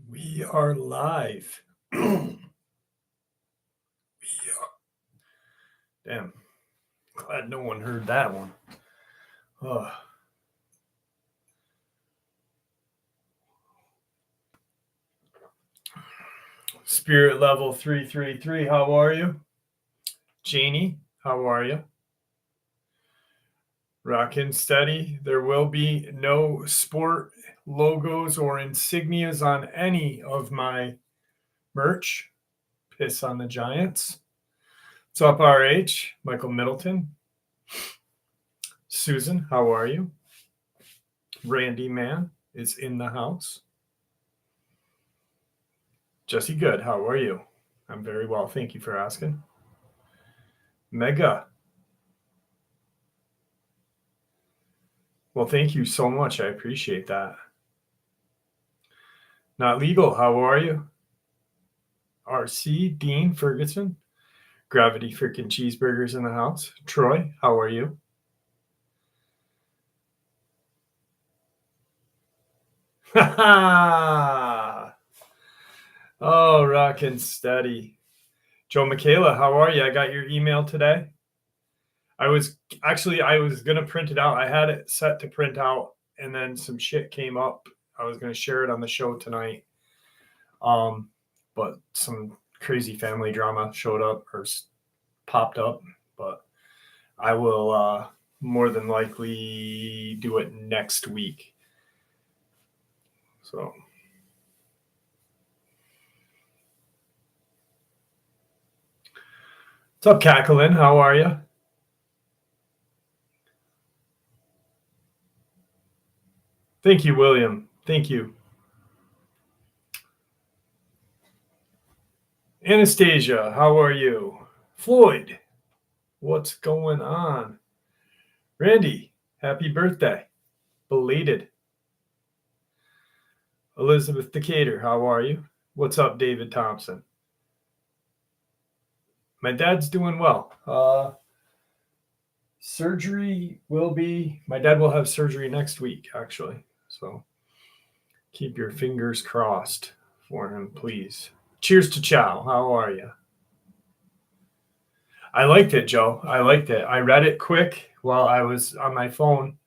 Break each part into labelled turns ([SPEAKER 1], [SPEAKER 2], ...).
[SPEAKER 1] We are live. we are. Damn. Glad no one heard that one. Oh. Spirit level 333. How are you? Janie, how are you? Rockin' steady. There will be no sport logos or insignias on any of my merch. Piss on the Giants. What's up, RH? Michael Middleton. Susan, how are you? Randy Man is in the house. Jesse, good. How are you? I'm very well. Thank you for asking. Mega. Well, thank you so much. I appreciate that. Not legal. How are you? RC, Dean Ferguson. Gravity freaking cheeseburgers in the house. Troy, how are you? Ha ha! Oh, rockin' steady. Joe Michaela, how are you? I got your email today. I was going to print it out. I had it set to print out, and then some shit came up. I was going to share it on the show tonight. But some crazy family drama showed up or popped up. But I will more than likely do it next week. So. What's up, Cacklin? How are you? Thank you, William. Thank you. Anastasia, how are you? Floyd, what's going on? Randy, happy birthday. Belated. Elizabeth Decatur, how are you? What's up, David Thompson? My dad's doing well. My dad will have surgery next week, actually. So keep your fingers crossed for him, please. Cheers to Chow. How are you? I liked it, Joe. I liked it. I read it quick while I was on my phone.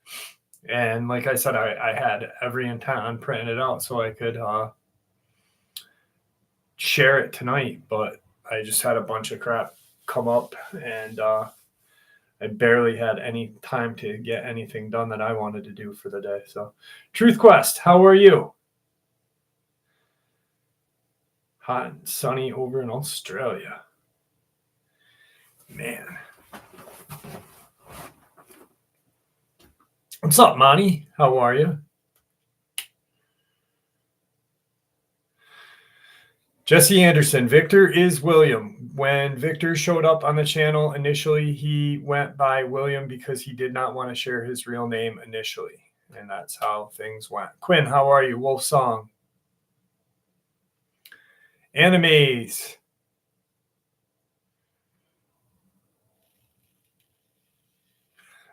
[SPEAKER 1] And like I said, I had every intent on printing it out so I could share it tonight. But I just had a bunch of crap come up, and I barely had any time to get anything done that I wanted to do for the day. So, Truth Quest, how are you? Hot and sunny over in Australia. Man. What's up, Monty? How are you? Jesse Anderson, Victor is William. When Victor showed up on the channel initially, he went by William because he did not want to share his real name initially. And that's how things went. Quinn, how are you? Wolf Song. Animes.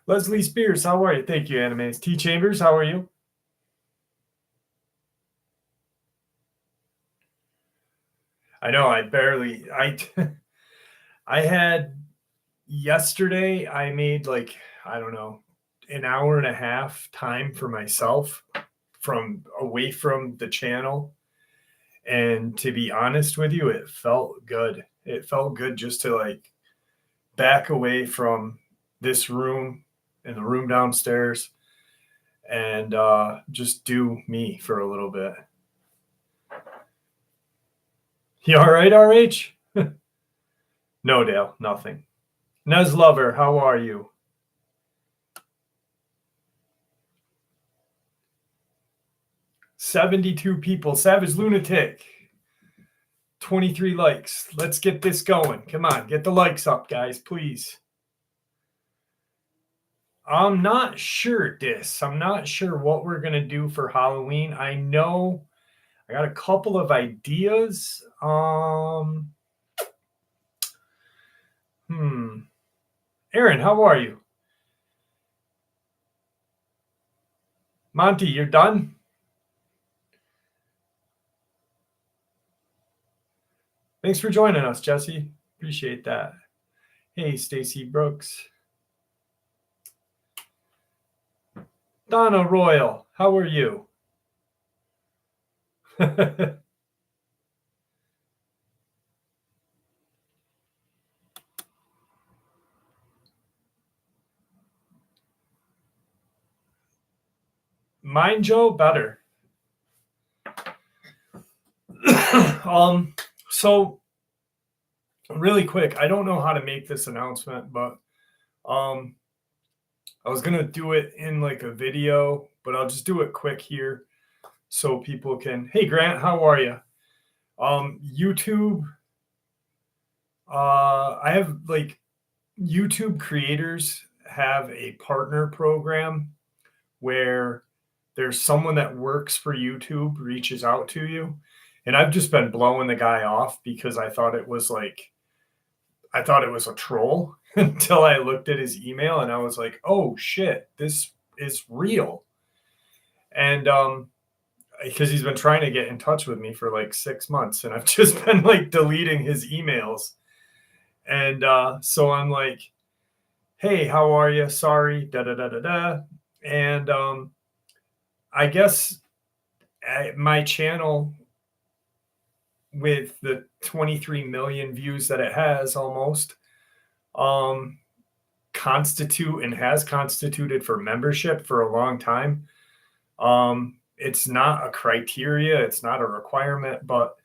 [SPEAKER 1] Leslie Spears, how are you? Thank you, Animes. T Chambers, how are you? I know, I had yesterday, I made I don't know, an hour and a half time for myself from away from the channel. And to be honest with you, it felt good. It felt good just to back away from this room and the room downstairs and just do me for a little bit. You all right, RH? No, Dale, nothing. Nez Lover, how are you? $72 people. Savage Lunatic. 23 likes. Let's get this going. Come on, get the likes up, guys, please. I'm not sure, I'm not sure what we're going to do for Halloween. I know I got a couple of ideas. Aaron, how are you? Monty, you're done? Thanks for joining us, Jesse. Appreciate that. Hey, Stacy Brooks. Donna Royal, how are you? Mine, Joe, better. So really quick, I don't know how to make this announcement, but I was gonna do it in like a video, but I'll just do it quick here so people can. Hey, Grant, how are you? YouTube. I have like YouTube creators have a partner program where there's someone that works for YouTube reaches out to you. And I've just been blowing the guy off because I thought it was a troll until I looked at his email and I was like, oh shit, this is real. And because he's been trying to get in touch with me for like 6 months and I've just been like deleting his emails. And so I'm like, hey, how are you? Sorry, da da da da da. And I guess my channel, with the 23 million views that it has almost, constitute and has constituted for membership for a long time. It's not a criteria, it's not a requirement, but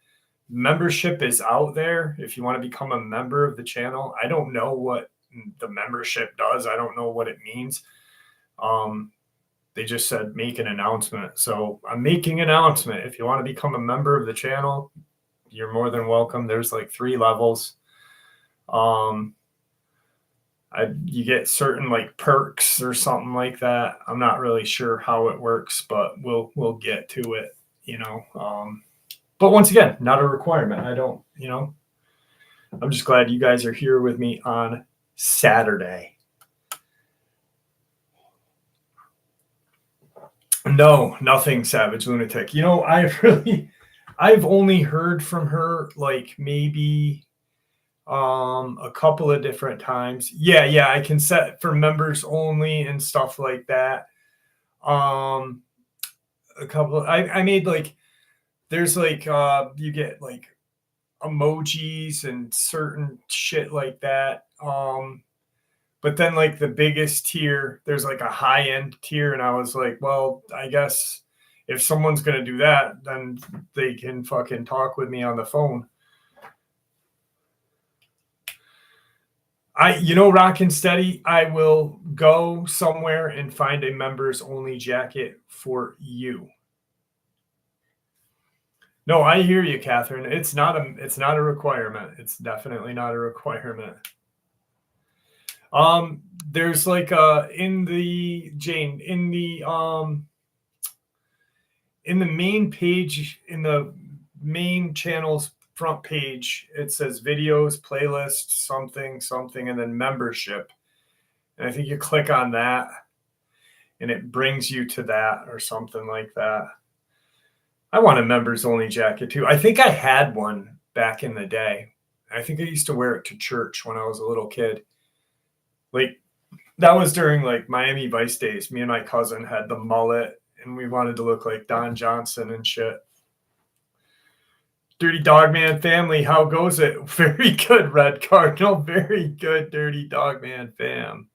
[SPEAKER 1] membership is out there if you want to become a member of the channel. I don't know what the membership does. I don't know what it means. They just said make an announcement. So I'm making an announcement. If you want to become a member of the channel, you're more than welcome. There's like 3 levels. You get certain like perks or something like that. I'm not really sure how it works, but we'll get to it, you know. But once again, not a requirement. I don't, you know, I'm just glad you guys are here with me on Saturday. No, nothing, Savage Lunatic. You know, I've only heard from her like maybe a couple of different times. Yeah, I can set for members only and stuff like that. A couple I made like there's like you get like emojis and certain shit like that. But then like the biggest tier, there's like a high end tier, and I was like, well, I guess if someone's gonna do that, then they can fucking talk with me on the phone. Rockin' Steady, I will go somewhere and find a members only jacket for you. No, I hear you, Catherine. It's not a requirement. It's definitely not a requirement. There's like in the main page, in the main channel's front page, it says videos, playlist, something, and then membership. And I think you click on that and it brings you to that or something like that. I want a members only jacket too. I think I had one back in the day. I think I used to wear it to church when I was a little kid. Like that was during like Miami Vice days. Me and my cousin had the mullet and we wanted to look like Don Johnson and shit. Dirty Dogman family, how goes it? Very good, Red Cardinal. Very good, Dirty Dogman fam.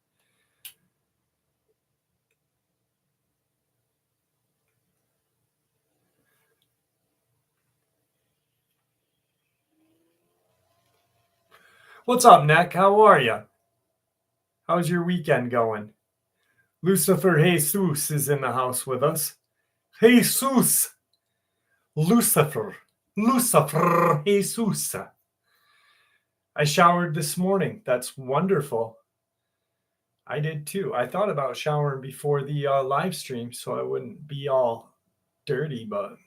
[SPEAKER 1] What's up, Neck? How are you? How's your weekend going? Lucifer Jesus is in the house with us. Jesus. Lucifer Jesus. I showered this morning. That's wonderful. I did too. I thought about showering before the live stream so I wouldn't be all dirty, but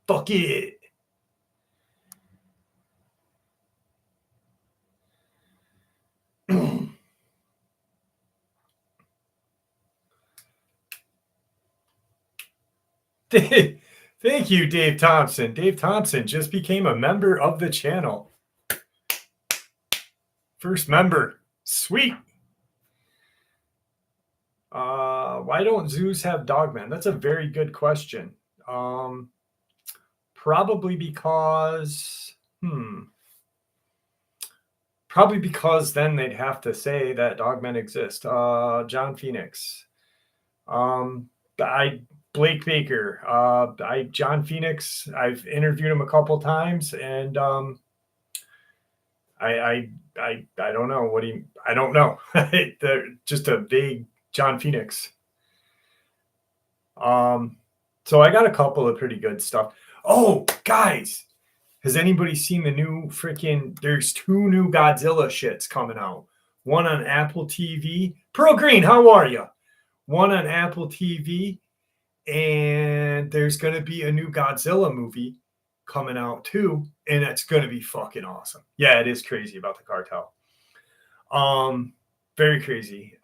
[SPEAKER 1] fuck it. Thank you, Dave Thompson. Dave Thompson just became a member of the channel. First member. Sweet. Why don't zoos have dogmen? That's a very good question. Probably because, probably because then they'd have to say that dogmen exist. John Phoenix. Blake Baker. John Phoenix. I've interviewed him a couple times, and I don't know what he. I don't know. They're just a big John Phoenix. So I got a couple of pretty good stuff. Oh, guys, has anybody seen the new freaking? There's 2 new Godzilla shits coming out. One on Apple TV. Pearl Green, how are you? One on Apple TV, and there's going to be a new Godzilla movie coming out too, and it's going to be fucking awesome. Yeah, it is crazy about the cartel. Very crazy.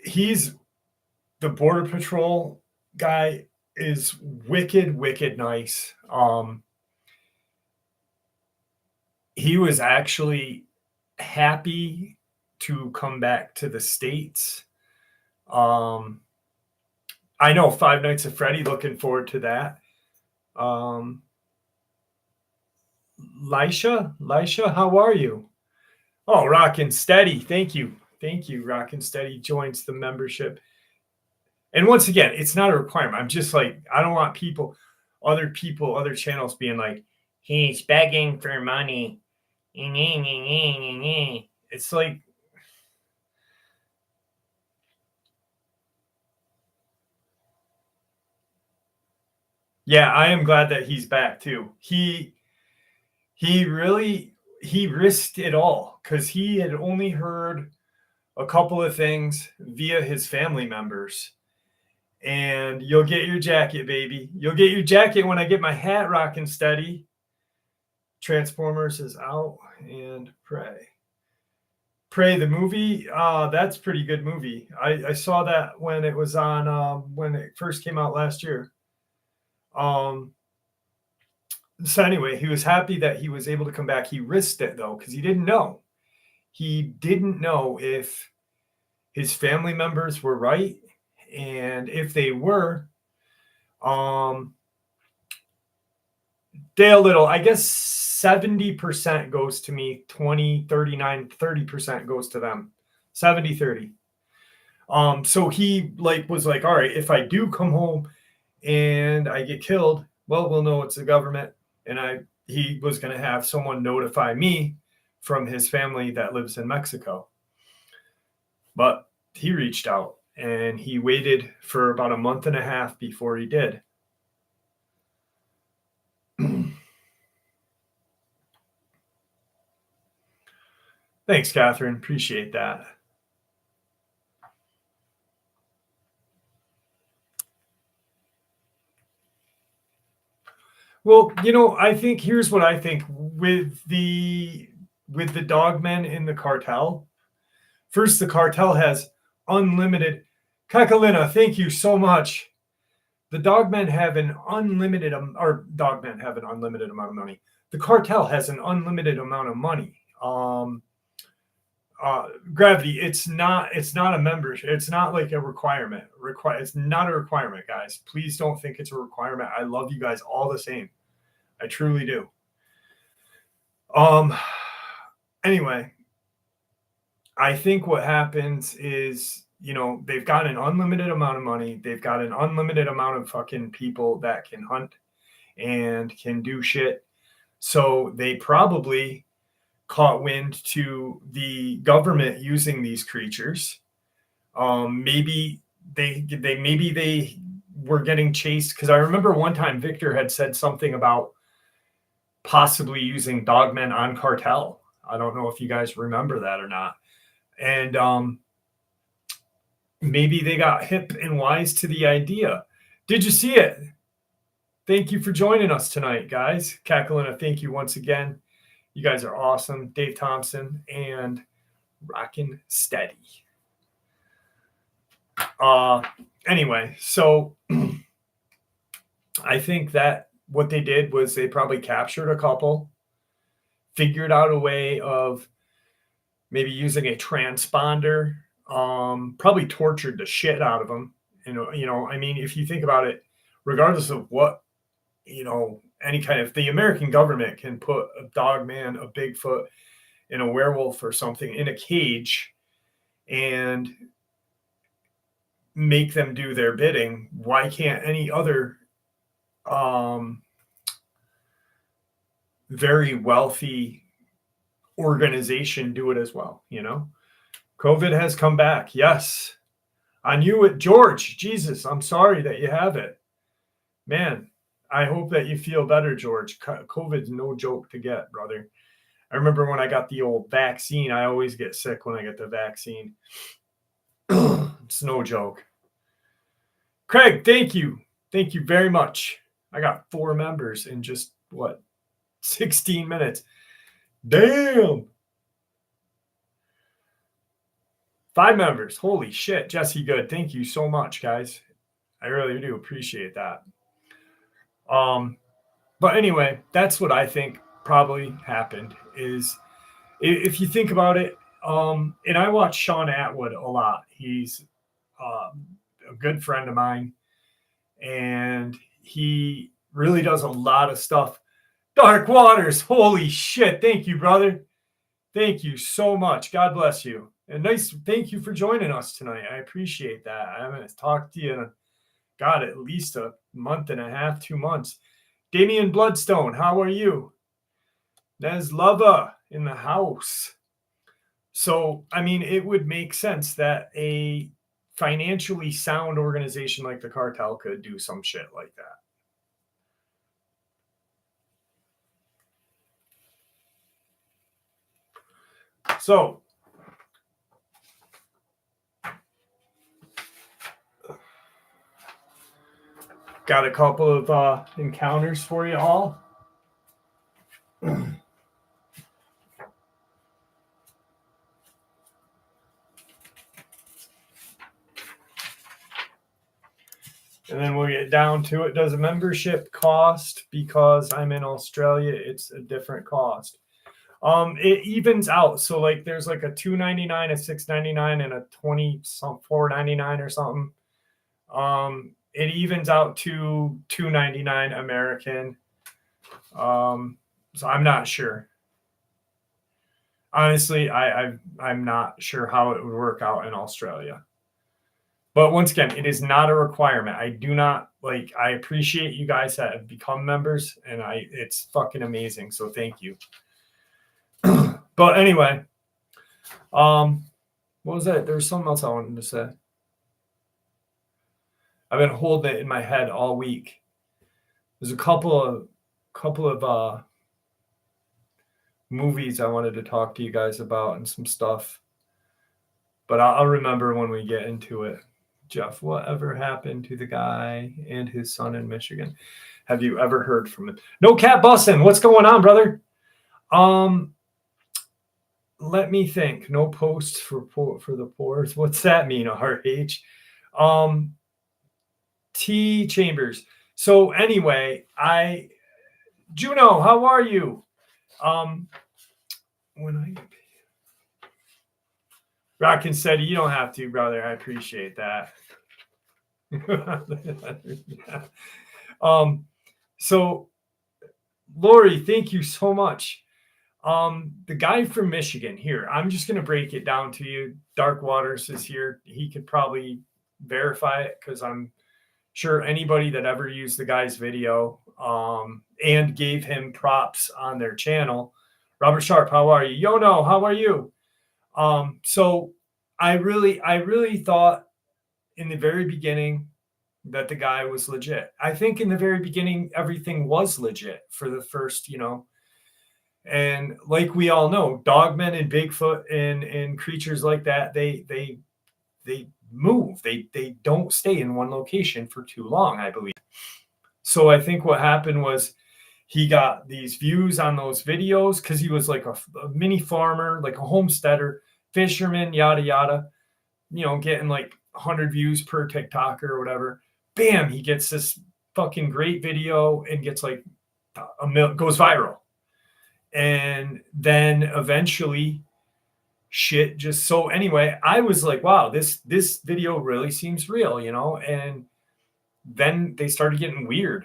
[SPEAKER 1] He's the Border Patrol guy is wicked nice. He was actually happy to come back to the States. I know Five Nights at Freddy, looking forward to that. Lisha, how are you? Oh, Rockin' Steady. Thank you. Rockin' Steady joins the membership. And once again, it's not a requirement. I'm just like, I don't want other channels being like, he's begging for money. It's like, yeah, I am glad that he's back too. He risked it all because he had only heard a couple of things via his family members. And you'll get your jacket, baby. You'll get your jacket when I get my hat. Rockin' Steady. Transformers is out, and Prey the movie. That's a pretty good movie. I saw that when it was on when it first came out last year. So anyway, he was happy that he was able to come back. He risked it though, because he didn't know if his family members were right, and if they were, Dale Little, I guess 70% goes to me, 20, 39, 30% goes to them. 70-30. So he was like, all right, if I do come home and I get killed, well, we'll know it's the government. And he was going to have someone notify me from his family that lives in Mexico. But he reached out, and he waited for about a month and a half before he did. Thanks, Catherine. Appreciate that. Well, I think here's what I think with the dogmen in the cartel. First, the cartel has unlimited. Kakalina, thank you so much. The dogmen have an unlimited, dogmen have an unlimited amount of money. The cartel has an unlimited amount of money. Gravity, it's not a membership. It's not like a requirement. It's not a requirement, guys. Please don't think it's a requirement. I love you guys all the same. I truly do. Anyway, I think what happens is, they've got an unlimited amount of money. They've got an unlimited amount of fucking people that can hunt and can do shit. So they probably caught wind to the government using these creatures. Maybe they were getting chased, because I remember one time Victor had said something about possibly using dogmen on cartel. I don't know if you guys remember that or not. And maybe they got hip and wise to the idea. Did you see it? Thank you for joining us tonight, guys. Kakalina, thank you once again. You guys are awesome. Dave Thompson and Rockin' Steady. Anyway, so I think that what they did was they probably captured a couple, figured out a way of maybe using a transponder, probably tortured the shit out of them. I mean, if you think about it, regardless of what, any kind of, the American government can put a dogman, a Bigfoot, and a werewolf or something in a cage and make them do their bidding. Why can't any other very wealthy organization do it as well? COVID has come back. Yes. I knew it. George, Jesus, I'm sorry that you have it. Man, I hope that you feel better, George. COVID's no joke to get, brother. I remember when I got the old vaccine. I always get sick when I get the vaccine. It's no joke. Craig, thank you. Thank you very much. I got 4 members in just, 16 minutes. Damn. 5 members. Holy shit. Jesse, good. Thank you so much, guys. I really do appreciate that. But anyway, that's what I think probably happened is, if you think about it, and I watch Sean Atwood a lot. He's a good friend of mine, and he really does a lot of stuff. Dark Waters, holy shit. Thank you, brother. Thank you so much. God bless you. And thank you for joining us tonight. I appreciate that. I haven't talked to you in at least a month and a half, 2 months. Damian Bloodstone, how are you? Nez Lava in the house. So, I mean, it would make sense that a financially sound organization like the cartel could do some shit like that. So, got a couple of encounters for you all. And then we'll get down to it. Does a membership cost? Because I'm in Australia, it's a different cost. It evens out. So like there's like a $2.99, a $6.99, and a $4.99 or something. It evens out to $2.99 American. So I'm not sure. Honestly, I'm not sure how it would work out in Australia. But once again, it is not a requirement. I appreciate you guys that have become members, and it's fucking amazing. So thank you. But anyway, what was that? There was something else I wanted to say. I've been holding it in my head all week. There's a couple of movies I wanted to talk to you guys about and some stuff, but I'll remember when we get into it. Jeff, whatever happened to the guy and his son in Michigan? Have you ever heard from him? No Cat Bussin'. What's going on, brother? Let me think. No posts for the poors. What's that mean? RH. T Chambers. So anyway, Juno, how are you? Rockin' said, you don't have to, brother. I appreciate that. So Lori, thank you so much. The guy from Michigan here, I'm just going to break it down to you. Dark Waters is here. He could probably verify it because I'm sure anybody that ever used the guy's video and gave him props on their channel. Robert Sharp, how are you? Yono, how are you? So I really thought in the very beginning that the guy was legit. I think in the very beginning, everything was legit for the first, and like we all know, Dogmen and Bigfoot and creatures like that, they move. They don't stay in one location for too long, I believe. So I think what happened was he got these views on those videos because he was like a mini farmer, like a homesteader, fisherman, yada, yada, getting like 100 views per TikTok or whatever. Bam, he gets this fucking great video and gets like goes viral. And then eventually shit just, so anyway, I was like, wow, this video really seems real, and then they started getting weird.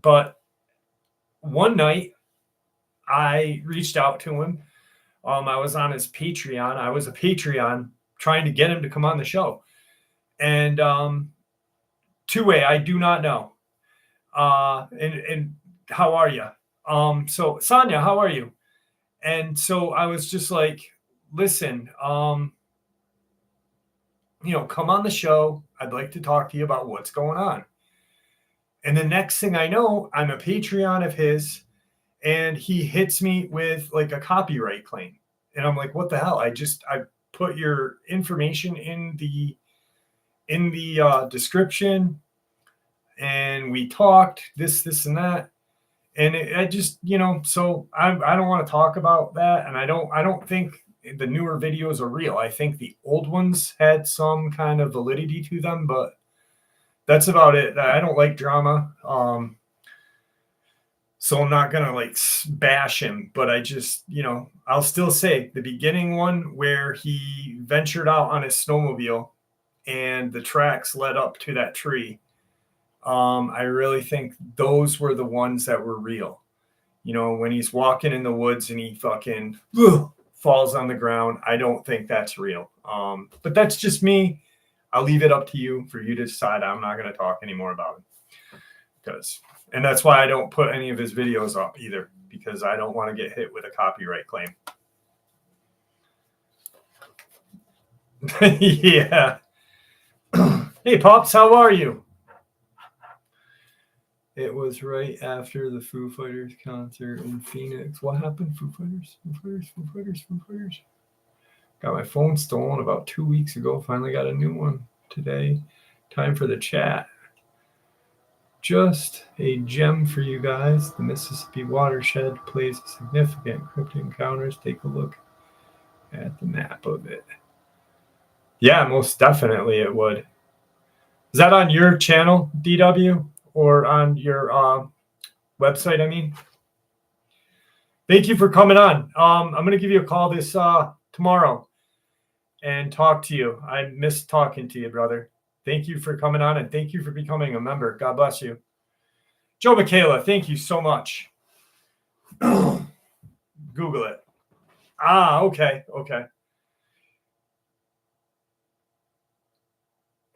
[SPEAKER 1] But one night I reached out to him. I was on his Patreon. I was a Patreon trying to get him to come on the show. And two-way, I do not know. And how are you? So Sonia, how are you? And so I was just like, listen, come on the show. I'd like to talk to you about what's going on. And the next thing I know, I'm a Patreon of his, and he hits me with like a copyright claim. And I'm like, what the hell? I put your information in the description, and we talked this and that. And I just, so I don't want to talk about that. And I don't think the newer videos are real. I think the old ones had some kind of validity to them, but that's about it. I don't like drama. So I'm not going to like bash him, but I just, I'll still say the beginning one where he ventured out on his snowmobile and the tracks led up to that tree. I really think those were the ones that were real. When he's walking in the woods and he fucking falls on the ground, I don't think that's real. But that's just me. I'll leave it up to you for you to decide. I'm not going to talk anymore about it. And that's why I don't put any of his videos up either, because I don't want to get hit with a copyright claim. Yeah. Hey, Pops, how are you? It was right after the Foo Fighters concert in Phoenix. What happened? Foo Fighters. Got my phone stolen about 2 weeks ago. Finally got a new one today. Time for the chat. Just a gem for you guys. The Mississippi watershed plays significant cryptid encounters. Take a look at the map of it. Yeah, most definitely it would. Is that on your channel, DW? Or on your website, I mean? Thank you for coming on. I'm going to give you a call this tomorrow and talk to you. I miss talking to you, brother. Thank you for coming on, and thank you for becoming a member. God bless you. Joe Michaela, thank you so much. Google it. Okay.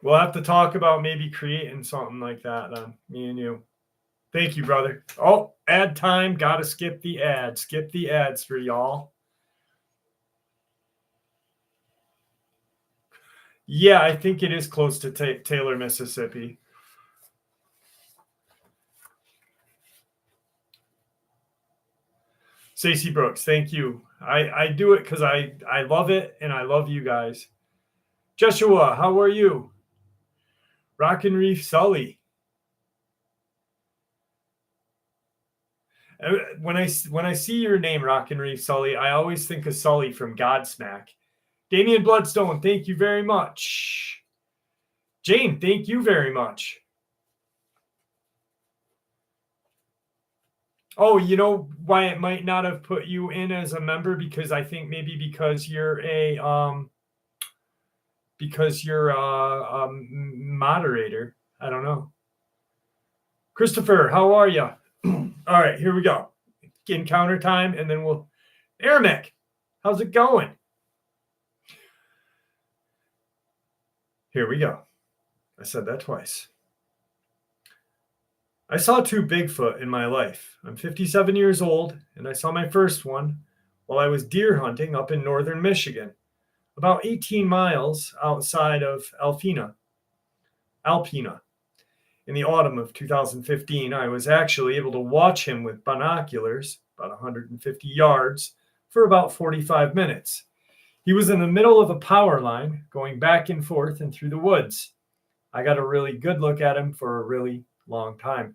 [SPEAKER 1] We'll have to talk about maybe creating something like that then, me and you. Thank you, brother. Oh, ad time. Got to skip the ads. Skip the ads for y'all. Yeah, I think it is close to Taylor, Mississippi. Stacey Brooks, thank you. I do it because I love it, and I love you guys. Joshua, how are you? Rockin' Reef Sully. When I see your name, Rockin' Reef Sully, I always think of Sully from Godsmack. Damian Bloodstone, thank you very much. Jane, thank you very much. Oh, you know why it might not have put you in as a member? Because I think maybe because you're a moderator. I don't know. Christopher, how are you? All right, here we go. Encounter time, and then we'll... Aramek, how's it going? Here we go. I said that twice. I saw 2 Bigfoot in my life. I'm 57 years old, and I saw my first one while I was deer hunting up in northern Michigan, about 18 miles outside of Alpena. In the autumn of 2015, I was actually able to watch him with binoculars, about 150 yards, for about 45 minutes. He was in the middle of a power line, going back and forth and through the woods. I got a really good look at him for a really long time.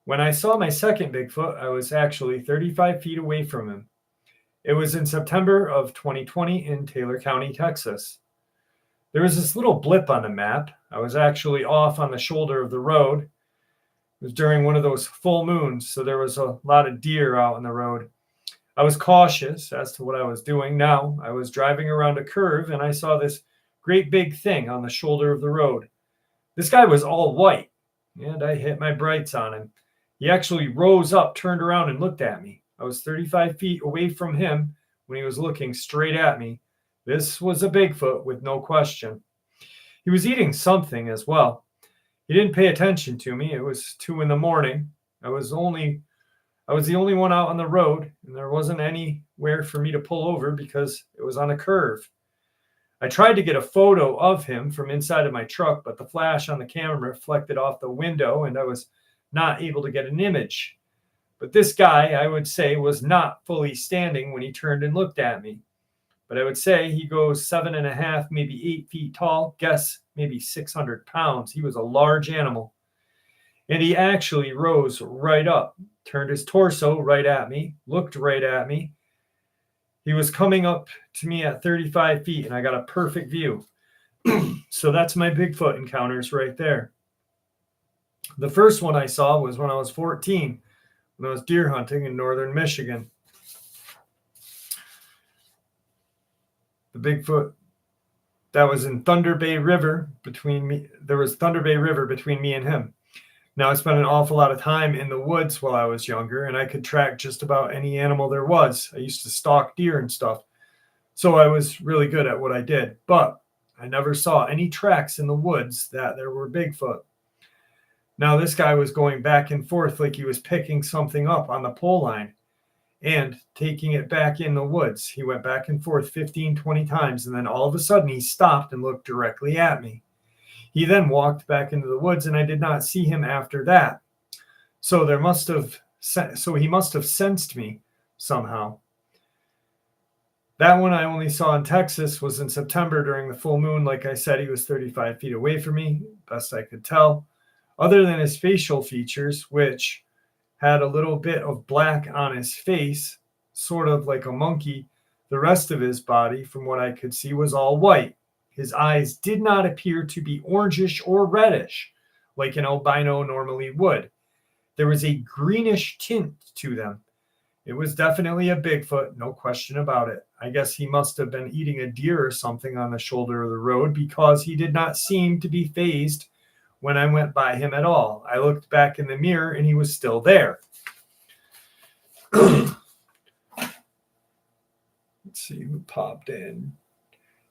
[SPEAKER 1] When I saw my second Bigfoot, I was actually 35 feet away from him. It was in September of 2020 in Taylor County, Texas. There was this little blip on the map. I was actually off on the shoulder of the road, It was during one of those full moons, so there was a lot of deer out on the road. I was cautious as to what I was doing. Now, I was driving around a curve and I saw this great big thing on the shoulder of the road. This guy was all white, and I hit my brights on him. He actually rose up, turned around, and looked at me. I was 35 feet away from him when he was looking straight at me. This was a Bigfoot with no question. He was eating something as well. He didn't pay attention to me. It was 2 a.m. I was the only one out on the road, and there wasn't anywhere for me to pull over because it was on a curve. I tried to get a photo of him from inside of my truck, but the flash on the camera reflected off the window, and I was not able to get an image. But this guy, I would say, was not fully standing when he turned and looked at me. But I would say he goes 7.5, maybe 8 feet tall, guess maybe 600 pounds. He was a large animal. And he actually rose right up, turned his torso right at me, looked right at me. He was coming up to me at 35 feet, and I got a perfect view. So that's my Bigfoot encounters right there. The first one I saw was when I was 14, when I was deer hunting in northern Michigan. The Bigfoot that was in Thunder Bay River between me. There was Thunder Bay River between me and him. Now, I spent an awful lot of time in the woods while I was younger, and I could track just about any animal there was. I used to stalk deer and stuff. So I was really good at what I did. But I never saw any tracks in the woods that there were Bigfoot. Now, this guy was going back and forth like he was picking something up on the pole line and taking it back in the woods. He went back and forth 15, 20 times, and then all of a sudden he stopped and looked directly at me. He then walked back into the woods, and I did not see him after that. So he must have sensed me somehow. That one I only saw in Texas was in September during the full moon. Like I said, he was 35 feet away from me, best I could tell. Other than his facial features, which had a little bit of black on his face, sort of like a monkey, the rest of his body, from what I could see, was all white. His eyes did not appear to be orangish or reddish, like an albino normally would. There was a greenish tint to them. It was definitely a Bigfoot, no question about it. I guess he must have been eating a deer or something on the shoulder of the road because he did not seem to be fazed when I went by him at all. I looked back in the mirror and he was still there. Let's see who popped in.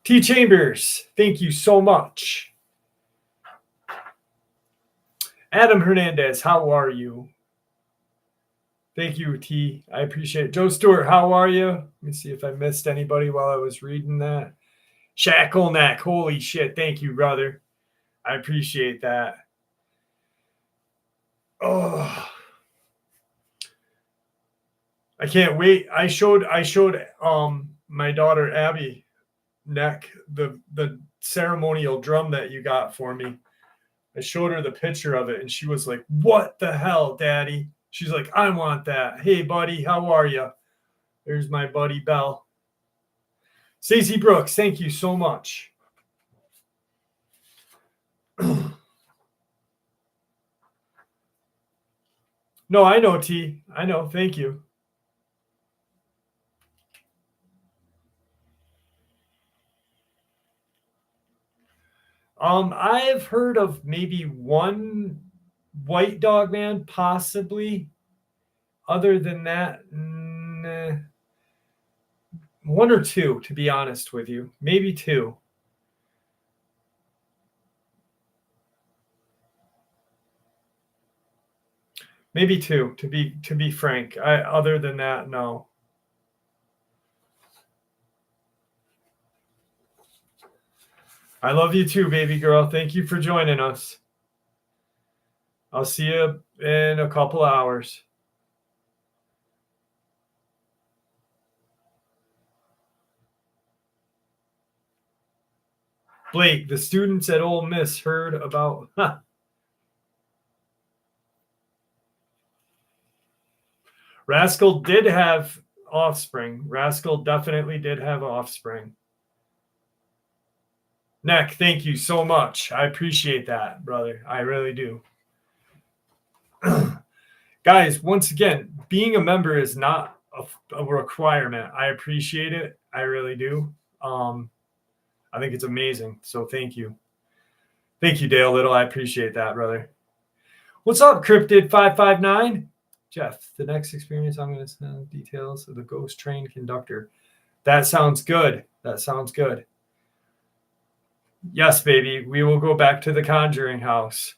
[SPEAKER 1] T. Chambers, thank you so much. Adam Hernandez, how are you? Thank you, T. I appreciate it. Joe Stewart, how are you? Let me see if I missed anybody while I was reading that. Shackleneck, holy shit. Thank you, brother. I appreciate that. Oh, I can't wait. I showed my daughter Abby Neck the ceremonial drum that you got for me. I showed her the picture of it and she was like, "What the hell, Daddy?" She's like, "I want that." Hey, buddy, how are you? There's my buddy Bell. Stacey Brooks, thank you so much. No, I know, T. I know. Thank you. I've heard of maybe one white dog man, possibly. Other than that, nah. One or two, to be honest with you. Maybe two. Maybe two, to be frank. Other than that, no. I love you too, baby girl. Thank you for joining us. I'll see you in a couple hours. Blake, the students at Ole Miss heard about... Rascal did have offspring. Rascal definitely did have offspring. Neck, thank you so much. I appreciate that, brother. I really do. Guys, once again, being a member is not a requirement. I appreciate it. I really do. I think it's amazing. So thank you. Thank you, Dale Little. I appreciate that, brother. What's up, Cryptid559? Jeff, the next experience I'm going to send details of the ghost train conductor. That sounds good. That sounds good. Yes, baby. We will go back to the Conjuring house.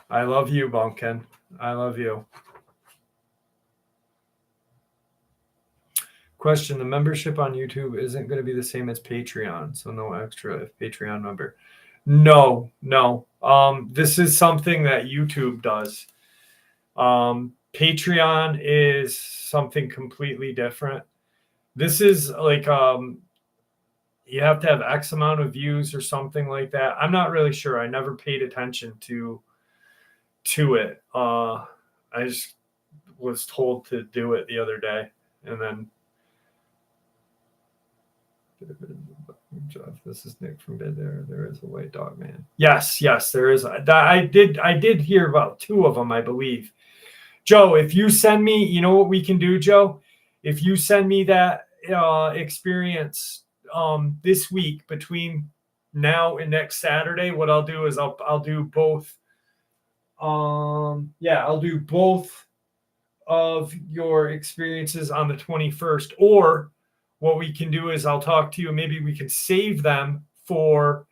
[SPEAKER 1] I love you, Bumpkin. I love you. Question: the membership on YouTube isn't going to be the same as Patreon, so no extra if Patreon member. No. This is something that YouTube does. Patreon is something completely different. This is like you have to have X amount of views or something like that. I'm not really sure. I never paid attention to it. I just was told to do it the other day, and then this is Nick from Bed. There is a white dog man. Yes, there is. I did hear about 2 of them, I believe. Joe, if you send me, you know what we can do, Joe? If you send me that experience this week between now and next Saturday, what I'll do is I'll do both. I'll do both of your experiences on the 21st, or what we can do is I'll talk to you. Maybe we can save them for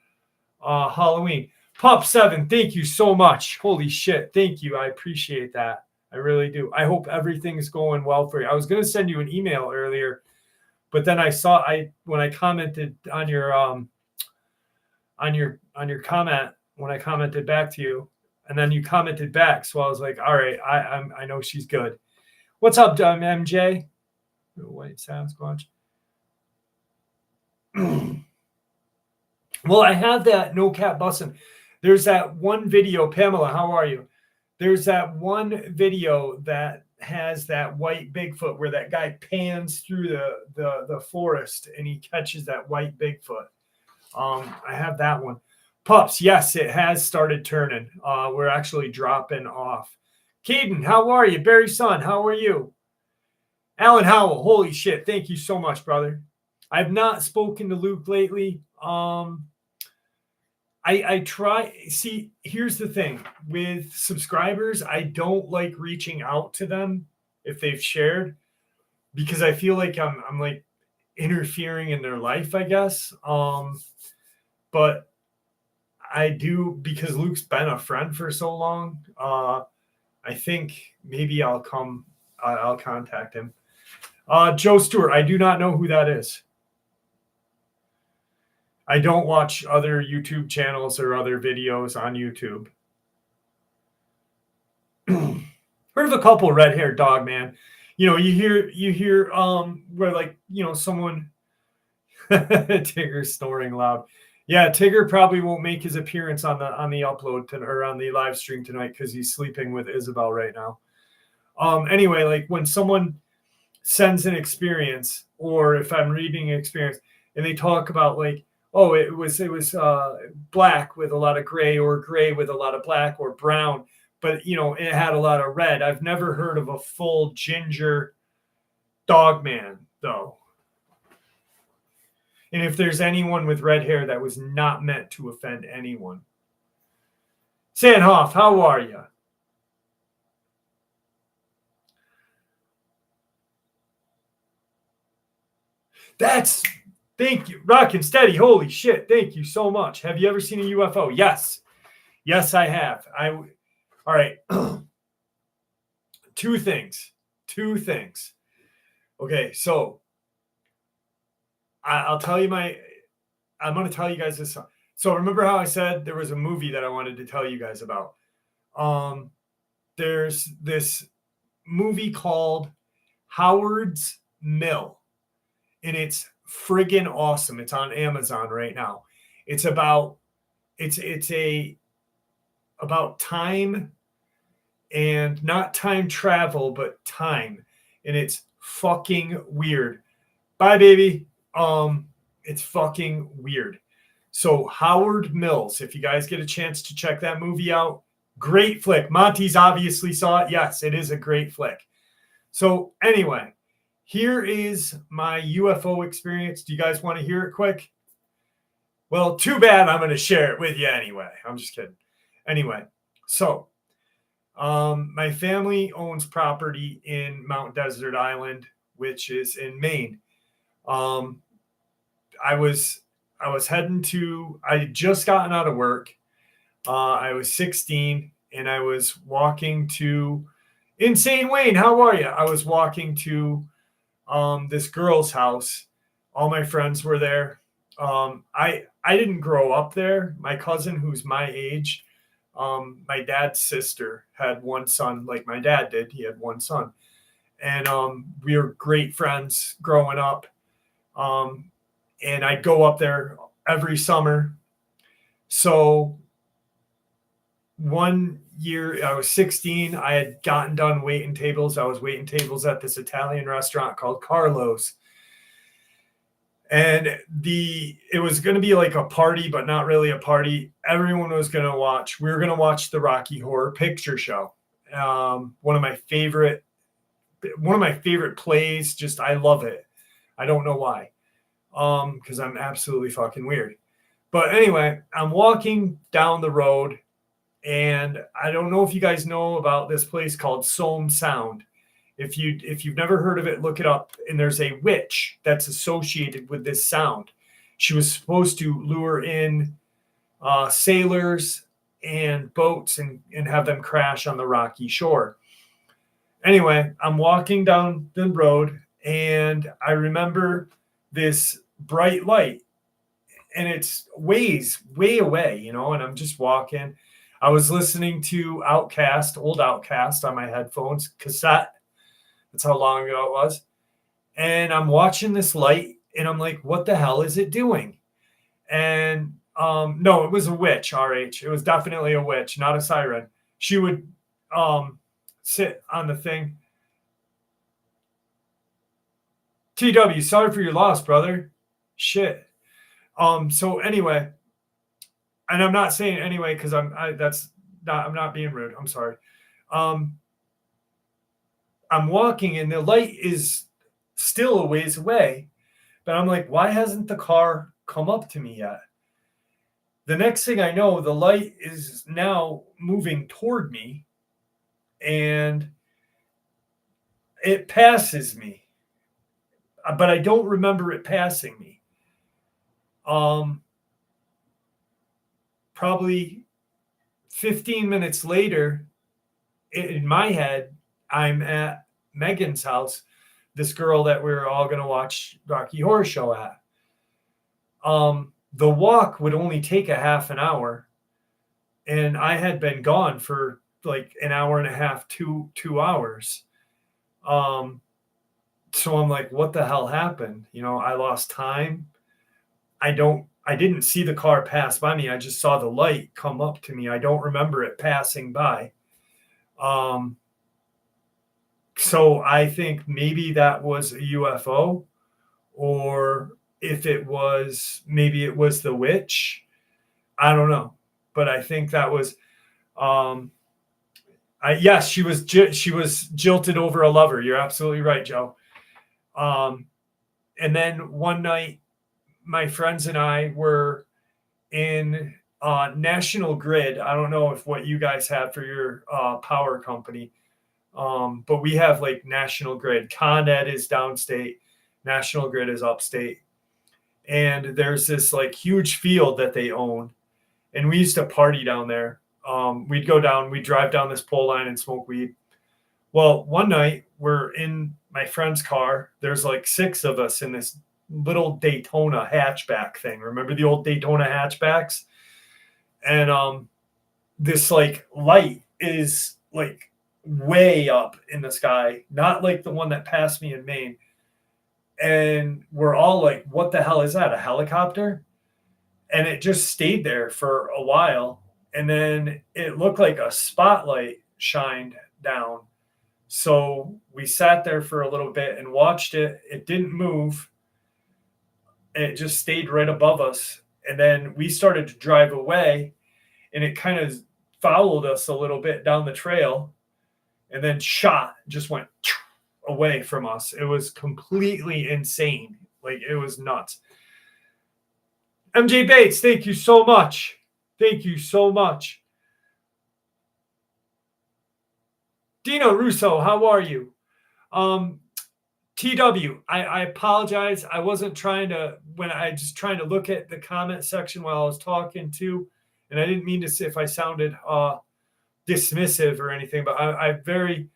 [SPEAKER 1] Halloween. Pop7, thank you so much. Holy shit. Thank you. I appreciate that. I really do. I hope everything's going well for you. I was going to send you an email earlier, but then I saw when I commented on your comment, when I commented back to you, and then you commented back. So I was like, all right, I know she's good. What's up, MJ? White Sasquatch. Well, I have that no cap bussin'. There's that one video, Pamela, how are you? There's that one video that has that white Bigfoot where that guy pans through the forest and he catches that white Bigfoot. I have that one. Pups, yes, it has started turning. We're actually dropping off. Caden, how are you? Barry Son, how are you? Alan Howell, holy shit. Thank you so much, brother. I've not spoken to Luke lately. I try. See, here's the thing with subscribers. I don't like reaching out to them if they've shared, because I feel like I'm like interfering in their life, I guess. But I do, because Luke's been a friend for so long. I think maybe I'll contact him. Joe Stewart, I do not know who that is. I don't watch other YouTube channels or other videos on YouTube. Heard of a couple red-haired dog, man. You know, you hear where, like, you know, someone Tigger snoring loud. Yeah, Tigger probably won't make his appearance on the upload or on the live stream tonight because he's sleeping with Isabel right now. Anyway, like when someone sends an experience, or if I'm reading an experience and they talk about like, oh, it was black with a lot of gray, or gray with a lot of black, or brown, but you know, it had a lot of red. I've never heard of a full ginger dog man though. And if there's anyone with red hair, that was not meant to offend anyone. Sandhoff, how are you? Thank you. Rockin' steady. Holy shit. Thank you so much. Have you ever seen a UFO? Yes. Yes, I have. All right. Two things. Okay, so I'm going to tell you guys this. So remember how I said there was a movie that I wanted to tell you guys about? There's this movie called Howard's Mill, and it's friggin' awesome. It's on Amazon right now. It's about time, and not time travel, but time, and it's fucking weird. Bye, baby. It's fucking weird. So Howard Mills, if you guys get a chance to check that movie out, Great flick. Monty's obviously saw it. Yes, it is a great flick. So anyway, here is my UFO experience. Do you guys want to hear it quick? Well, too bad. I'm going to share it with you anyway. I'm just kidding. Anyway, so my family owns property in Mount Desert Island, which is in Maine. Um, I was heading to. I had just gotten out of work. I was 16, and I was walking to Insane Wayne. How are you? I was walking to this girl's house. All my friends were there. I didn't grow up there. My cousin, who's my age, my dad's sister had one son, like my dad did. He had one son, and we were great friends growing up. Um, and I'd go up there every summer. So one year I was 16, I had gotten done waiting tables. I was waiting tables at this Italian restaurant called Carlo's. And it was going to be like a party, but not really a party. Everyone was going to watch. We were going to watch the Rocky Horror Picture Show. One of my favorite plays. Just I love it. I don't know why. Because I'm absolutely fucking weird. But anyway, I'm walking down the road, and I don't know if you guys know about this place called Somme Sound. If you've never heard of it, look it up. And there's a witch that's associated with this sound. She was supposed to lure in sailors and boats and have them crash on the rocky shore. Anyway, I'm walking down the road, and I remember this bright light, and it's way away, and I'm just walking. I was listening to old Outkast on my headphones, cassette. That's how long ago it was. And I'm watching this light, and I'm like, what the hell is it doing? And no, it was a witch, RH. It was definitely a witch, not a siren. She would sit on the thing. TW, sorry for your loss, brother. Shit. So anyway, and I'm not saying anyway because I'm not being rude. I'm sorry. I'm walking, and the light is still a ways away, but I'm like, why hasn't the car come up to me yet? The next thing I know, the light is now moving toward me, and it passes me, but I don't remember it passing me. Probably 15 minutes later, in my head, I'm at Megan's house, this girl that we were all going to watch Rocky Horror Show at. The walk would only take a half an hour, and I had been gone for like an hour and a half, 2 hours. So I'm like, what the hell happened? I lost time. I didn't see the car pass by me. I just saw the light come up to me. I don't remember it passing by. So I think maybe that was a UFO, or if maybe it was the witch. I don't know. But I think that was, yes, she was jilted over a lover. You're absolutely right, Joe. And then one night, my friends and I were in National Grid. I don't know what you guys have for your power company, but we have like National Grid. Con Ed is downstate, National Grid is upstate, and there's this like huge field that they own, and we used to party down there. We'd drive down this pole line and smoke weed. Well, one night we're in my friend's car. There's like 6 of us in this little Daytona hatchback thing. Remember the old Daytona hatchbacks? And this like light is like way up in the sky, not like the one that passed me in Maine. And we're all like, what the hell is that? A helicopter? And it just stayed there for a while. And then it looked like a spotlight shined down. So we sat there for a little bit and watched it. It didn't move. It just stayed right above us. And then we started to drive away, and it kind of followed us a little bit down the trail and then just went away from us. It was completely insane. Like, it was nuts. MJ Bates, thank you so much. Thank you so much. Dino Russo, how are you? TW, I apologize. I wasn't trying to, just trying to look at the comment section while I was talking too. And I didn't mean to say if I sounded dismissive or anything, but I'm very,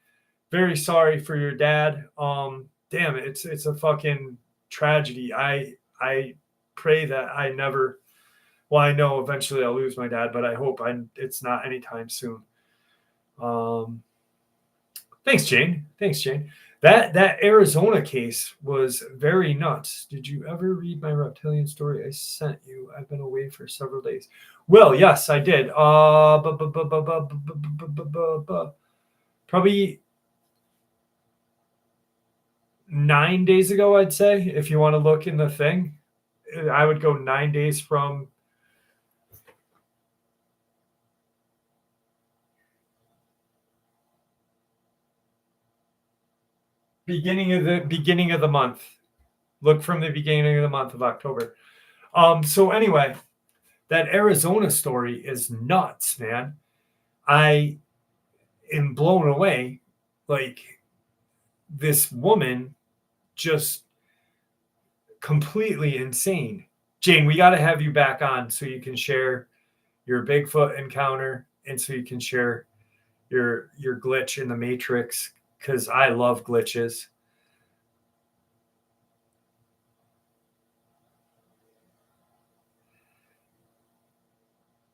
[SPEAKER 1] very sorry for your dad. Damn, it's a fucking tragedy. I pray that I never, well, I know eventually I'll lose my dad, but I hope it's not anytime soon. Thanks, Jane. That Arizona case was very nuts. Did you ever read my reptilian story I sent you? I've been away for several days. Well, yes, I did. Probably 9 days ago, I'd say. If you want to look in the thing, I would go 9 days from beginning of the month. Look from the beginning of the month of October. So anyway, that Arizona story is nuts, man. I am blown away. Like, this woman just completely insane. Jane, we got to have you back on so you can share your Bigfoot encounter and so you can share your glitch in the Matrix, because I love glitches.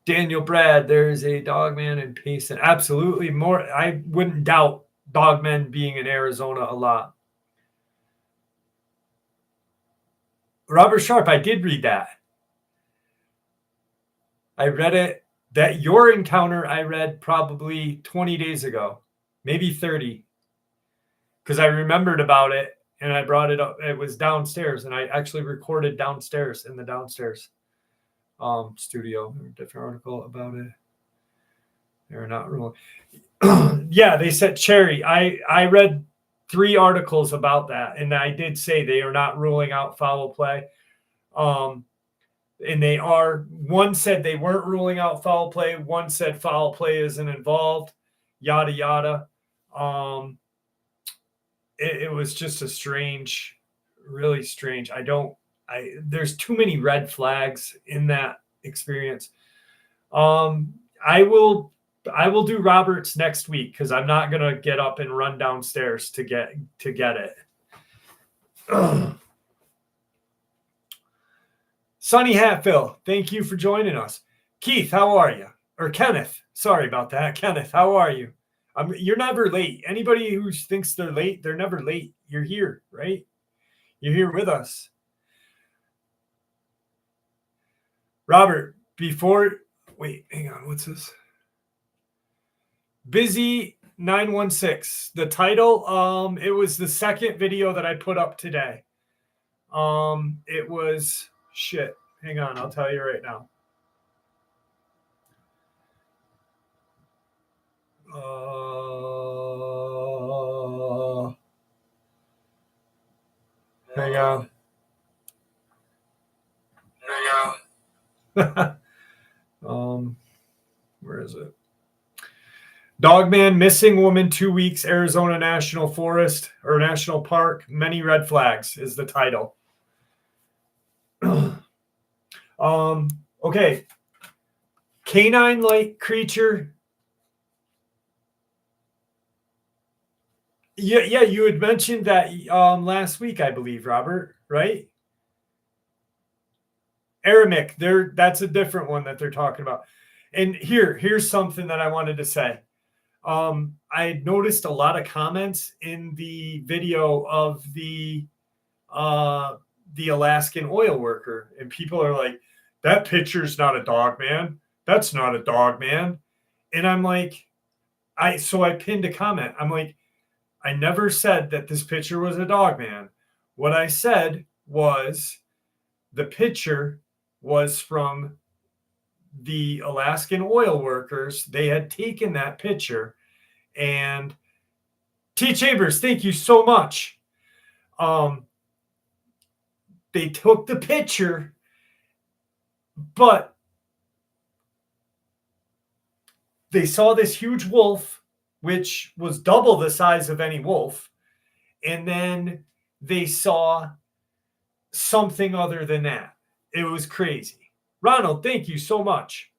[SPEAKER 1] Daniel Brad, there's a Dogman in Payson. Absolutely. More, I wouldn't doubt Dogman being in Arizona a lot. Robert Sharp, I did read that. I read it. That your encounter I read probably 20 days ago, maybe 30, because I remembered about it and I brought it up. It was downstairs, and I actually recorded downstairs in the downstairs studio. A different article about it. They're not ruling. Yeah, they said Cherry. I read 3 articles about that, and I did say they are not ruling out foul play. And they are. One said they weren't ruling out foul play. One said foul play isn't involved. Yada yada. It was just a strange, really strange. There's too many red flags in that experience. I will do Roberts next week, because I'm not gonna get up and run downstairs to get it. Sunny Hatfill, thank you for joining us. Keith, how are you? Or Kenneth, sorry about that. Kenneth, how are you? You're never late. Anybody who thinks they're late, they're never late. You're here, right? You're here with us. Robert, wait, hang on. What's this? Busy 916. The title, it was the second video that I put up today. It was shit. Hang on, I'll tell you right now. Hang on. Where is it? Dogman, missing woman 2 weeks, Arizona National Forest or National Park. Many red flags is the title. Okay. Canine-like creature. Yeah, you had mentioned that last week, I believe, Robert, right? Aramic, that's a different one that they're talking about. And here's something that I wanted to say. I noticed a lot of comments in the video of the Alaskan oil worker, and people are like, that picture's not a dog man. That's not a dog man. And I'm like, I pinned a comment. I'm like, I never said that this picture was a dog man. What I said was the picture was from the Alaskan oil workers, they had taken that picture, and T. Chambers, thank you so much. They took the picture, but they saw this huge wolf, which was double the size of any wolf. And then they saw something other than that. It was crazy. Ronald, thank you so much.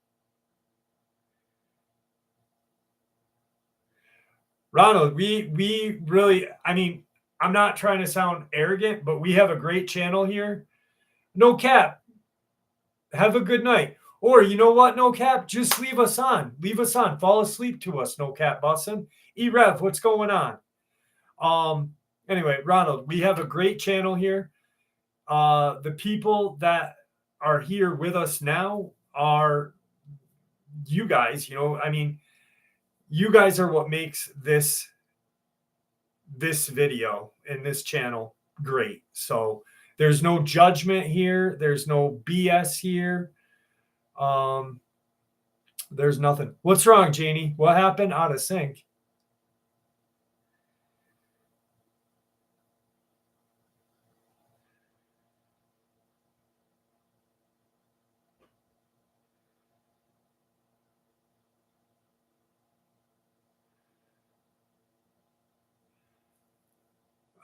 [SPEAKER 1] Ronald, we really, I mean, I'm not trying to sound arrogant, but we have a great channel here. No cap. Have a good night. Or you know what, no cap, just leave us on. Leave us on. Fall asleep to us, no cap bussin'. E-Rev, what's going on? Anyway, Ronald, we have a great channel here. The people that are here with us now are you guys. I mean, you guys are what makes this video and this channel great. So there's no judgment here. There's no BS here. There's nothing. What's wrong, Janie? What happened? Out of sync.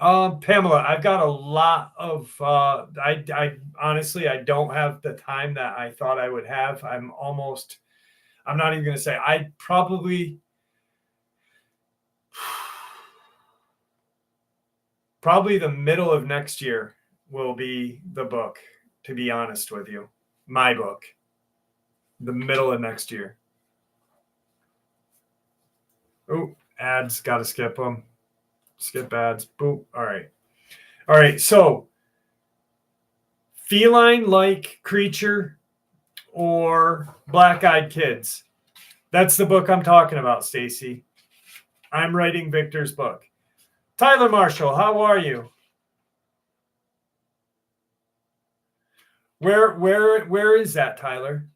[SPEAKER 1] Pamela, I've got a lot of, I honestly, I don't have the time that I thought I would have. I'm not even going to say, I probably the middle of next year will be the book, to be honest with you. My book, the middle of next year. Oh, ads, got to skip them. Skip ads. Boop. All right. So, feline-like creature or black-eyed kids. That's the book I'm talking about, Stacy. I'm writing Victor's book. Tyler Marshall, how are you? Where is that, Tyler?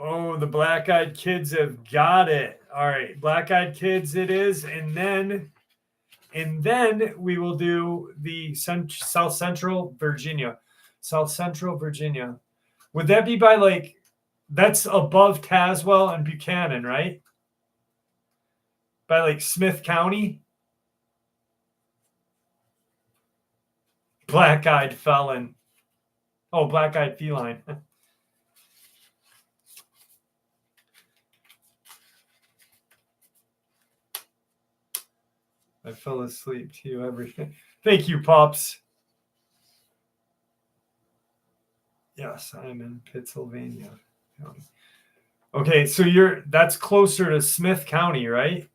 [SPEAKER 1] Oh, the black-eyed kids have got it. All right, black-eyed kids it is, and then we will do the South Central Virginia. South Central Virginia. Would that be by that's above Tazewell and Buchanan, right? By Smith County? Black-eyed felon. Oh, black-eyed feline. I fell asleep too. Everything. Thank you, Pops. Yes, I'm in Pennsylvania County. Okay, so that's closer to Smith County, right?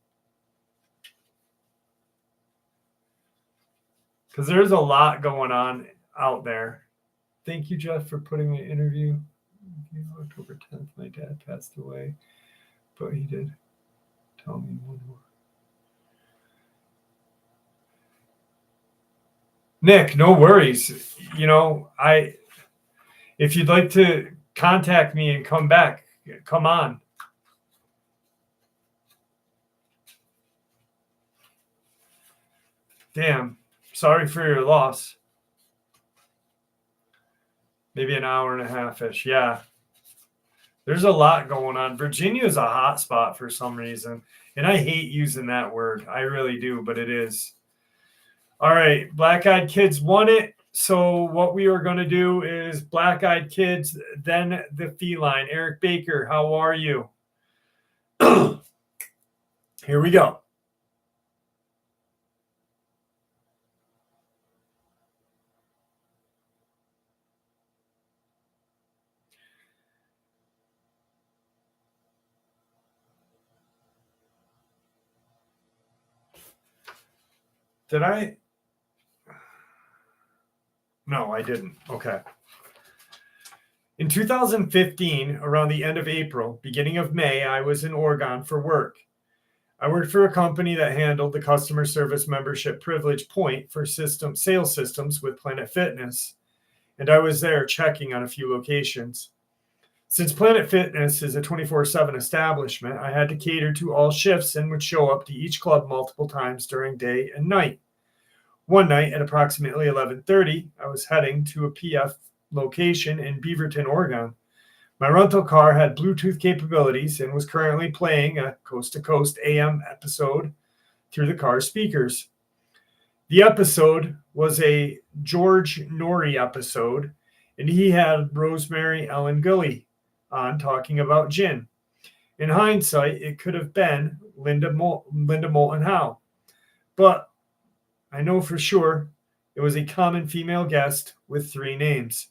[SPEAKER 1] Because there's a lot going on out there. Thank you, Jeff, for putting my interview. October 10th, my dad passed away, but he did tell me one more. Nick, no worries. If you'd like to contact me and come back, come on. Damn. Sorry for your loss. Maybe an hour and a half-ish. Yeah. There's a lot going on. Virginia is a hot spot for some reason. And I hate using that word. I really do, but it is. All right. Black-eyed kids won it. So what we are going to do is black-eyed kids, then the feline. Eric Baker, how are you? Here we go. Did I? No, I didn't. Okay. In 2015, around the end of April, beginning of May, I was in Oregon for work. I worked for a company that handled the customer service membership privilege point for sales systems with Planet Fitness, and I was there checking on a few locations. Since Planet Fitness is a 24/7 establishment, I had to cater to all shifts and would show up to each club multiple times during day and night. One night at approximately 11:30, I was heading to a PF location in Beaverton, Oregon. My rental car had Bluetooth capabilities and was currently playing a Coast to Coast AM episode through the car's speakers. The episode was a George Norrie episode, and he had Rosemary Ellen Gully on talking about gin. In hindsight, it could have been Linda Moulton Howe, but I know for sure it was a common female guest with three names.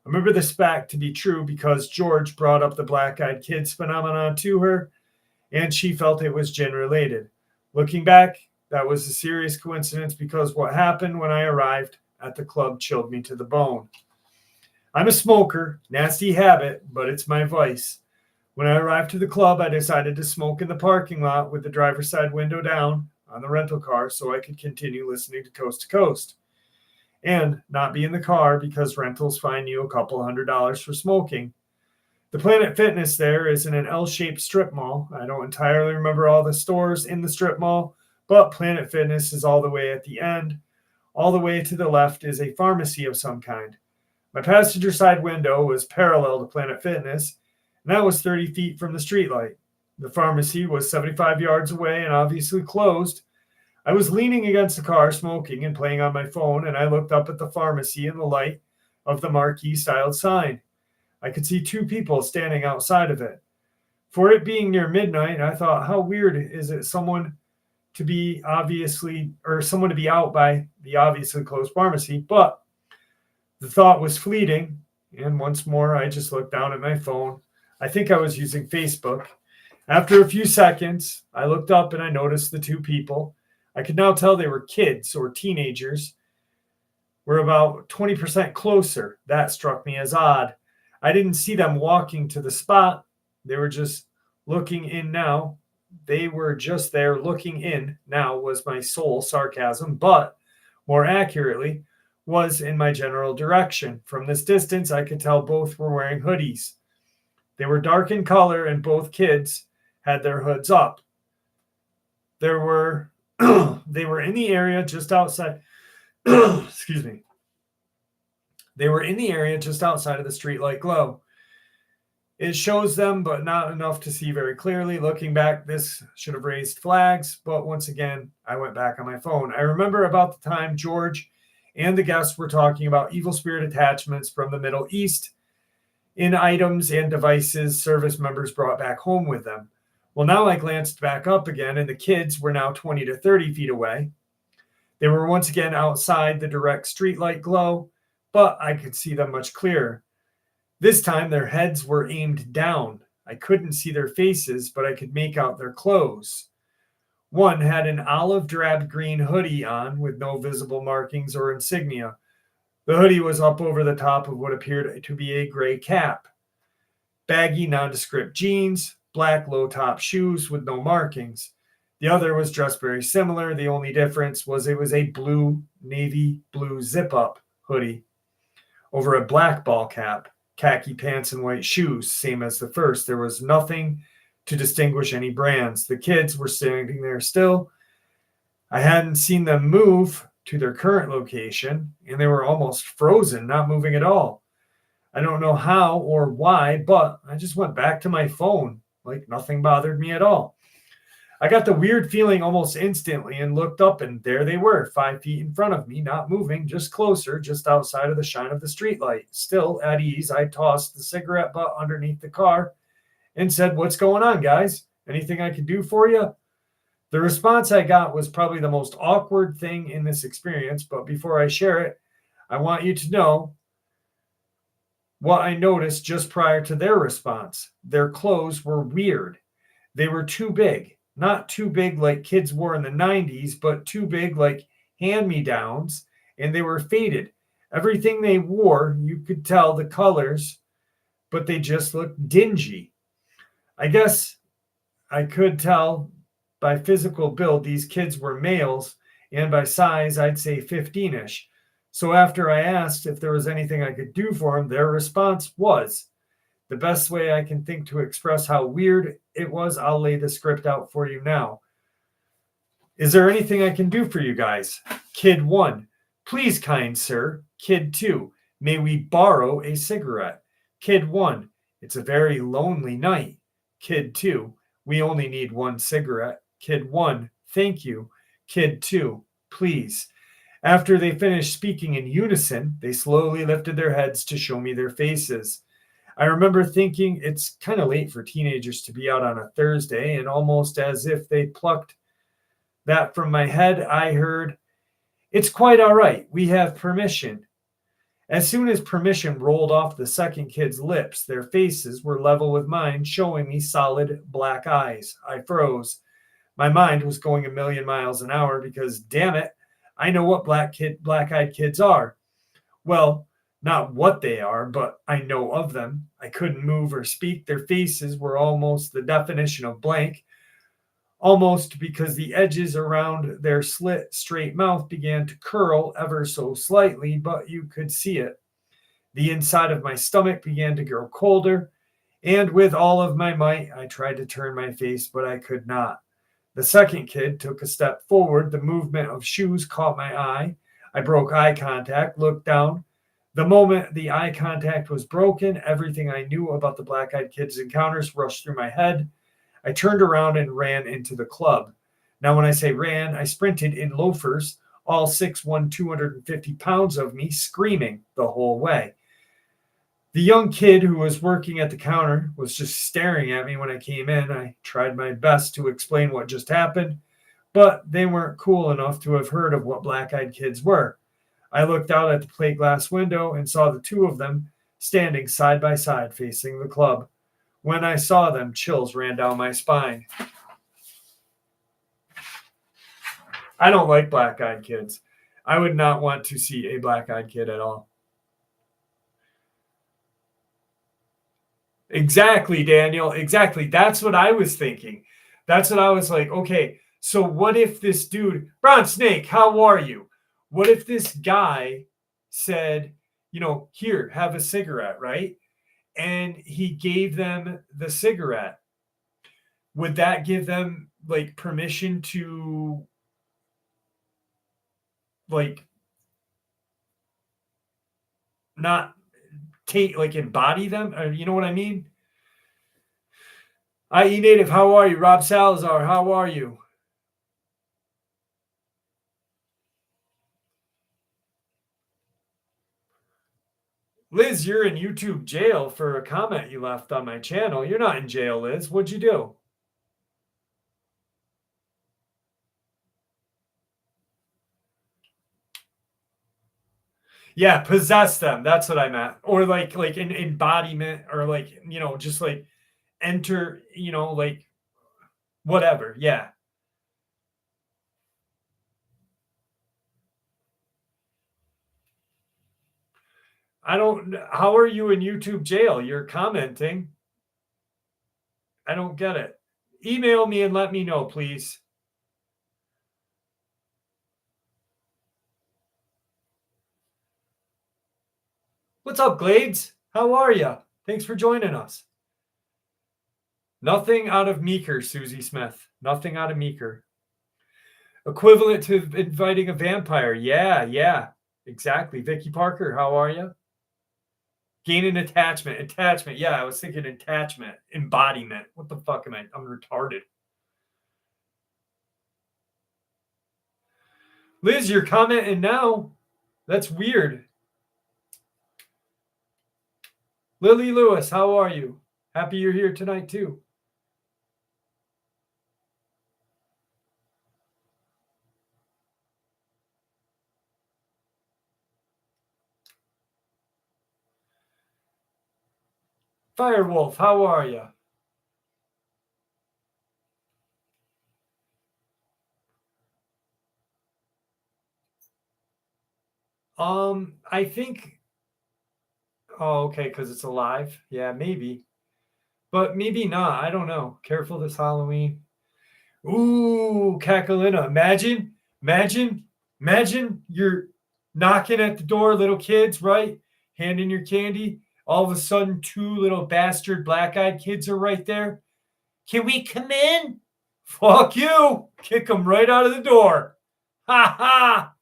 [SPEAKER 1] I remember this fact to be true because George brought up the black-eyed kids phenomenon to her, and she felt it was gin-related. Looking back, that was a serious coincidence because what happened when I arrived at the club chilled me to the bone. I'm a smoker, nasty habit, but it's my vice. When I arrived to the club, I decided to smoke in the parking lot with the driver's side window down on the rental car so I could continue listening to Coast, and not be in the car because rentals fine you a couple $100 for smoking. The Planet Fitness there is in an L-shaped strip mall. I don't entirely remember all the stores in the strip mall, but Planet Fitness is all the way at the end. All the way to the left is a pharmacy of some kind. My passenger side window was parallel to Planet Fitness, and that was 30 feet from the streetlight. The pharmacy was 75 yards away and obviously closed. I was leaning against the car, smoking and playing on my phone, and I looked up at the pharmacy in the light of the marquee-styled sign. I could see two people standing outside of it. For it being near midnight, I thought, how weird is it someone to be out by the obviously closed pharmacy? But the thought was fleeting, and once more, I just looked down at my phone. I think I was using Facebook. After a few seconds, I looked up and I noticed the two people. I could now tell they were kids or teenagers. Were about 20% closer. That struck me as odd. I didn't see them walking to the spot. They were just looking in now. They were just there looking in now was my sole sarcasm, but more accurately, was in my general direction. From this distance, I could tell both were wearing hoodies. They were dark in color and both kids had their hoods up. They were in the area just outside. Excuse me. They were in the area just outside of the streetlight glow. It shows them, but not enough to see very clearly. Looking back, this should have raised flags, but once again, I went back on my phone. I remember about the time George and the guests were talking about evil spirit attachments from the Middle East in items and devices service members brought back home with them. Well, now I glanced back up again, and the kids were now 20 to 30 feet away. They were once again outside the direct streetlight glow, but I could see them much clearer. This time, their heads were aimed down. I couldn't see their faces, but I could make out their clothes. One had an olive drab green hoodie on with no visible markings or insignia. The hoodie was up over the top of what appeared to be a gray cap. Baggy, nondescript jeans, black low-top shoes with no markings. The other was dressed very similar. The only difference was it was a navy blue zip-up hoodie over a black ball cap, khaki pants, and white shoes, same as the first. There was nothing to distinguish any brands. The kids were standing there still. I hadn't seen them move to their current location, and they were almost frozen, not moving at all. I don't know how or why, but I just went back to my phone like nothing bothered me at all. I got the weird feeling almost instantly and looked up, and there they were, 5 feet in front of me, not moving, just closer, just outside of the shine of the streetlight. Still at ease, I tossed the cigarette butt underneath the car and said, "What's going on, guys? Anything I can do for you?" The response I got was probably the most awkward thing in this experience, but before I share it, I want you to know what I noticed just prior to their response. Their clothes were weird. They were too big. Not too big like kids wore in the 90s, but too big like hand-me-downs, and they were faded. Everything they wore, you could tell the colors, but they just looked dingy. I guess I could tell by physical build, these kids were males, and by size, I'd say 15-ish. So after I asked if there was anything I could do for them, their response was, the best way I can think to express how weird it was, I'll lay the script out for you now. Is there anything I can do for you guys? Kid 1, please, kind sir. Kid 2, may we borrow a cigarette? Kid 1, it's a very lonely night. Kid 2, we only need one cigarette. Kid 1, thank you. Kid 2, please. After they finished speaking in unison, they slowly lifted their heads to show me their faces. I remember thinking it's kind of late for teenagers to be out on a Thursday, and almost as if they plucked that from my head, I heard, it's quite all right. We have permission. As soon as permission rolled off the second kid's lips, their faces were level with mine, showing me solid black eyes. I froze. My mind was going a million miles an hour because, damn it, I know what black-eyed kids are. Well, not what they are, but I know of them. I couldn't move or speak. Their faces were almost the definition of blank, almost because the edges around their slit, straight mouth began to curl ever so slightly, but you could see it. The inside of my stomach began to grow colder, and with all of my might, I tried to turn my face, but I could not. The second kid took a step forward. The movement of shoes caught my eye. I broke eye contact, looked down. The moment the eye contact was broken, everything I knew about the black-eyed kids' encounters rushed through my head. I turned around and ran into the club. Now, when I say ran, I sprinted in loafers, all 6'1", 250 pounds of me, screaming the whole way. The young kid who was working at the counter was just staring at me when I came in. I tried my best to explain what just happened, but they weren't cool enough to have heard of what black-eyed kids were. I looked out at the plate glass window and saw the two of them standing side by side facing the club. When I saw them, chills ran down my spine. I don't like black-eyed kids. I would not want to see a black-eyed kid at all. Exactly, Daniel. Exactly. That's what I was thinking. That's what I was like, okay, so what if this dude, Brown Snake, how are you? What if this guy said, here, have a cigarette, right? And he gave them the cigarette. Would that give them like permission to like not take, like, embody them? Or, you know what I mean? IE Native, how are you? Rob Salazar, how are you? Liz, you're in YouTube jail for a comment you left on my channel. You're not in jail, Liz. What'd you do? Yeah, possess them. That's what I meant. Or like an embodiment, or like, just like enter, like whatever. Yeah. How are you in YouTube jail? You're commenting. I don't get it. Email me and let me know, please. What's up, Glades? How are you? Thanks for joining us. Nothing out of Meeker, Susie Smith. Nothing out of Meeker. Equivalent to inviting a vampire. Yeah, exactly. Vicky Parker, how are you? Gaining attachment. Attachment. Yeah, I was thinking attachment. Embodiment. What the fuck am I? I'm retarded. Liz, you're commenting now. That's weird. Lily Lewis, how are you? Happy you're here tonight, too. Firewolf, how are you? I think. Oh, okay, because it's alive. Yeah, maybe, but maybe not. I don't know. Careful this Halloween. Ooh, Cacalina. Imagine you're knocking at the door, little kids, right? Handing your candy. All of a sudden, two little bastard black-eyed kids are right there. Can we come in? Fuck you. Kick them right out of the door. Ha ha.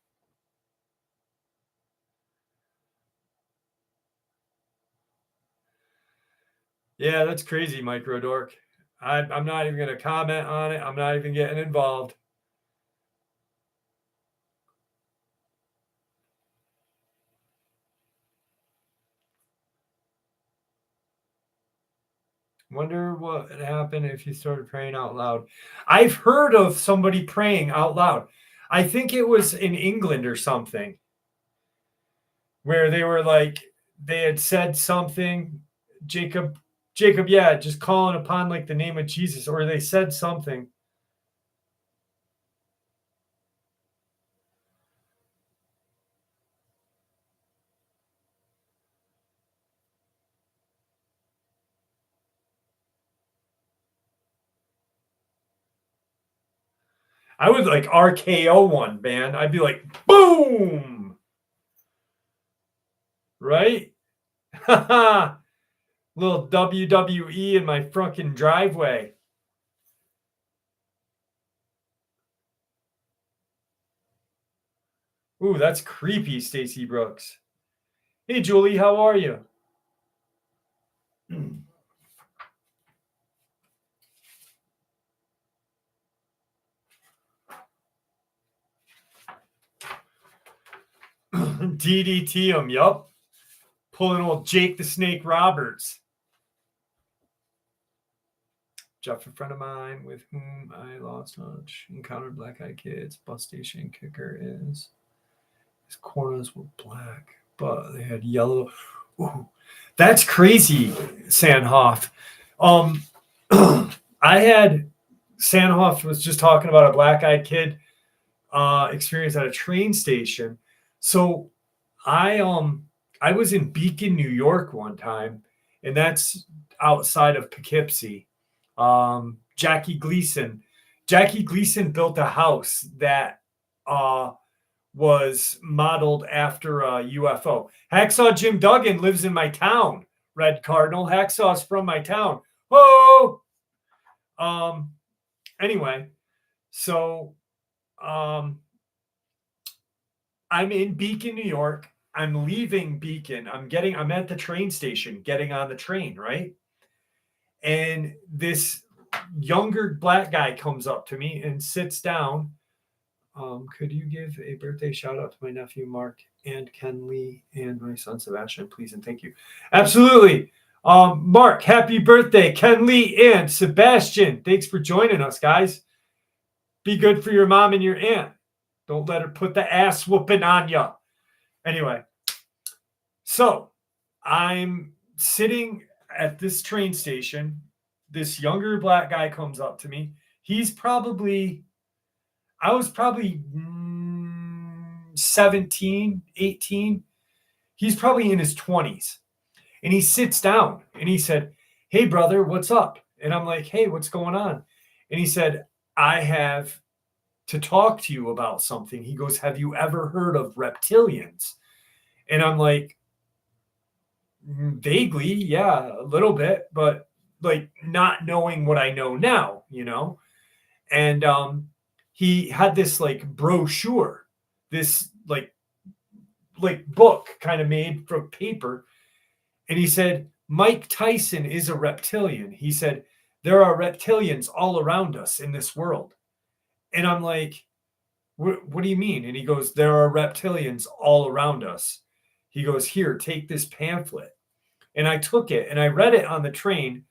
[SPEAKER 1] Yeah, that's crazy, Micro Dork. I'm not even going to comment on it. I'm not even getting involved. Wonder what would happen if you started praying out loud. I've heard of somebody praying out loud. I think it was in England or something where they were like, they had said something, Jacob, yeah, just calling upon like the name of Jesus, or they said something. I would like RKO one, man. I'd be like, boom, right? Little WWE in my fucking driveway. Ooh, that's creepy, Stacy Brooks. Hey, Julie, how are you? DDT him, yup. Pulling old Jake the Snake Roberts. Jeff, a friend of mine with whom I lost touch, encountered black-eyed kids. Bus station kicker is his corners were black, but they had yellow. Ooh, that's crazy, Sandhoff. I had Sandhoff was just talking about a black-eyed kid experience at a train station. So I was in Beacon, New York one time, and that's outside of Poughkeepsie. Jackie Gleason built a house that was modeled after a UFO. Hacksaw Jim Duggan lives in my town. Red Cardinal. Hacksaw's from my town. Oh, anyway, so I'm in Beacon, New York. I'm leaving Beacon. I'm at the train station getting on the train, right? And this younger black guy comes up to me and sits down. Could you give a birthday shout out to my nephew Mark and Ken Lee and my son Sebastian, please and thank you? Absolutely. Mark, happy birthday, Ken Lee and Sebastian. Thanks for joining us, guys. Be good for your mom and your aunt. Don't let her put the ass whooping on you. Anyway, so I'm sitting at this train station. This younger black guy comes up to me. I was probably 17, 18. He's probably in his 20s. And he sits down and he said, "Hey, brother, what's up?" And I'm like, "Hey, what's going on?" And he said, "I have to talk to you about something." He goes, "Have you ever heard of reptilians?" And I'm like, vaguely, yeah, a little bit, but like not knowing what I know now, you know? And he had this like brochure, this like book kind of made from paper. And he said, Mike Tyson is a reptilian. He said, there are reptilians all around us in this world. And I'm like, what do you mean? And he goes, there are reptilians all around us. He goes, here, take this pamphlet. And I took it and I read it on the train.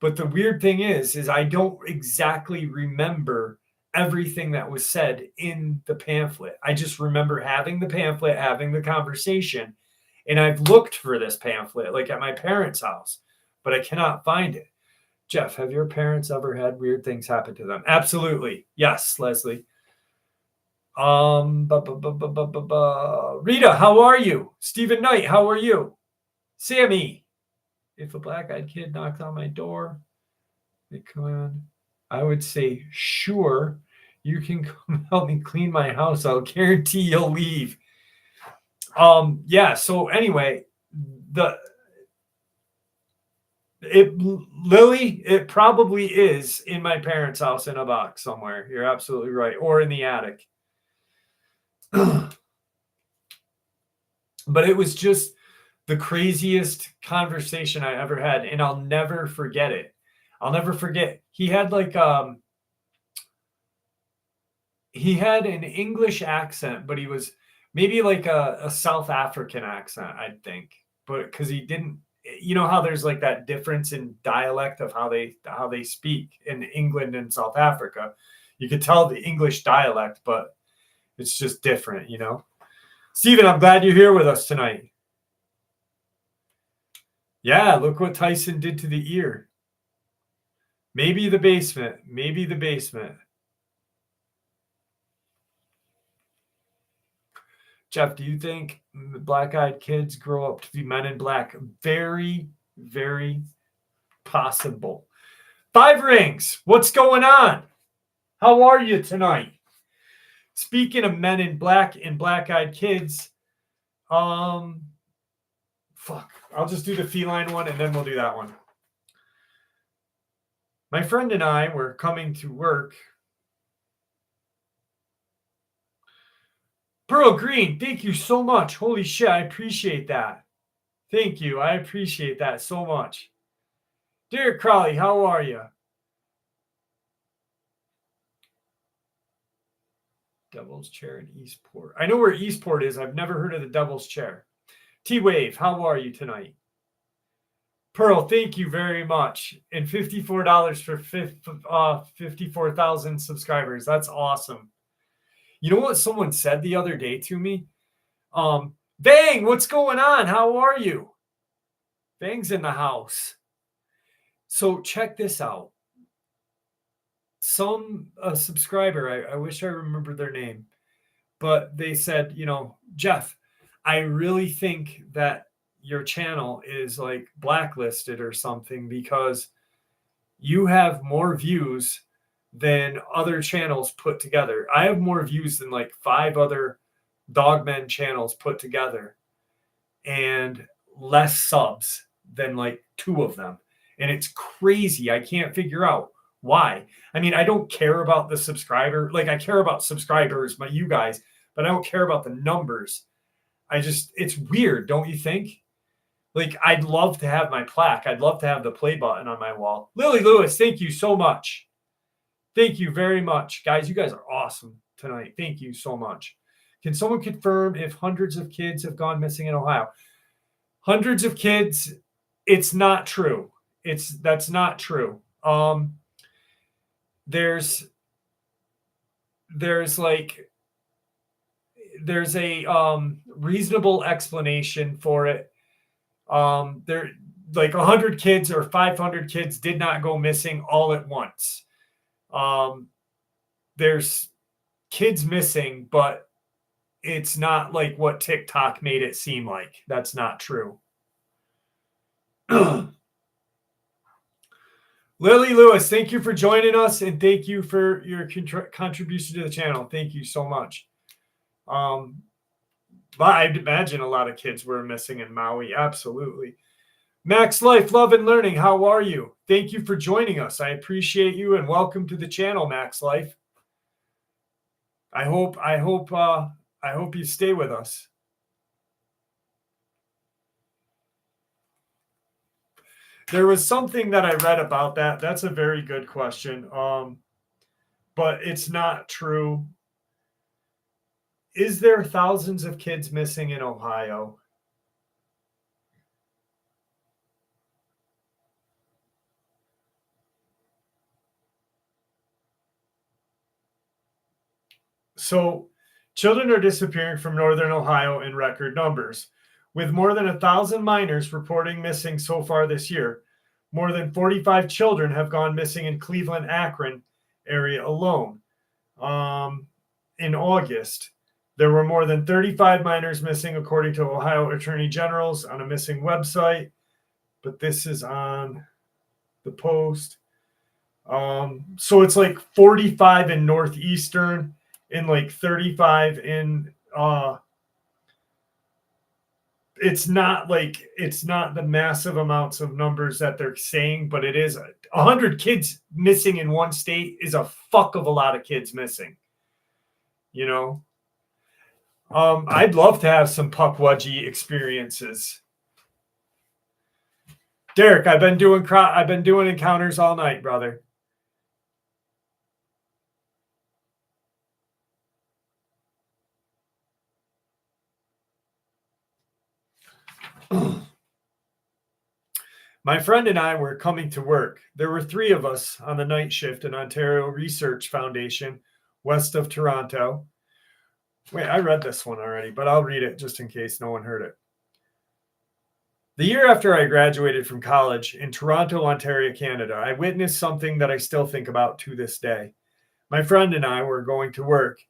[SPEAKER 1] But the weird thing is I don't exactly remember everything that was said in the pamphlet. I just remember having the pamphlet, having the conversation, and I've looked for this pamphlet like at my parents' house, but I cannot find it. Jeff, have your parents ever had weird things happen to them? Absolutely. Yes, Leslie. Rita, how are you? Stephen Knight, how are you? Sammy, if a black-eyed kid knocks on my door, they come in. I would say, sure, you can come help me clean my house. I'll guarantee you'll leave. Yeah. So anyway, the Lily, it probably is in my parents' house in a box somewhere. You're absolutely right, or in the attic. But it was just the craziest conversation I ever had, and I'll never forget it. I'll never forget. He had an English accent, but he was maybe like a South African accent, I think. But because he didn't, you know how there's like that difference in dialect of how they speak in England and South Africa. You could tell the English dialect, but it's just different, you know. Steven, I'm glad you're here with us tonight. Yeah, look what Tyson did to the ear. Maybe the basement. Maybe the basement. Jeff, do you think the black-eyed kids grow up to be men in black? Very, very possible. 5 rings. What's going on? How are you tonight? Speaking of men in black and black-eyed kids, fuck. I'll just do the feline one and then we'll do that one. My friend and I were coming to work. Pearl Green, thank you so much. Holy shit, I appreciate that. Thank you. I appreciate that so much. Derek Crowley, how are you? Devil's Chair in Eastport. I know where Eastport is. I've never heard of the Devil's Chair. T-Wave, how are you tonight? Pearl, thank you very much. And $54 for 54,000 subscribers. That's awesome. You know what someone said the other day to me? Bang, what's going on? How are you? Bang's in the house. So check this out. Some subscriber, I wish I remember their name, but they said, Jeff, I really think that your channel is like blacklisted or something because you have more views than other channels put together. I have more views than like 5 other Dogman channels put together and less subs than like 2 of them. And it's crazy. I can't figure out why. I mean, I don't care about the subscriber. Like, I care about subscribers, you guys, but I don't care about the numbers. It's weird, don't you think? Like, I'd love to have my plaque. I'd love to have the play button on my wall. Lily Lewis, thank you so much. Thank you very much. Guys, you guys are awesome tonight. Thank you so much. Can someone confirm if hundreds of kids have gone missing in Ohio? Hundreds of kids, it's not true. That's not true. There's a reasonable explanation for it. There, like 100 kids or 500 kids did not go missing all at once. There's kids missing, but it's not like what TikTok made it seem like. That's not true. Lily Lewis, thank you for joining us, and thank you for your contribution to the channel. Thank you so much. I'd imagine a lot of kids were missing in Maui. Absolutely. Max Life, Love and Learning, how are you? Thank you for joining us. I appreciate you, and welcome to the channel, Max Life. I hope you stay with us. There was something that I read about that. That's a very good question. But it's not true. Is there thousands of kids missing in Ohio? So, children are disappearing from northern Ohio in record numbers. With more than 1,000 minors reporting missing so far this year, more than 45 children have gone missing in Cleveland, Akron area alone. In August, there were more than 35 minors missing, according to Ohio Attorney General's on a missing website. But this is on the Post. So it's like 45 in northeastern and like 35 in it's not the massive amounts of numbers that they're saying, but it is 100 kids missing in one state is a fuck of a lot of kids missing. You know, I'd love to have some puckwudgie experiences. Derek, I've been doing encounters all night, brother. My friend and I were coming to work. There were 3 of us on the night shift in Ontario Research Foundation, west of Toronto. Wait, I read this one already, but I'll read it just in case no one heard it. The year after I graduated from college in Toronto, Ontario, Canada, I witnessed something that I still think about to this day. My friend and I were going to work.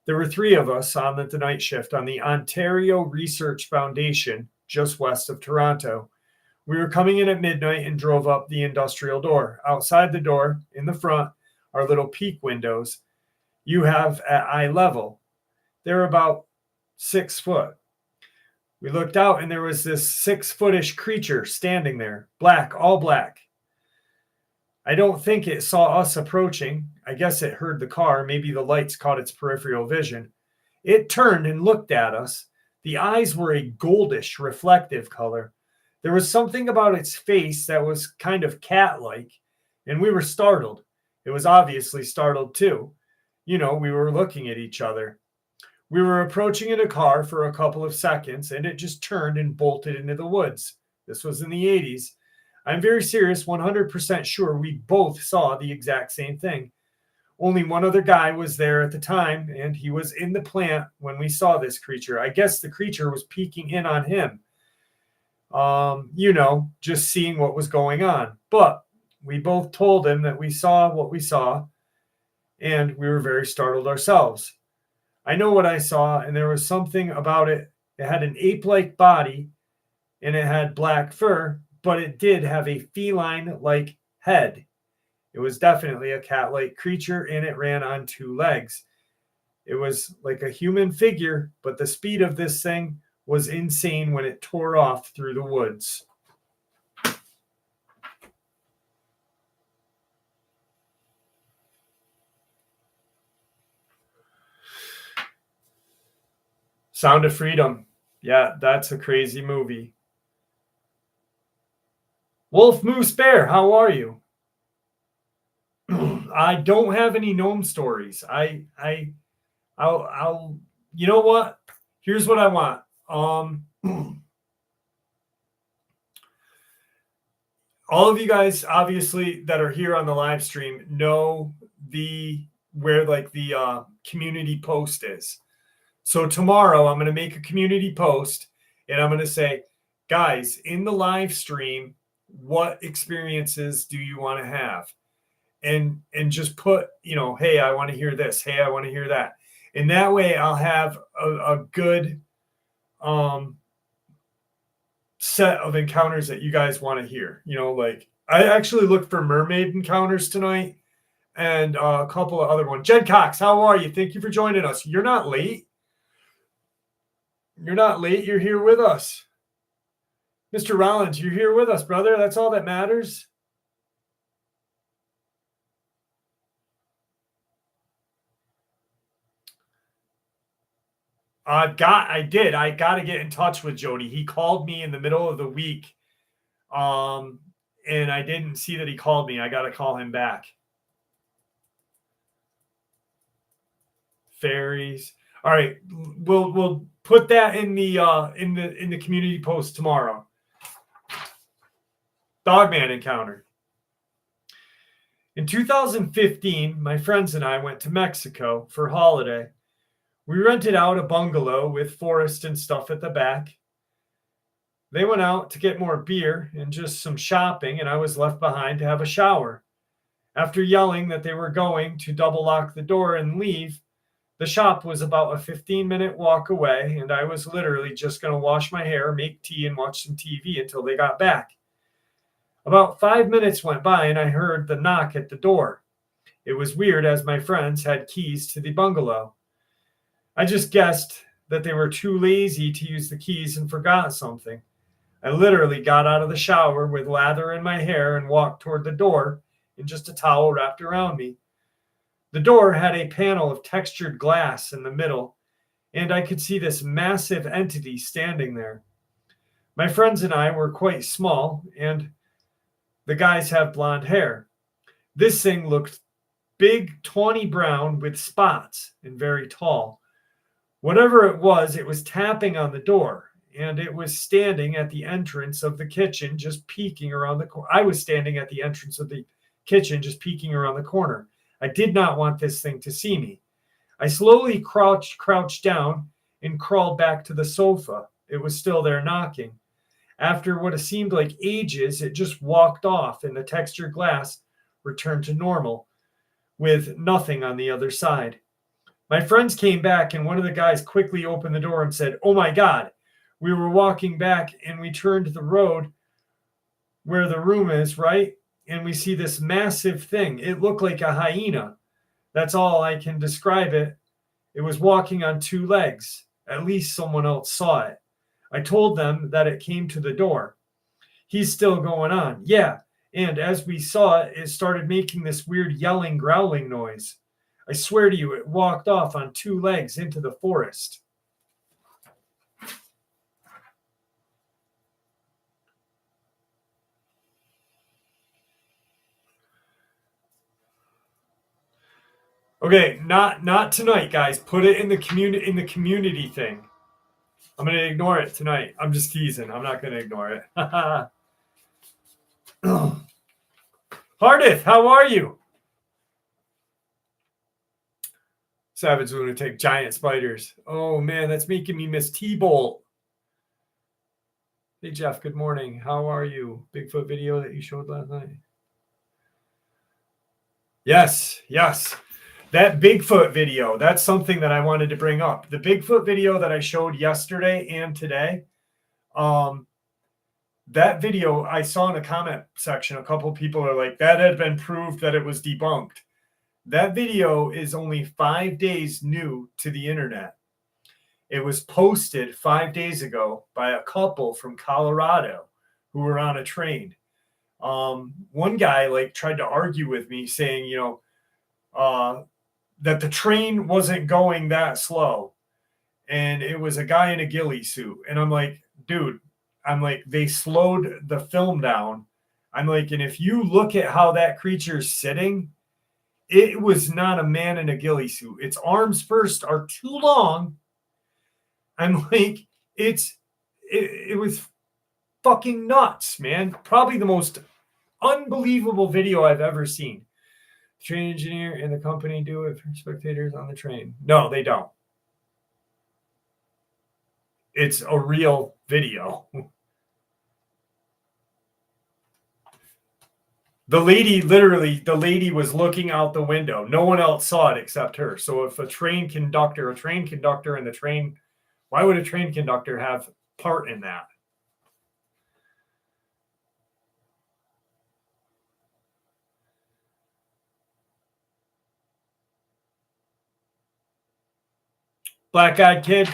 [SPEAKER 1] There were 3 of us on the night shift on the Ontario Research Foundation, just west of Toronto. We were coming in at midnight and drove up the industrial door. Outside the door, in the front, are little peak windows you have at eye level. They're about 6 foot. We looked out and there was this 6-footish creature standing there, black, all black. I don't think it saw us approaching. I guess it heard the car. Maybe the lights caught its peripheral vision. It turned and looked at us. The eyes were a goldish, reflective color. There was something about its face that was kind of cat-like, and we were startled. It was obviously startled too. We were looking at each other. We were approaching in a car for a couple of seconds, and it just turned and bolted into the woods. This was in the 80s. I'm very serious, 100% sure we both saw the exact same thing. Only one other guy was there at the time, and he was in the plant when we saw this creature. I guess the creature was peeking in on him. Just seeing what was going on. But we both told him that we saw what we saw, and we were very startled ourselves. I know what I saw, and there was something about it. It had an ape-like body, and it had black fur, but it did have a feline-like head. It was definitely a cat-like creature, and it ran on 2 legs. It was like a human figure, but the speed of this thing was insane when it tore off through the woods. Sound of Freedom. Yeah, that's a crazy movie. Wolf Moose Bear, how are you? I don't have any gnome stories. I'll you know what? Here's what I want. All of you guys obviously that are here on the live stream know where the community post is. So tomorrow I'm going to make a community post and I'm going to say, guys, in the live stream, what experiences do you want to have? And just put, hey, I want to hear this. Hey, I want to hear that. And that way I'll have a good set of encounters that you guys want to hear. I actually looked for mermaid encounters tonight and a couple of other ones. Jed Cox, how are you? Thank you for joining us. You're not late. You're here with us. Mr. Rollins, you're here with us, brother. That's all that matters. I got to get in touch with Jody. He called me in the middle of the week. And I didn't see that he called me. I got to call him back. Fairies. All right. We'll put that in the community post tomorrow. Dogman encounter. In 2015, my friends and I went to Mexico for holiday. We rented out a bungalow with forest and stuff at the back. They went out to get more beer and just some shopping, and I was left behind to have a shower. After yelling that they were going to double lock the door and leave, the shop was about a 15-minute walk away, and I was literally just going to wash my hair, make tea, and watch some TV until they got back. About 5 minutes went by and I heard the knock at the door. It was weird as my friends had keys to the bungalow. I just guessed that they were too lazy to use the keys and forgot something. I literally got out of the shower with lather in my hair and walked toward the door in just a towel wrapped around me. The door had a panel of textured glass in the middle, and I could see this massive entity standing there. My friends and I were quite small, and the guys have blonde hair. This thing looked big, tawny brown with spots and very tall. Whatever it was tapping on the door, and it was standing at the entrance of the kitchen, just peeking around the corner. I was standing at the entrance of the kitchen, just peeking around the corner. I did not want this thing to see me. I slowly crouched down and crawled back to the sofa. It was still there knocking. After what seemed like ages, it just walked off, and the textured glass returned to normal with nothing on the other side. My friends came back, and one of the guys quickly opened the door and said, "Oh my God." We were walking back, and we turned the road where the room is, right? And we see this massive thing. It looked like a hyena. That's all I can describe it. It was walking on two legs. At least someone else saw it. I told them that it came to the door. He's still going on. Yeah. And as we saw it, it started making this weird yelling, growling noise. I swear to you, it walked off on two legs into the forest. Okay, not tonight, guys. Put it in the community thing. I'm gonna ignore it tonight. I'm just teasing. I'm not gonna ignore it. Hardith, how are you? Savage lunatic, giant spiders. Oh man, that's making me miss T-Bolt. Hey Jeff, good morning. How are you? Bigfoot video that you showed last night. Yes. That Bigfoot video, that's something that I wanted to bring up. The Bigfoot video that I showed yesterday and today, that video I saw in the comment section, a couple of people are like, that had been proved that it was debunked. That video is only 5 days new to the internet. It was posted 5 days ago by a couple from Colorado who were on a train. One guy tried to argue with me saying, that the train wasn't going that slow. And it was a guy in a ghillie suit. And I'm like, dude, they slowed the film down. I'm like, and if you look at how that creature's sitting, it was not a man in a ghillie suit. Its arms first are too long. I'm like, it was fucking nuts, man. Probably the most unbelievable video I've ever seen. The train engineer and the company do it for spectators on the train. No, they don't. It's a real video. The lady was looking out the window. No one else saw it except her. So if a train conductor in the train, why would a train conductor have part in that? Black-eyed kid.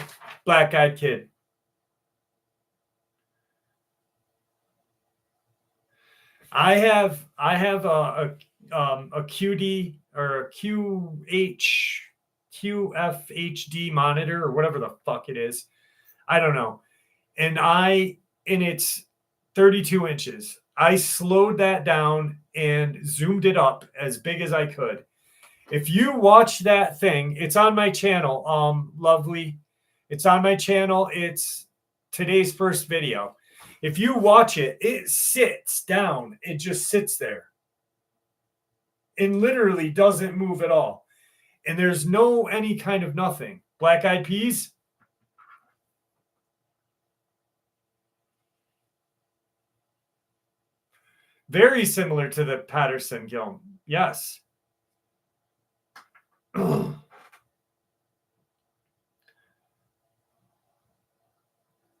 [SPEAKER 1] I have a QD or a QFHD monitor or whatever the fuck it is. I don't know. And it's 32 inches. I slowed that down and zoomed it up as big as I could. If you watch that thing, it's on my channel. Lovely. It's on my channel. It's today's first video. If you watch it, it sits down. It just sits there and literally doesn't move at all. And there's any kind of nothing. Black Eyed Peas. Very similar to the Patterson Gilm. Yes.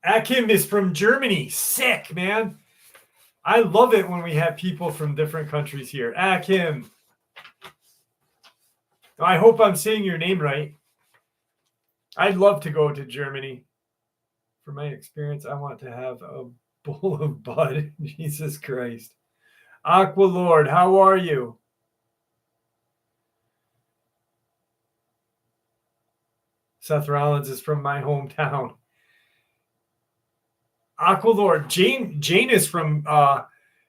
[SPEAKER 1] Akim is from Germany. Sick, man. I love it when we have people from different countries here. Kim. I hope I'm saying your name right. I'd love to go to Germany. From my experience, I want to have a bowl of Bud. Jesus Christ. Aqua Lord, how are you? Seth Rollins is from my hometown. Aqua Lord, Jane is from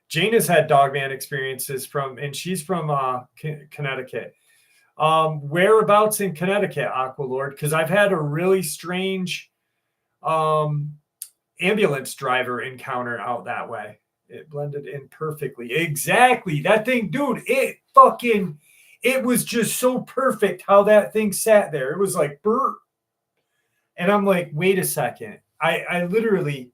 [SPEAKER 1] Jane has had Dogman experiences from, and she's from Connecticut. Whereabouts in Connecticut, Aqua Lord? Because I've had a really strange ambulance driver encounter out that way. It blended in perfectly. Exactly. That thing, dude, it was just so perfect how that thing sat there. It was like, burr. And I'm like, wait a second. I literally,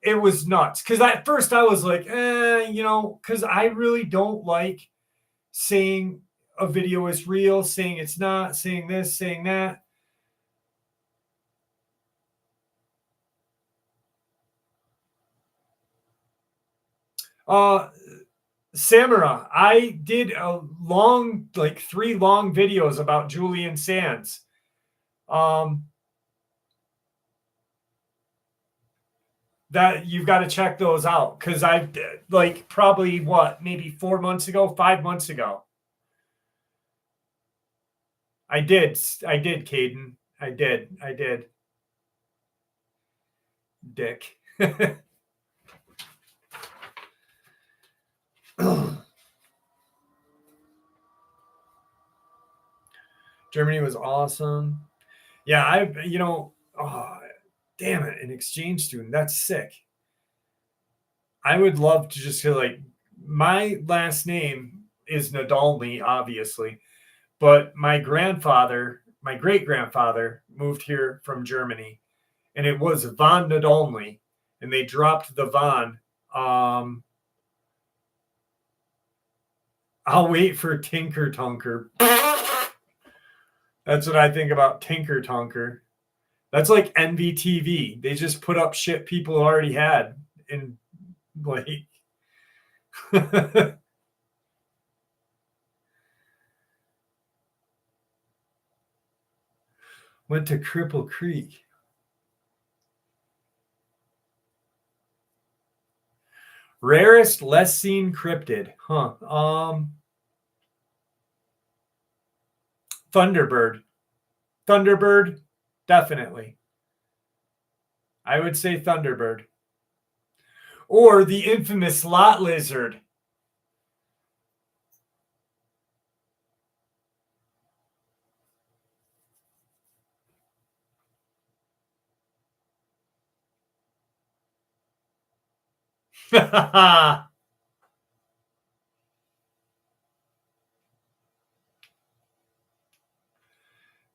[SPEAKER 1] it was nuts. Because at first I was like, because I really don't like saying a video is real, saying it's not, saying this, saying that. Samara, I did a long, like 3 long videos about Julian Sands. That you've got to check those out because I like probably maybe 4 months ago, 5 months ago. I did, Caden. I did. Dick. Germany was awesome. Yeah, oh, damn it, an exchange student. That's sick. I would love to just feel like my last name is Nadolny, obviously, but my great grandfather, moved here from Germany, and it was Von Nadolny, and they dropped the Von. I'll wait for Tinker Tonker. That's what I think about Tinker Tonker. That's like NVTV. They just put up shit people already had in like went to Cripple Creek. Rarest, less seen cryptid. Huh. Thunderbird. Thunderbird, definitely. I would say Thunderbird. Or the infamous lot lizard.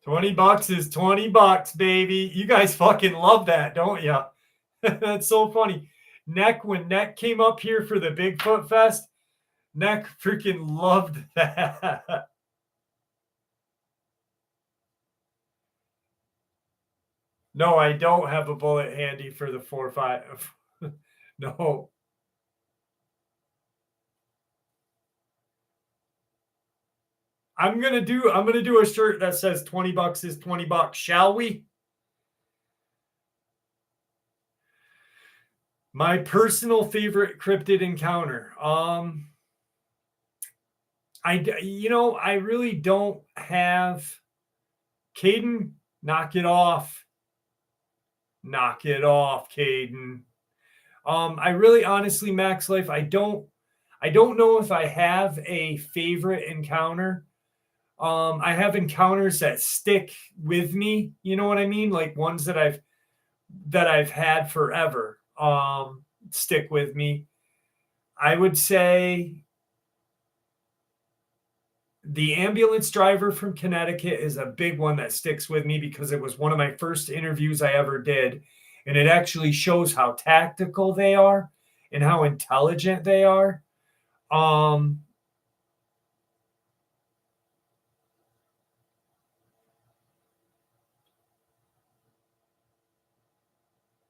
[SPEAKER 1] 20 bucks is 20 bucks, baby. You guys fucking love that, don't you? That's so funny. When Neck came up here for the Bigfoot Fest, Neck freaking loved that. No, I don't have a bullet handy for the 4.5. No. I'm gonna do a shirt that says 20 bucks is 20 bucks. Shall we? My personal favorite cryptid encounter. I really don't have. Caden, knock it off. Knock it off, Caden. I really honestly, Max Life, I don't know if I have a favorite encounter. I have encounters that stick with me, you know what I mean? Like ones that I've had forever. Stick with me. I would say the ambulance driver from Connecticut is a big one that sticks with me because it was one of my first interviews I ever did. And it actually shows how tactical they are and how intelligent they are.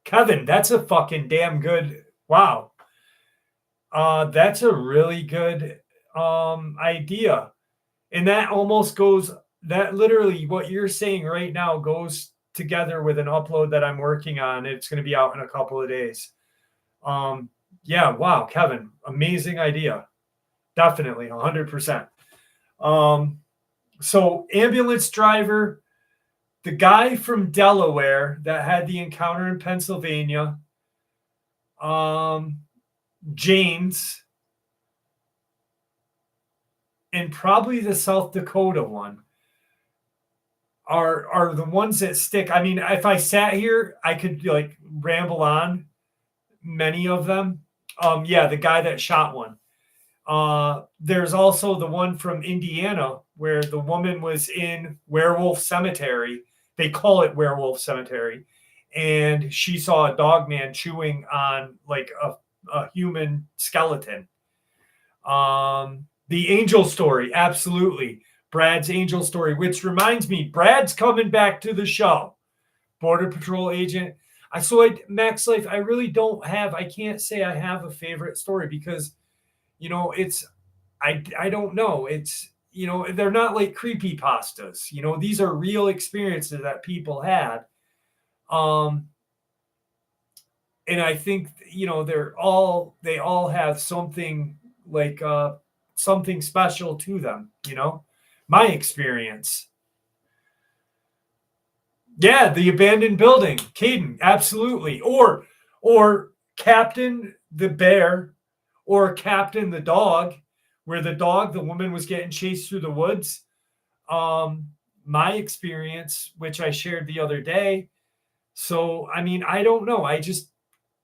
[SPEAKER 1] Kevin, that's a fucking damn good. Wow. That's a really good idea. And that almost goes, that literally what you're saying right now goes together with an upload that I'm working on. It's going to be out in a couple of days. Um, yeah, wow, Kevin, amazing idea. Definitely, 100%. So ambulance driver, the guy from Delaware that had the encounter in Pennsylvania, um, James, and probably the South Dakota one are the ones that stick. I mean, if I sat here, I could like ramble on many of them. Yeah, the guy that shot one. There's also the one from Indiana where the woman was in Werewolf Cemetery. They call it Werewolf Cemetery, and she saw a dog man chewing on like a human skeleton. The angel story, absolutely. Brad's angel story, which reminds me, Brad's coming back to the show. Border Patrol agent. Max Life, I really don't have, I can't say I have a favorite story because, it's, I don't know. It's, they're not like creepy pastas. These are real experiences that people had. Um, and I think, they all have something like, something special to them, my experience. Yeah, the abandoned building, Caden, absolutely. Or Captain the bear, or Captain the dog, where the woman was getting chased through the woods. My experience, which I shared the other day. So, I mean, I don't know.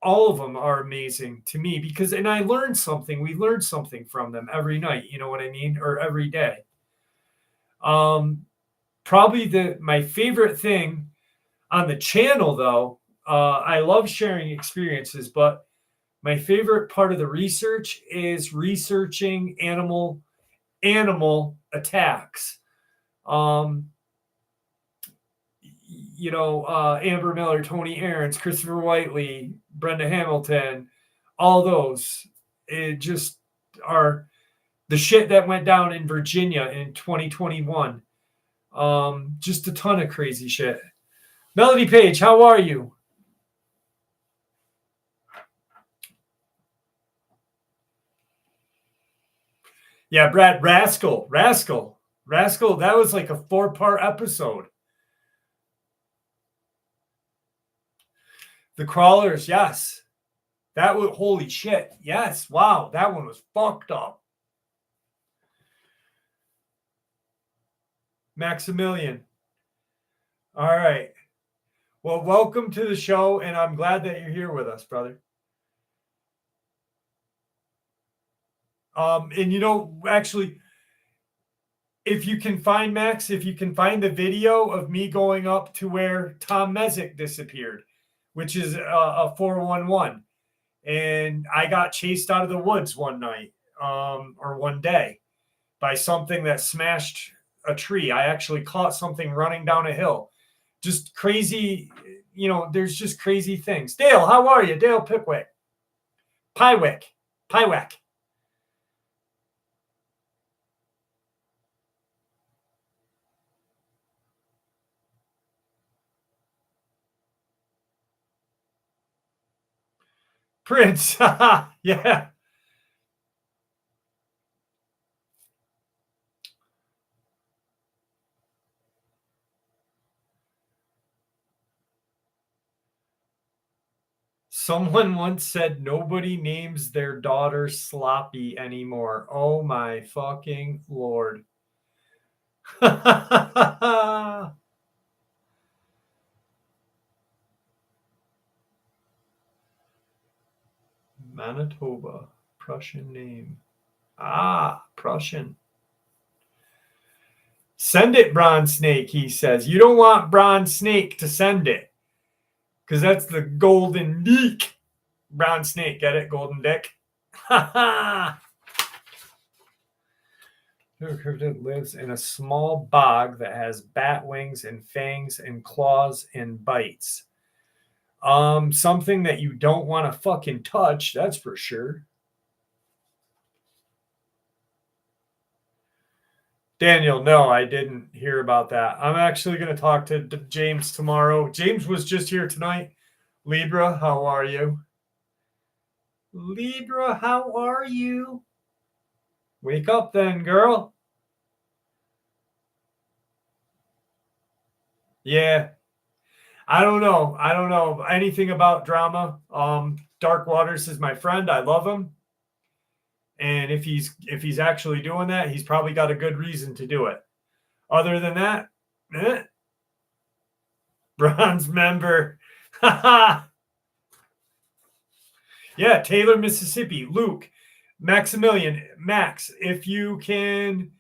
[SPEAKER 1] All of them are amazing to me and I learned something. We learned something from them every night. You know what I mean? Or every day. Probably my favorite thing on the channel, though, I love sharing experiences, but my favorite part of the research is researching animal attacks. Um, Amber Miller, Tony Aarons, Christopher Whiteley, Brenda Hamilton, all those. It just are the shit that went down in Virginia in 2021. Just a ton of crazy shit. Melody Page, how are you? Yeah, Brad, Rascal. That was like a 4-part episode. The Crawlers, yes. That was, holy shit. Yes, wow, that one was fucked up. Maximilian. All right. Well, welcome to the show, and I'm glad that you're here with us, brother. And actually, if you can find the video of me going up to where Tom Mezek disappeared, which is a 411, and I got chased out of the woods one night, or one day, by something that smashed a tree. I actually caught something running down a hill. Just crazy, there's just crazy things. Dale, how are you? Dale Pickwick. Pywick. Prince. Yeah. Someone once said nobody names their daughter Sloppy anymore. Oh my fucking Lord. Manitoba. Prussian name. Prussian. Send it, Bronze Snake, he says. You don't want Bronze Snake to send it. Because that's the golden dick. Bronze Snake, get it? Golden dick. Ha ha! Cryptid lives in a small bog that has bat wings and fangs and claws and bites. Something that you don't want to fucking touch, that's for sure. Daniel, no, I didn't hear about that. I'm actually going to talk to James tomorrow. James was just here tonight. Libra, how are you? Libra, how are you? Wake up then, girl. Yeah. I don't know. I don't know anything about drama. Dark Waters is my friend. I love him. And if he's actually doing that, he's probably got a good reason to do it. Other than that, bronze member. Yeah, Taylor, Mississippi. Luke, Maximilian, Max, if you can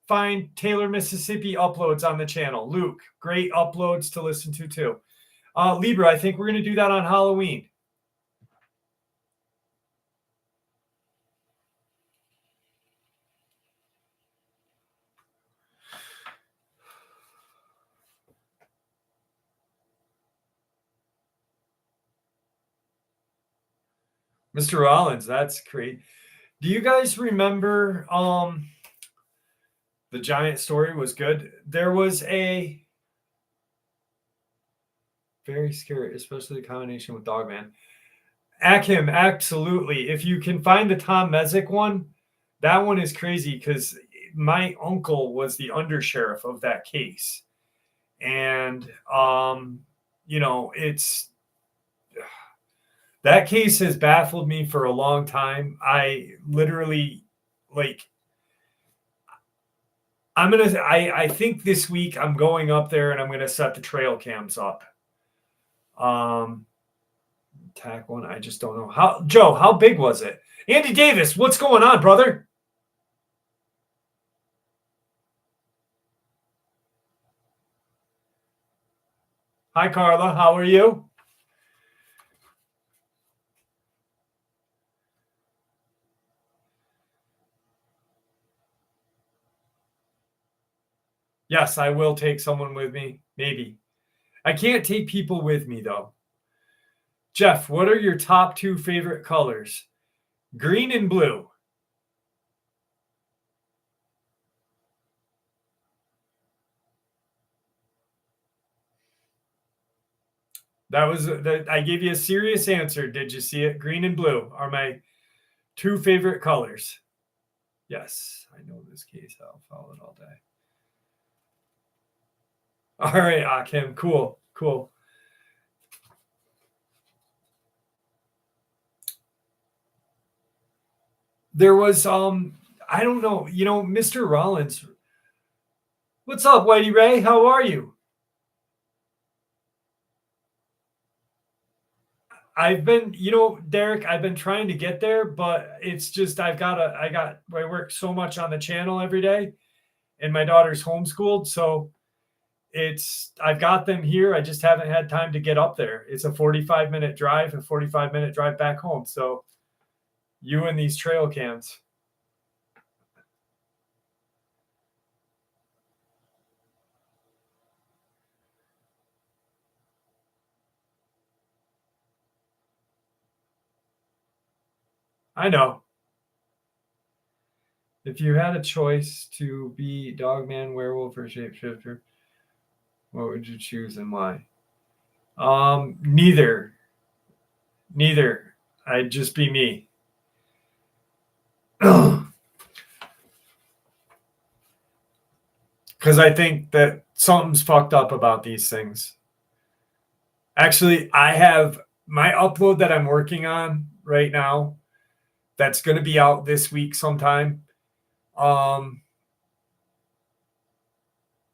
[SPEAKER 1] find Taylor, Mississippi uploads on the channel. Luke, great uploads to listen to too. Libra, I think we're going to do that on Halloween. Mr. Rollins, that's great. Do you guys remember the Giant story was good? There was a very scary, especially the combination with Dogman. Akim, absolutely. If you can find the Tom Mezek one, that one is crazy because my uncle was the undersheriff of that case. And it's that case has baffled me for a long time. I literally I think this week I'm going up there and I'm gonna set the trail cams up. Tack one, I just don't know. How big was it? Andy Davis, what's going on, brother? Hi, Carla. How are you? Yes, I will take someone with me. Maybe. I can't take people with me, though. Jeff, what are your top 2 favorite colors? Green and blue. That was I gave you a serious answer. Did you see it? Green and blue are my 2 favorite colors. Yes, I know this case. I'll follow it all day. All right, Akim. Cool. There was I don't know, Mr. Rollins. What's up, Whitey Ray? How are you? I've been, Derek, I've been trying to get there, but it's just I work so much on the channel every day, and my daughter's homeschooled, so I've got them here. I just haven't had time to get up there. It's a 45-minute drive, a 45-minute drive back home. So you and these trail cams. I know. If you had a choice to be Dogman, werewolf, or shapeshifter, what would you choose and why? Neither. I'd just be me. Because I think that something's fucked up about these things. Actually, I have my upload that I'm working on right now that's going to be out this week sometime.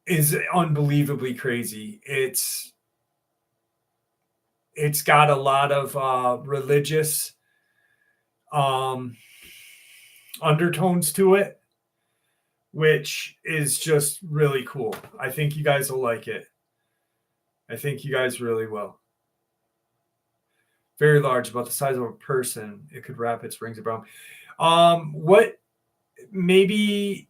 [SPEAKER 1] Is unbelievably crazy. It's got a lot of religious undertones to it, which is just really cool. I think you guys will like it. I think you guys really will. Very large, about the size of a person. It could wrap its rings around. What? Maybe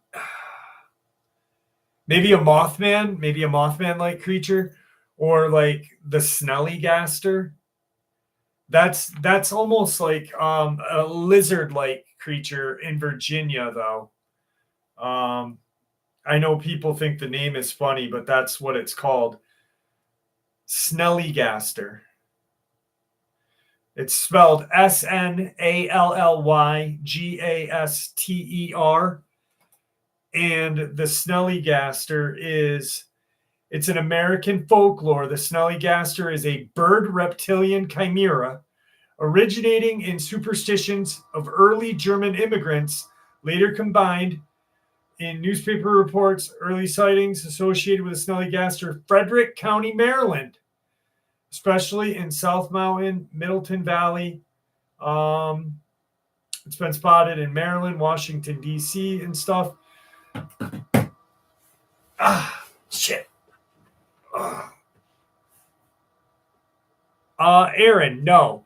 [SPEAKER 1] a Mothman-like creature, or like the Snellygaster. That's almost like a lizard-like creature in Virginia, though. I know people think the name is funny, but that's what it's called. Snellygaster. It's spelled Snalllygaster. And the Snellygaster it's an American folklore. The Snellygaster is a bird reptilian chimera originating in superstitions of early German immigrants, later combined in newspaper reports, early sightings associated with the Snellygaster, Frederick County, Maryland, especially in South Mountain, Middleton Valley. It's been spotted in Maryland, Washington, D.C. and stuff. Shit. Aaron, no.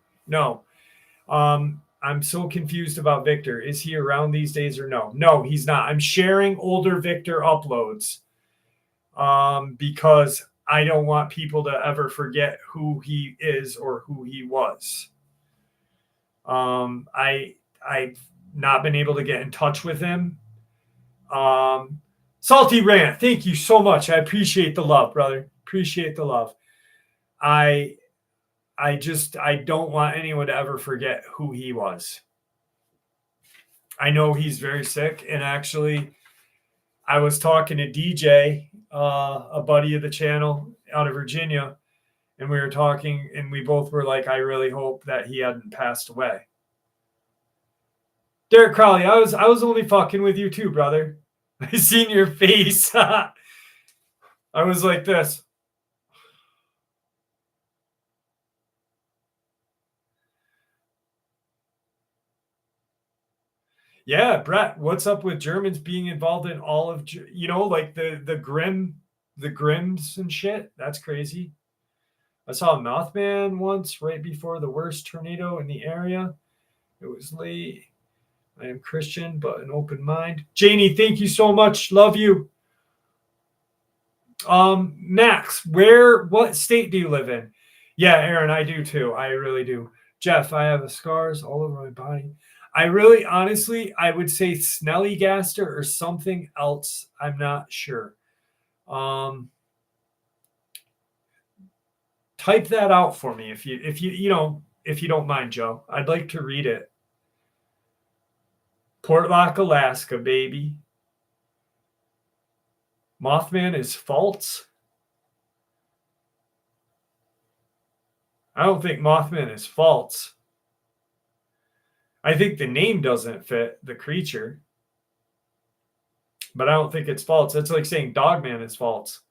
[SPEAKER 1] I'm so confused about Victor. Is he around these days or no? No, he's not. I'm sharing older Victor uploads because I don't want people to ever forget who he is or who he was. I've not been able to get in touch with him. Salty Rant, thank you so much. I appreciate the love, brother. Appreciate the love. I don't want anyone to ever forget who he was. I know he's very sick, and actually, I was talking to DJ, a buddy of the channel out of Virginia, and we were talking, and we both were like, I really hope that he hadn't passed away. Derek Crowley, I was only fucking with you too, brother. I seen your face. I was like this. Yeah, Brett, what's up with Germans being involved in all of, like the Grims and shit? That's crazy. I saw a Mothman once right before the worst tornado in the area. It was late. I am Christian, but an open mind. Janie, thank you so much. Love you. Max, what state do you live in? Yeah, Aaron, I do too. I really do. Jeff, I have scars all over my body. I really, honestly, I would say Snellygaster or something else. I'm not sure. Type that out for me if you don't mind, Joe. I'd like to read it. Portlock, Alaska, baby. Mothman is false. I don't think Mothman is false. I think the name doesn't fit the creature, but I don't think it's false. It's like saying Dogman is false.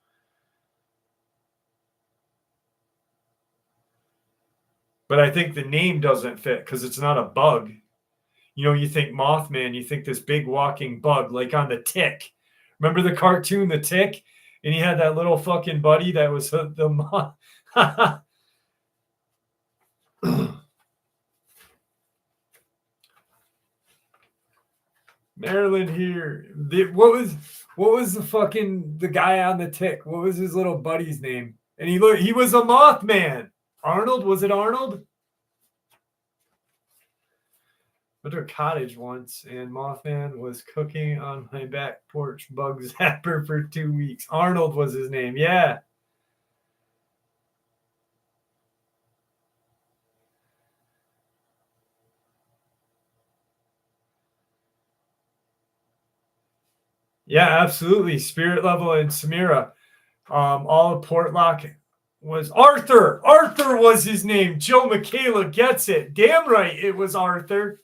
[SPEAKER 1] But I think the name doesn't fit because it's not a bug. You think Mothman, you think this big walking bug, like on The Tick. Remember the cartoon, The Tick? And he had that little fucking buddy that was the moth. Maryland here. What was the guy on The Tick? What was his little buddy's name? And he was a Mothman. Arnold? Was it Arnold? Went to a cottage once, and Mothman was cooking on my back porch bug zapper for 2 weeks. Arnold was his name. Yeah. Yeah, absolutely. Spirit Level and Samira. All of Portlock was Arthur. Arthur was his name. Joe Michaela gets it. Damn right it was Arthur.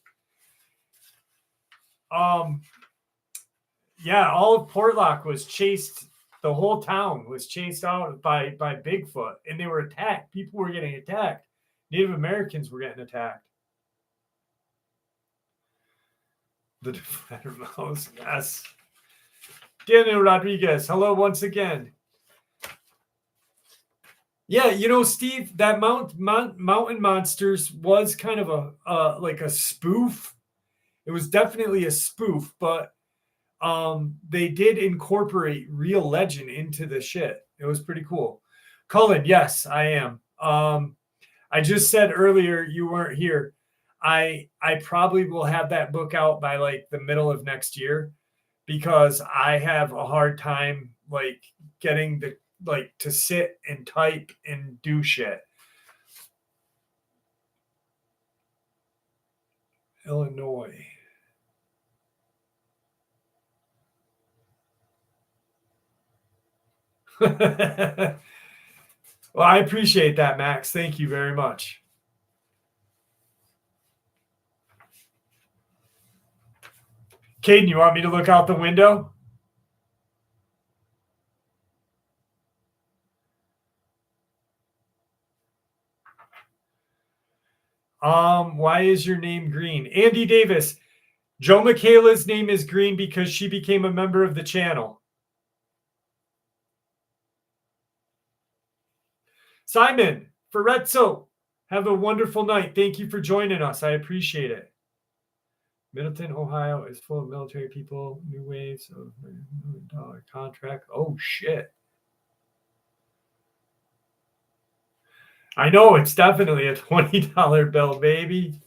[SPEAKER 1] Yeah, all of Portlock was chased. The whole town was chased out by Bigfoot, and they were attacked. People were getting attacked. Native Americans were getting attacked. The Deflator Mouse, yes. Daniel Rodriguez, hello once again. Yeah, Steve, that Mountain Monsters was kind of like a spoof. It was definitely a spoof, but they did incorporate real legend into the shit. It was pretty cool. Cullen, yes, I am. I just said earlier you weren't here. I probably will have that book out by like the middle of next year because I have a hard time like getting to sit and type and do shit. Illinois. Well, I appreciate that, Max. Thank you very much. Caden, you want me to look out the window? Why is your name green? Andy Davis. Joe Michaela's name is green because she became a member of the channel. Simon, Ferretzo, have a wonderful night. Thank you for joining us. I appreciate it. Middleton, Ohio is full of military people. New waves of $1 million contract. Oh, shit. I know, it's definitely a $20 bill, baby.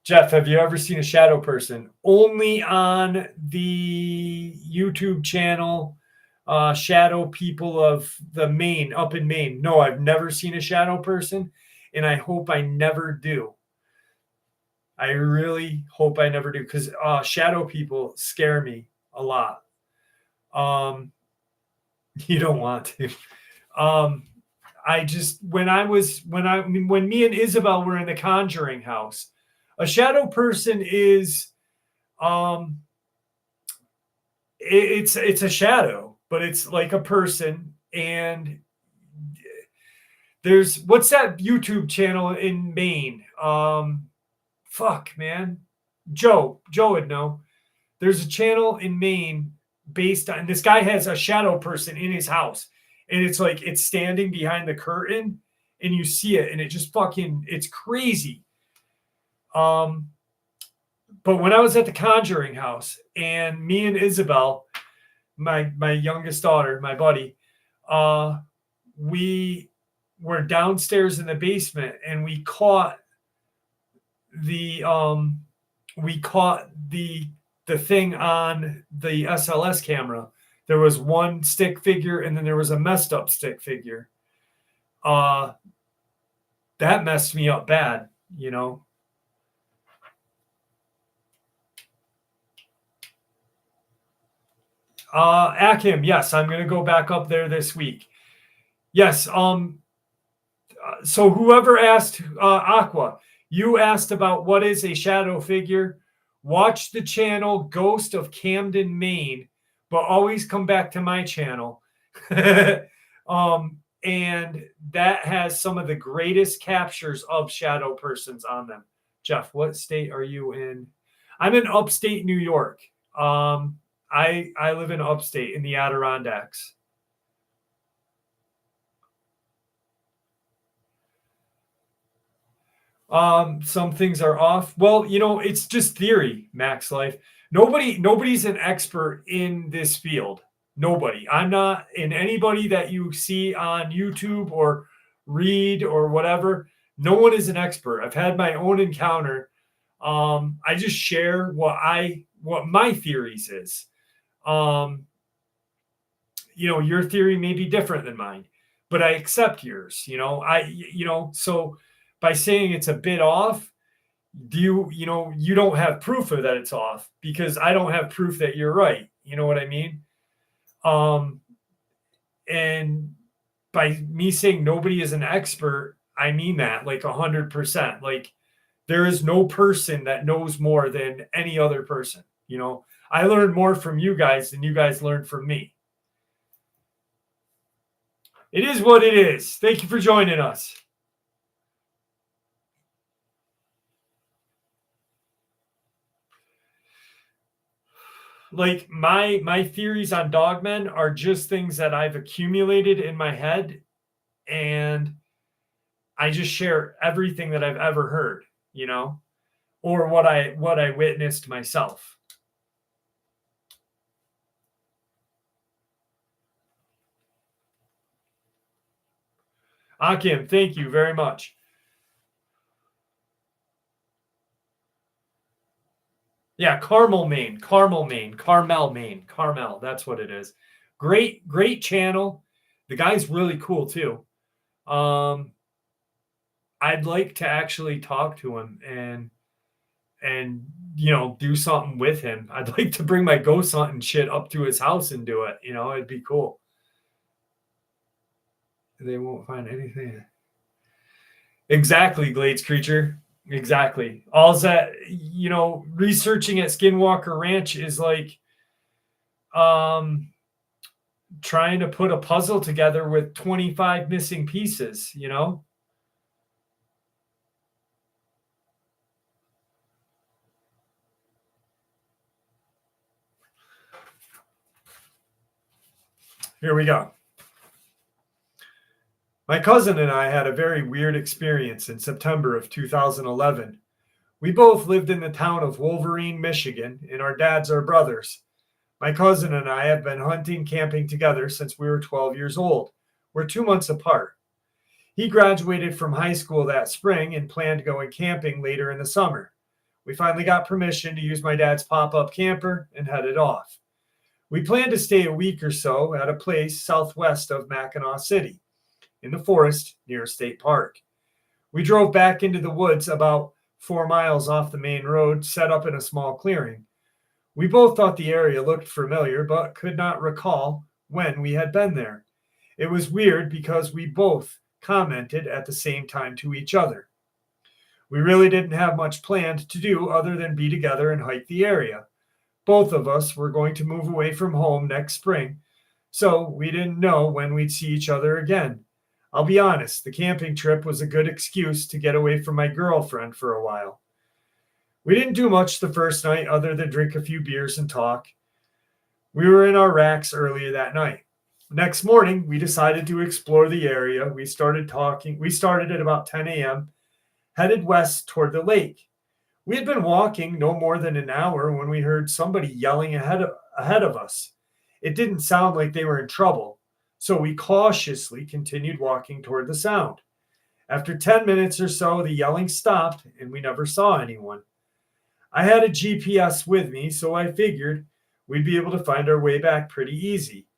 [SPEAKER 1] Jeff, have you ever seen a shadow person? Only on the YouTube channel, Shadow People of the Maine, up in Maine. No, I've never seen a shadow person, and I hope I never do. I really hope I never do, because shadow people scare me a lot. You don't want to. I just when me and Isabel were in the Conjuring house, a shadow person is it's a shadow, but it's like a person. And there's what's that YouTube channel in Maine? Fuck, man. Joe would know. There's a channel in Maine based on this guy has a shadow person in his house, and it's like it's standing behind the curtain and you see it, and it just fucking it's crazy. But when I was at the Conjuring house, and me and Isabel, my youngest daughter, my buddy, we were downstairs in the basement, and we caught the thing on the SLS camera. There was one stick figure, and then there was a messed up stick figure. That messed me up bad, you know. Akim, yes, I'm going to go back up there this week. Yes. So whoever asked, Aqua, you asked about what is a shadow figure. Watch the channel Ghost of Camden, Maine, but always come back to my channel. And that has some of the greatest captures of shadow persons on them. Jeff, what state are you in? I'm in upstate New York. I live in upstate in the Adirondacks. Some things are off. Well, you know, it's just theory, Max Life. Nobody's an expert in this field. Nobody. I'm not. And anybody that you see on YouTube or read or whatever, no one is an expert. I've had my own encounter. I just share what my theories is. You know, your theory may be different than mine, but I accept yours. So by saying it's a bit off, you don't have proof of that it's off, because I don't have proof that you're right. You know what I mean? And by me saying nobody is an expert, I mean that like 100%. Like, there is no person that knows more than any other person. You know, I learned more from you guys than you guys learned from me. It is what it is. Thank you for joining us. Like my theories on Dogmen are just things that I've accumulated in my head, and I just share everything that I've ever heard, you know, or what I witnessed myself. Akim, thank you very much. Yeah. Yeah, Carmel, Maine. Carmel, Maine. Carmel, Maine. Carmel. That's what it is. Great channel. The guy's really cool too. Um, I'd like to actually talk to him and do something with him. I'd like to bring my ghost hunting shit up to his house and do it. It'd be cool. They won't find anything. Exactly, Glades creature. Exactly. All that researching at Skinwalker Ranch is like trying to put a puzzle together with 25 missing pieces. Here we go. My cousin and I had a very weird experience in September of 2011. We both lived in the town of Wolverine, Michigan, and our dads are brothers. My cousin and I have been hunting, camping together since we were 12 years old. We're 2 months apart. He graduated from high school that spring and planned going camping later in the summer. We finally got permission to use my dad's pop-up camper and headed off. We planned to stay a week or so at a place southwest of Mackinac City, in the forest near a state park. We drove back into the woods about 4 miles off the main road, set up in a small clearing. We both thought the area looked familiar, but could not recall when we had been there. It was weird because we both commented at the same time to each other. We really didn't have much planned to do other than be together and hike the area. Both of us were going to move away from home next spring, so we didn't know when we'd see each other again. I'll be honest, the camping trip was a good excuse to get away from my girlfriend for a while. We didn't do much the first night other than drink a few beers and talk. We were in our racks earlier that night. Next morning, we decided to explore the area. We started at about 10 a.m., headed west toward the lake. We had been walking no more than an hour when we heard somebody yelling ahead of us. It didn't sound like they were in trouble, so we cautiously continued walking toward the sound. After 10 minutes or so, the yelling stopped and we never saw anyone. I had a GPS with me, so I figured we'd be able to find our way back pretty easy.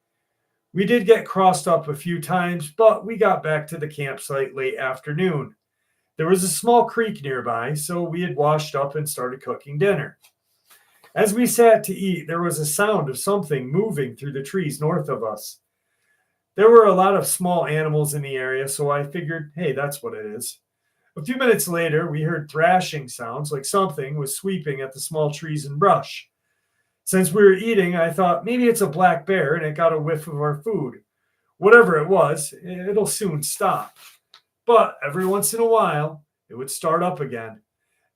[SPEAKER 1] We did get crossed up a few times, but we got back to the campsite late afternoon. There was a small creek nearby, so we had washed up and started cooking dinner. As we sat to eat, there was a sound of something moving through the trees north of us. There were a lot of small animals in the area, so I figured, hey, that's what it is. A few minutes later, we heard thrashing sounds like something was sweeping at the small trees and brush. Since we were eating, I thought maybe it's a black bear and it got a whiff of our food. Whatever it was, it'll soon stop. But every once in a while, it would start up again.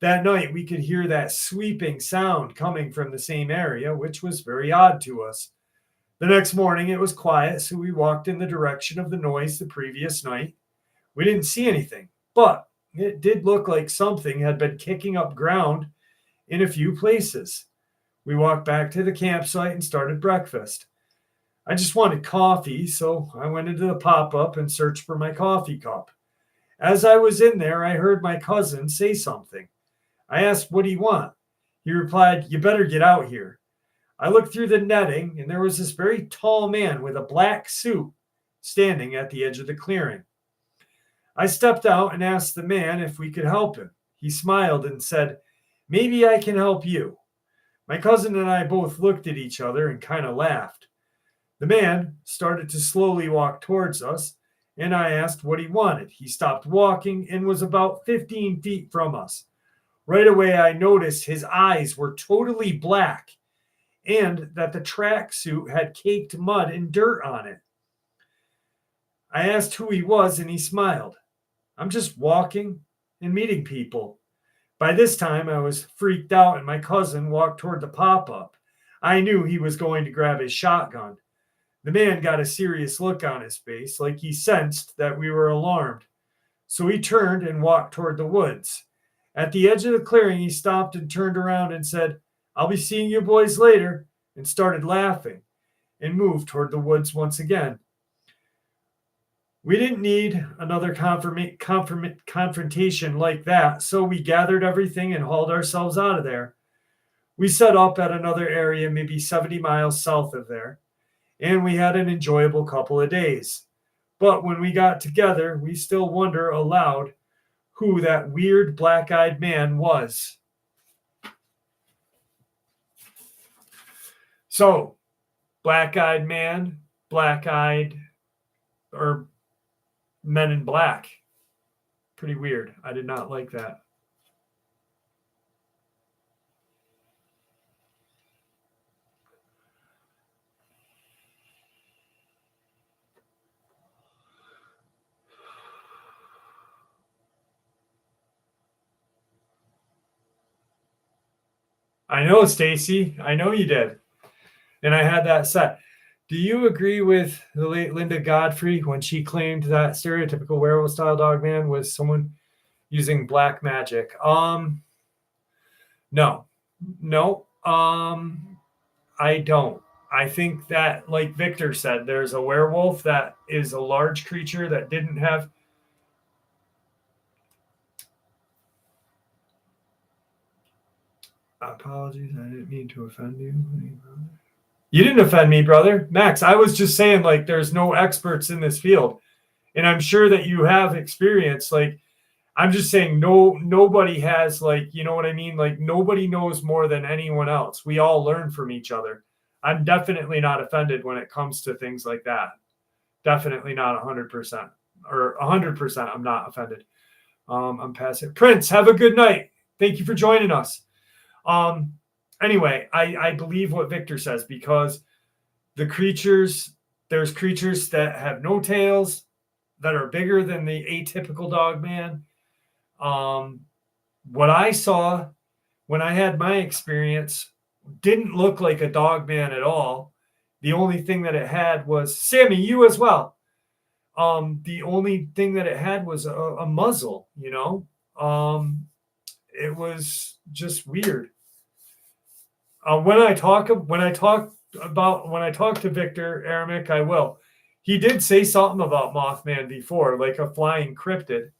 [SPEAKER 1] That night, we could hear that sweeping sound coming from the same area, which was very odd to us. The next morning, it was quiet, so we walked in the direction of the noise the previous night. We didn't see anything, but it did look like something had been kicking up ground in a few places. We walked back to the campsite and started breakfast. I just wanted coffee, so I went into the pop-up and searched for my coffee cup. As I was in there, I heard my cousin say something. I asked, "What do you want?" He replied, "You better get out here." I looked through the netting, and there was this very tall man with a black suit standing at the edge of the clearing. I stepped out and asked the man if we could help him. He smiled and said, "Maybe I can help you." My cousin and I both looked at each other and kind of laughed. The man started to slowly walk towards us, and I asked what he wanted. He stopped walking and was about 15 feet from us. Right away, I noticed his eyes were totally black and that the tracksuit had caked mud and dirt on it. I asked who he was, and he smiled. "I'm just walking and meeting people." By this time, I was freaked out, and my cousin walked toward the pop-up. I knew he was going to grab his shotgun. The man got a serious look on his face, like he sensed that we were alarmed. So he turned and walked toward the woods. At the edge of the clearing, he stopped and turned around and said, "I'll be seeing you boys later," and started laughing and moved toward the woods once again. We didn't need another confrontation like that, so we gathered everything and hauled ourselves out of there. We set up at another area, maybe 70 miles south of there, and we had an enjoyable couple of days. But when we got together, we still wonder aloud who that weird black-eyed man was. So, black-eyed man, black-eyed, or men in black. Pretty weird. I did not like that. I know, Stacy. I know you did. And I had that set. Do you agree with the late Linda Godfrey when she claimed that stereotypical werewolf style Dogman was someone using black magic? No. I don't. I think that, like Victor said, there's a werewolf that is a large creature that didn't have. Apologies, I didn't mean to offend you. You didn't offend me, brother. Max, I was just saying, like, there's no experts in this field. And I'm sure that you have experience. Like, I'm just saying nobody has, like, you know what I mean? Like, nobody knows more than anyone else. We all learn from each other. I'm definitely not offended when it comes to things like that. Definitely not 100%. Or 100%, I'm not offended. I'm past it. Prince, have a good night. Thank you for joining us. Anyway, I believe what Victor says, because there's creatures that have no tails, that are bigger than the atypical Dogman. What I saw when I had my experience didn't look like a Dogman at all. The only thing that it had was, Sammy, you as well. The only thing that it had was a muzzle, you know. It was just weird. When I talk to Victor Aramic, I will. He did say something about Mothman before, like a flying cryptid.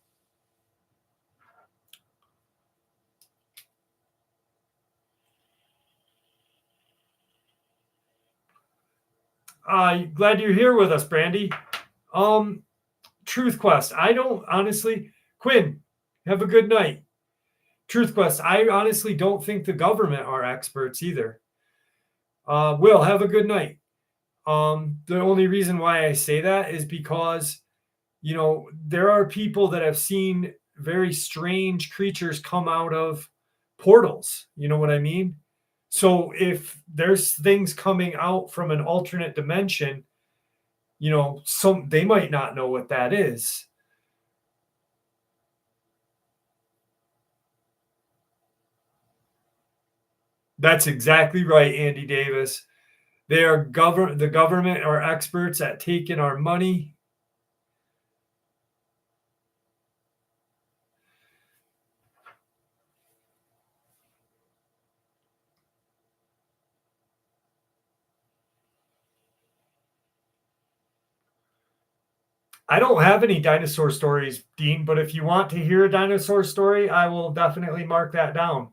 [SPEAKER 1] Glad you're here with us, Brandy. Truth Quest. I don't honestly. Quinn, have a good night. Truth Quest. I honestly don't think the government are experts either. Will, have a good night. The only reason why I say that is because, you know, there are people that have seen very strange creatures come out of portals. You know what I mean? So if there's things coming out from an alternate dimension, you know, they might not know what that is. That's exactly right, Andy Davis. The government are experts at taking our money. I don't have any dinosaur stories, Dean, but if you want to hear a dinosaur story, I will definitely mark that down.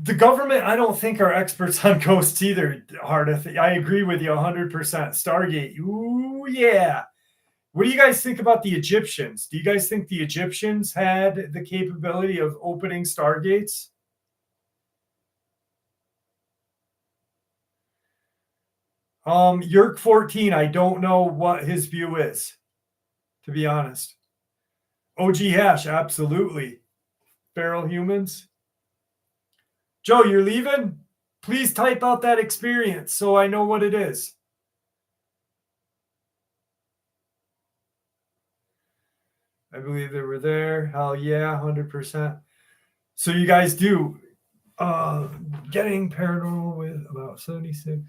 [SPEAKER 1] The government, I don't think, are experts on ghosts either, Hardith. I agree with you 100%. Stargate. Ooh, yeah. What do you guys think about the Egyptians? Do you guys think the Egyptians had the capability of opening stargates? Yerk 14, I don't know what his view is, to be honest. OG Hash, absolutely. Feral humans. Joe, you're leaving? Please type out that experience so I know what it is. I believe they were there. Hell yeah, 100%. So you guys do getting paranormal with about 76.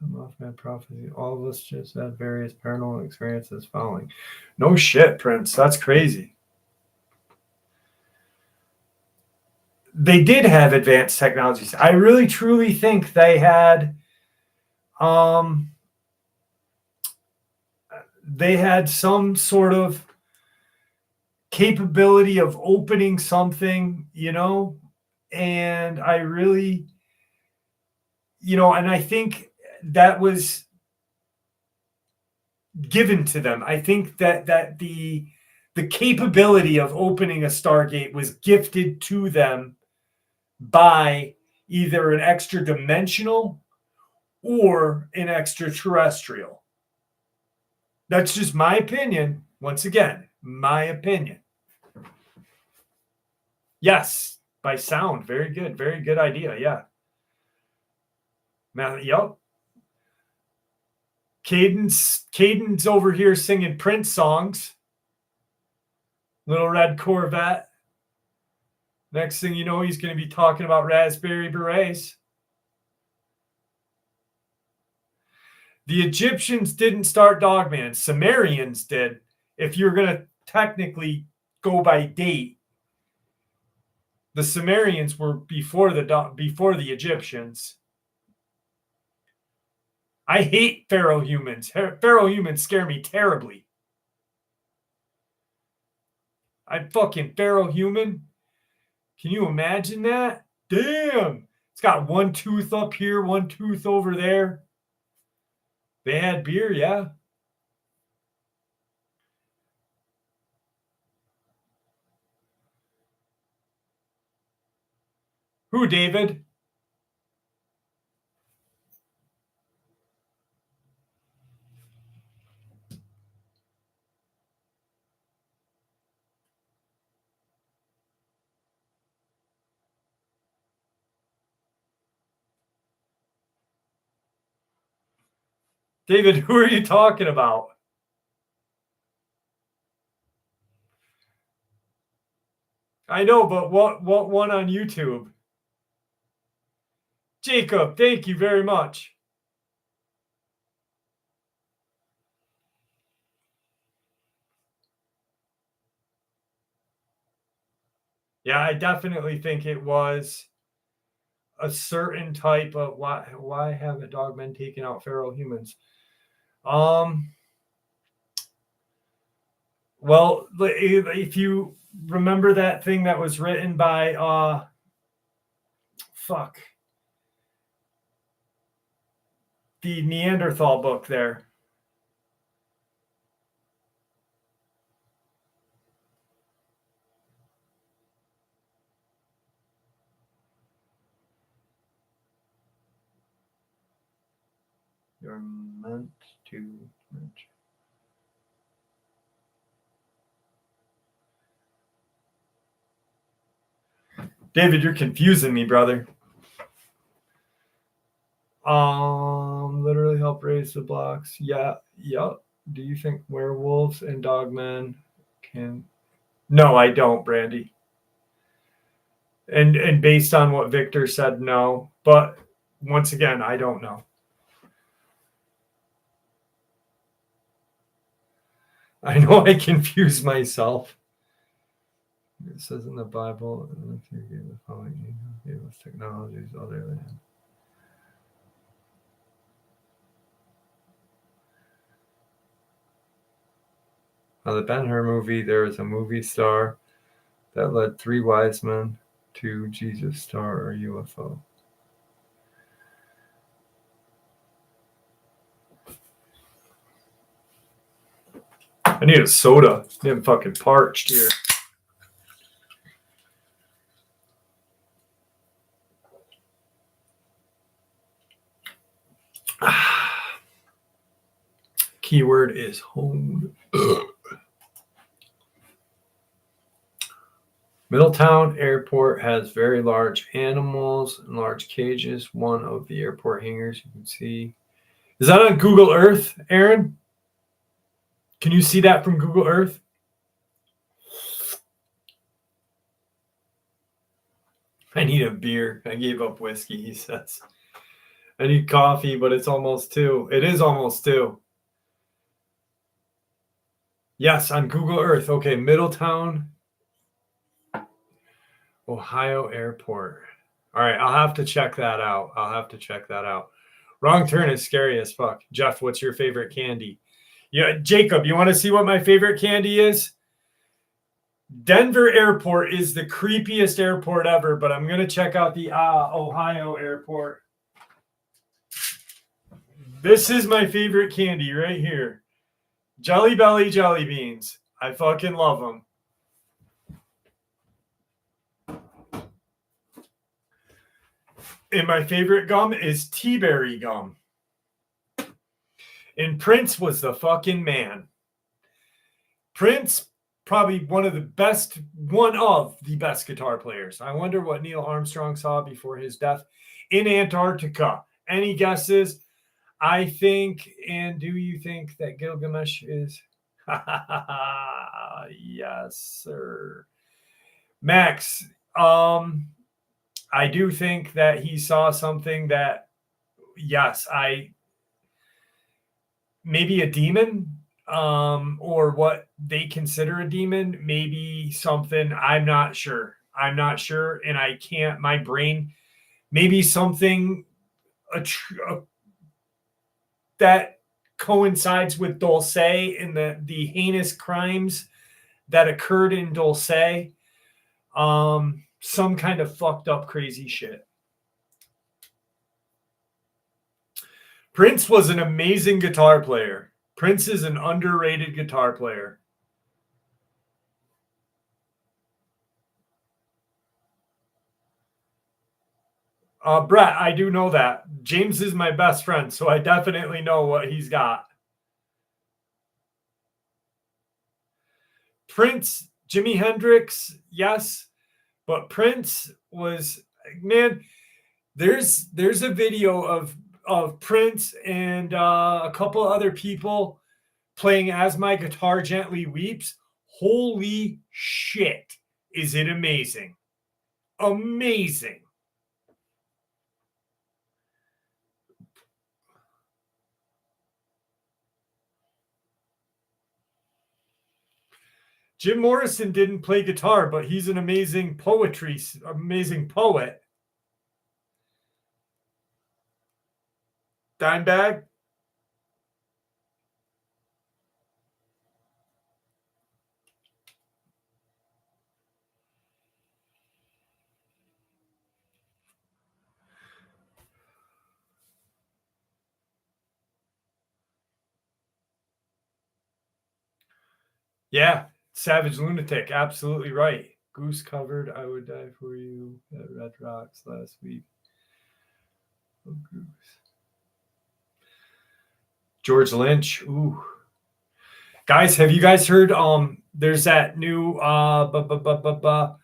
[SPEAKER 1] Mothman prophecy. All of us just had various paranormal experiences following. No shit, Prince. That's crazy. They did have advanced technologies. I really truly think they had they had some sort of capability of opening something, and I really, and I think that was given to them. I think that the capability of opening a Stargate was gifted to them by either an extra dimensional or an extraterrestrial. That's just my opinion. Once again, my opinion. Yes, by sound. Very good. Very good idea. Yeah. Man, yep. Caden's over here singing Prince songs. Little Red Corvette. Next thing you know, he's going to be talking about raspberry berets. The Egyptians didn't start Dogman. Sumerians did. If you're going to technically go by date, the Sumerians were before the Egyptians. I hate pharaoh humans. Pharaoh humans scare me terribly. I fucking pharaoh human. Can you imagine that? Damn. It's got one tooth up here, one tooth over there. They had beer, yeah. Who, David? David, who are you talking about? I know, but what one on YouTube? Jacob, thank you very much. Yeah, I definitely think it was a certain type of why haven't dogmen taken out feral humans? Well, if you remember that thing that was written by the Neanderthal book there. You're meant to mention. David, you're confusing me, brother. Literally help raise the blocks. Yeah. Do you think werewolves and dogmen can? No, I don't, Brandy. And based on what Victor said, no. But once again, I don't know. I know I confuse myself. It says in the Bible, if you gave the following, gave us technologies other than. Now, the Ben-Hur movie, there is a movie star that led 3 wise men to Jesus' star or UFO. I need a soda. I'm getting fucking parched here. Keyword is home. Middletown Airport has very large animals and large cages. One of the airport hangars you can see. Is that on Google Earth, Aaron? Can you see that from Google Earth? I need a beer. I gave up whiskey, he says. I need coffee, but it's almost 2. It is almost 2. Yes, on Google Earth. Okay, Middletown, Ohio Airport. All right, I'll have to check that out. Wrong Turn is scary as fuck. Jeff, what's your favorite candy? Yeah, Jacob, you want to see what my favorite candy is? Denver Airport is the creepiest airport ever, but I'm going to check out the Ohio Airport. This is my favorite candy right here. Jelly Belly jelly beans. I fucking love them. And my favorite gum is Tea-Berry gum. And Prince was the fucking man. Prince, probably one of the best guitar players. I wonder what Neil Armstrong saw before his death in Antarctica. Any guesses? I think, and do you think that Gilgamesh is? Yes, sir. Max, I do think that he saw something that, yes, maybe a demon, or what they consider a demon, maybe something. I'm not sure. And I can't. My brain, maybe something that coincides with Dulce and the heinous crimes that occurred in Dulce. Some kind of fucked up crazy shit. Prince was an amazing guitar player. Prince is an underrated guitar player. Brett, I do know that. James is my best friend, so I definitely know what he's got. Prince, Jimi Hendrix, yes, but Prince was, man, there's a video of Prince and a couple other people playing As My Guitar Gently Weeps. Holy shit, is it amazing. Amazing. Jim Morrison didn't play guitar, but he's an amazing poet. Dimebag? Yeah, Savage Lunatic, absolutely right. Goose covered, I would die for you at Red Rocks last week. Oh, Goose. George Lynch, ooh. Guys, have you guys heard? There's that new that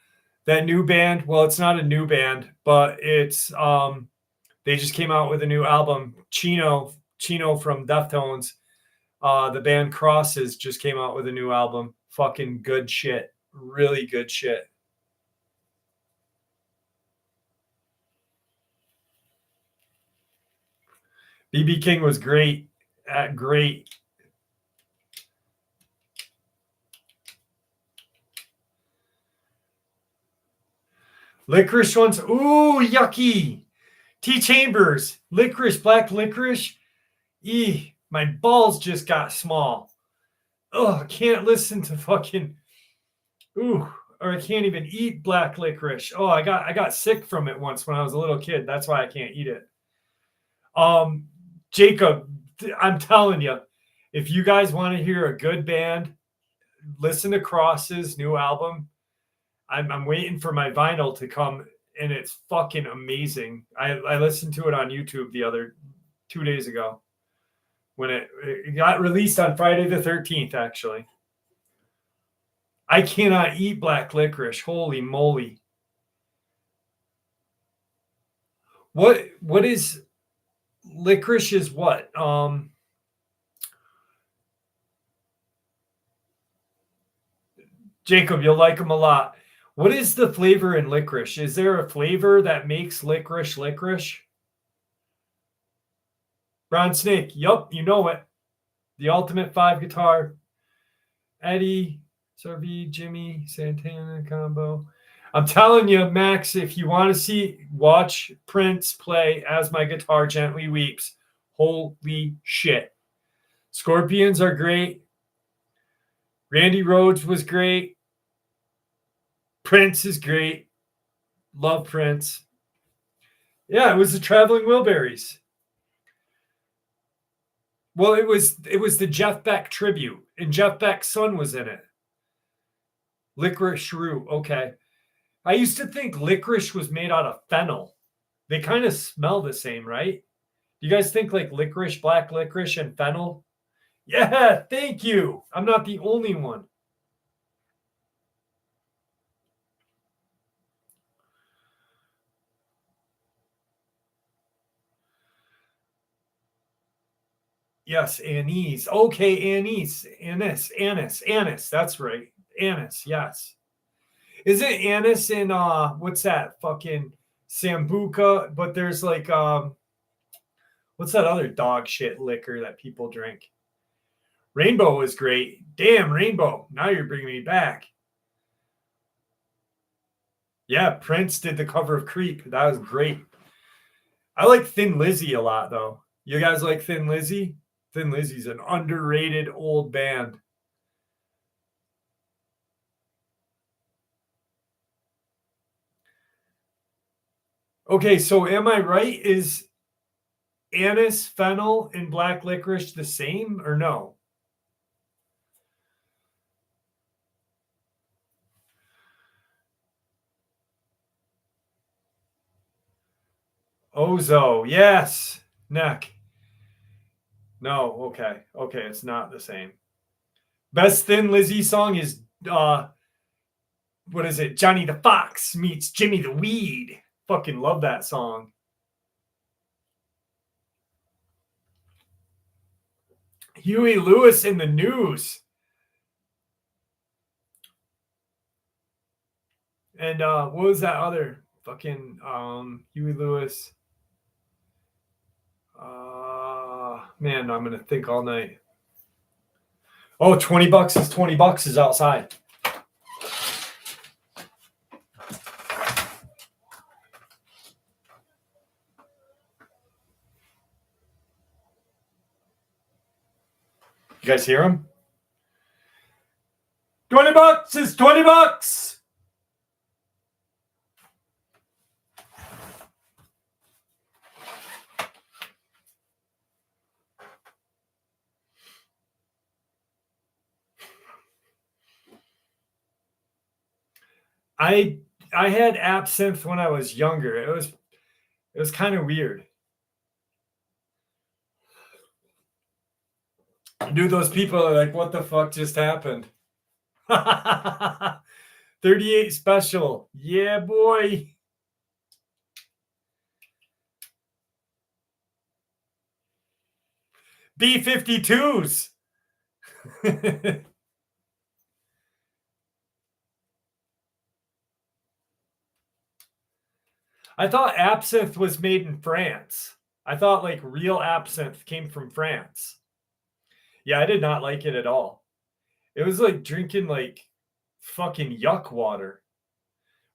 [SPEAKER 1] new band. Well, it's not a new band, but it's they just came out with a new album. Chino from Deftones. The band Crosses just came out with a new album. Fucking good shit. Really good shit. BB King was great. Great. Licorice ones. Ooh, yucky. T Chambers. Licorice, black licorice. My balls just got small. Oh, I can't listen to fucking. Ooh, or I can't even eat black licorice. Oh, I got sick from it once when I was a little kid. That's why I can't eat it. Jacob, I'm telling you, if you guys want to hear a good band, listen to Cross's new album. I'm waiting for my vinyl to come, and it's fucking amazing. I listened to it on YouTube 2 days ago when it got released on Friday the 13th, actually. I cannot eat black licorice. Holy moly. What is licorice is what? Jacob, you'll like them a lot. What is the flavor in licorice? Is there a flavor that makes licorice licorice? Brown Snake. Yup, you know it. The Ultimate 5 guitar. Eddie, Sarvi, Jimmy, Santana combo. I'm telling you, Max, if you want to watch Prince play As My Guitar Gently Weeps. Holy shit. Scorpions are great. Randy Rhoads was great. Prince is great. Love Prince. Yeah, it was the Traveling Wilburys. Well, it was the Jeff Beck tribute, and Jeff Beck's son was in it. Licorice Root. Okay. I used to think licorice was made out of fennel. They kind of smell the same, right? You guys think like licorice, black licorice, and fennel? Yeah, thank you. I'm not the only one. Yes, anise. Okay, anise. Anise. That's right. Anise, yes. Isn't anise in what's that? Fucking Sambuca, but there's like what's that other dog shit liquor that people drink? Rainbow was great. Damn, Rainbow. Now you're bringing me back. Yeah, Prince did the cover of Creep. That was great. I like Thin Lizzy a lot, though. You guys like Thin Lizzy? Thin Lizzy's an underrated old band. Okay, so am I right? Is anise, fennel, and black licorice the same or no? Ozo, yes. Neck. No, okay. Okay, it's not the same. Best Thin Lizzy song is what is it? Johnny the Fox meets Jimmy the Weed. Fucking love that song. Huey Lewis in the News. And what was that other fucking Huey Lewis? Man, I'm gonna think all night. Oh, $20 is $20 is outside. You guys hear him? $20 is $20. I had absinthe when I was younger. It was kind of weird. Dude, those people are like, what the fuck just happened? 38 special. Yeah, boy. B-52s. I thought absinthe was made in France. I thought like real absinthe came from France. Yeah, I did not like it at all. It was like drinking like fucking yuck water.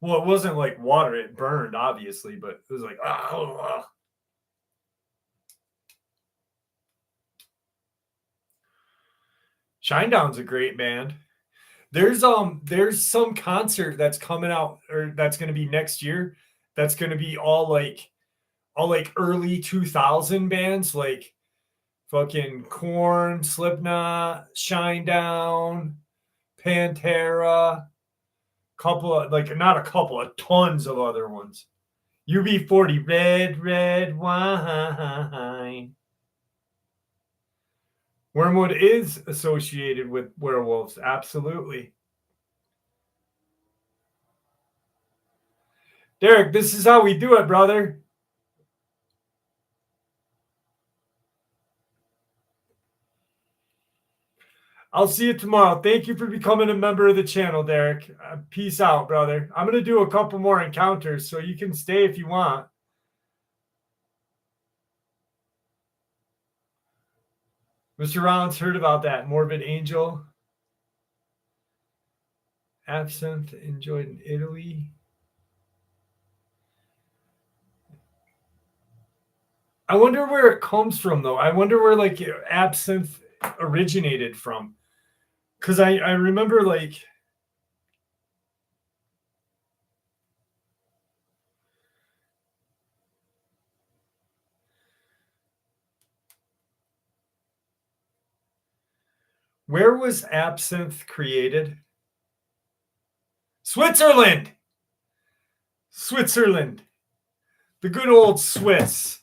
[SPEAKER 1] Well, it wasn't like water, it burned, obviously, but it was like, oh. Shinedown's a great band. There's some concert that's coming out or that's gonna be next year. That's gonna be all like early 2000 bands like fucking Korn, Slipknot, Shinedown, Pantera, couple of like not a couple of tons of other ones. UB40, red wine. Wormwood is associated with werewolves, absolutely. Derek, this is how we do it, brother. I'll see you tomorrow. Thank you for becoming a member of the channel, Derek. Peace out, brother. I'm going to do a couple more encounters, so you can stay if you want. Mr. Rollins heard about that. Morbid Angel. Absinthe enjoyed in Italy. I wonder where it comes from, though. I wonder where, like, absinthe originated from. Because I remember, like, where was absinthe created? Switzerland! Switzerland. The good old Swiss.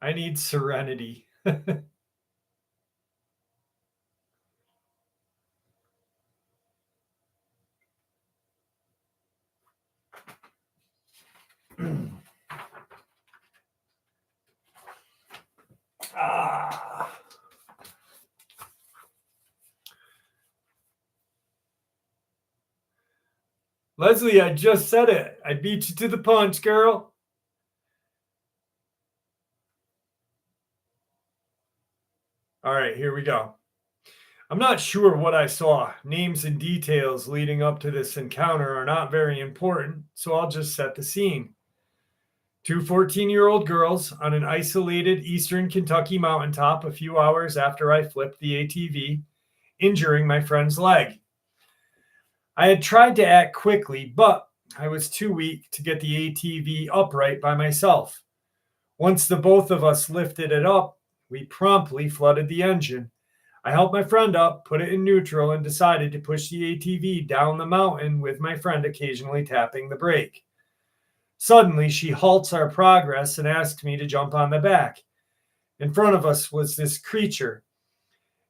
[SPEAKER 1] I need serenity. Ah. Leslie, I just said it. I beat you to the punch, girl. All right, here we go. I'm not sure what I saw. Names and details leading up to this encounter are not very important, so I'll just set the scene. Two 14-year-old girls on an isolated eastern Kentucky mountaintop a few hours after I flipped the ATV, injuring my friend's leg. I had tried to act quickly, but I was too weak to get the ATV upright by myself. Once the both of us lifted it up, we promptly flooded the engine. I helped my friend up, put it in neutral, and decided to push the ATV down the mountain with my friend occasionally tapping the brake. Suddenly, she halts our progress and asks me to jump on the back. In front of us was this creature.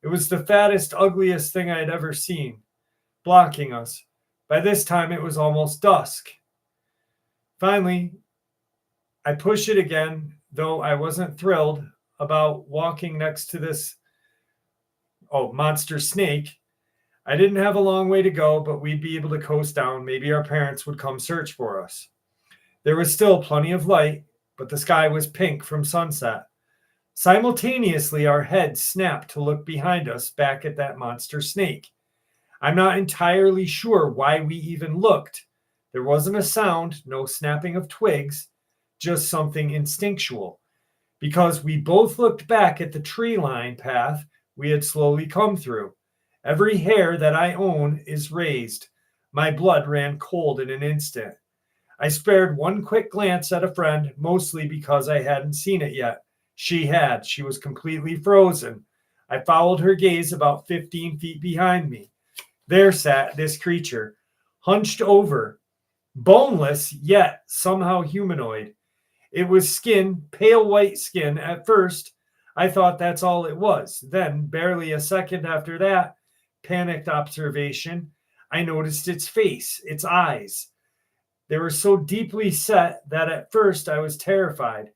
[SPEAKER 1] It was the fattest, ugliest thing I had ever seen, blocking us. By this time, it was almost dusk. Finally, I push it again, though I wasn't thrilled about walking next to this monster snake. I didn't have a long way to go, but we'd be able to coast down. Maybe our parents would come search for us. There was still plenty of light, but the sky was pink from sunset. Simultaneously, our heads snapped to look behind us back at that monster snake. I'm not entirely sure why we even looked. There wasn't a sound, no snapping of twigs, just something instinctual. Because we both looked back at the tree line path we had slowly come through. Every hair that I own is raised. My blood ran cold in an instant. I spared one quick glance at a friend, mostly because I hadn't seen it yet. She had. She was completely frozen. I followed her gaze about 15 feet behind me. There sat this creature, hunched over, boneless, yet somehow humanoid. It was skin, pale white skin. At first, I thought that's all it was. Then, barely a second after that panicked observation, I noticed its face, its eyes. They were so deeply set that at first I was terrified.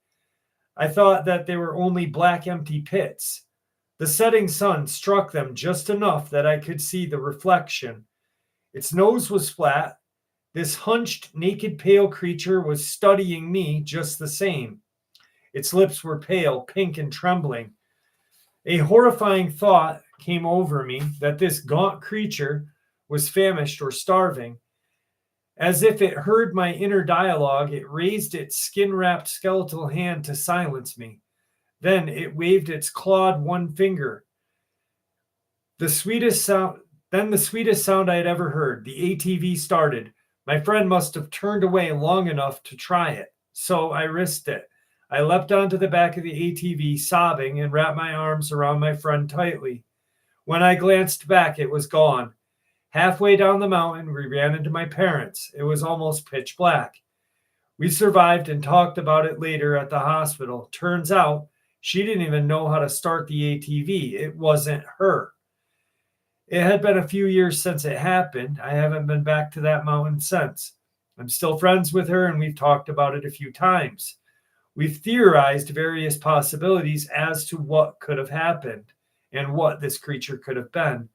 [SPEAKER 1] I thought that they were only black, empty pits. The setting sun struck them just enough that I could see the reflection. Its nose was flat. This hunched, naked, pale creature was studying me just the same. Its lips were pale, pink, and trembling. A horrifying thought came over me that this gaunt creature was famished or starving. As if it heard my inner dialogue, it raised its skin-wrapped skeletal hand to silence me. Then it waved its clawed one finger. The sweetest sound I had ever heard. The ATV started. My friend must have turned away long enough to try it, so I risked it. I leapt onto the back of the ATV, sobbing, and wrapped my arms around my friend tightly. When I glanced back, it was gone. Halfway down the mountain, we ran into my parents. It was almost pitch black. We survived and talked about it later at the hospital. Turns out, she didn't even know how to start the ATV. It wasn't her. It had been a few years since it happened. I haven't been back to that mountain since. I'm still friends with her, and we've talked about it a few times. We've theorized various possibilities as to what could have happened and what this creature could have been,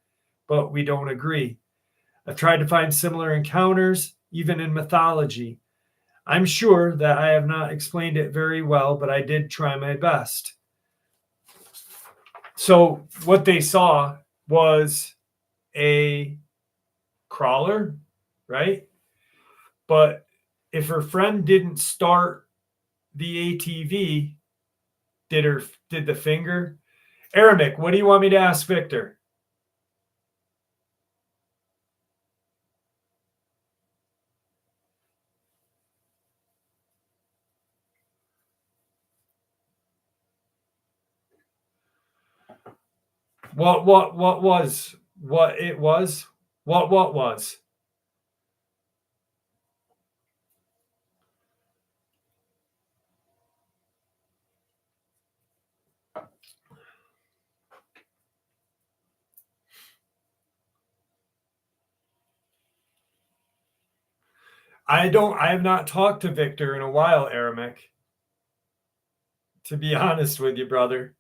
[SPEAKER 1] but we don't agree. I've tried to find similar encounters, even in mythology. I'm sure that I have not explained it very well, but I did try my best. So, what they saw was a crawler, right? But if her friend didn't start the ATV, did the finger? Arabic, what do you want me to ask Victor? What was? What it was? What was? I have not talked to Victor in a while, Arabic. To be honest with you, brother.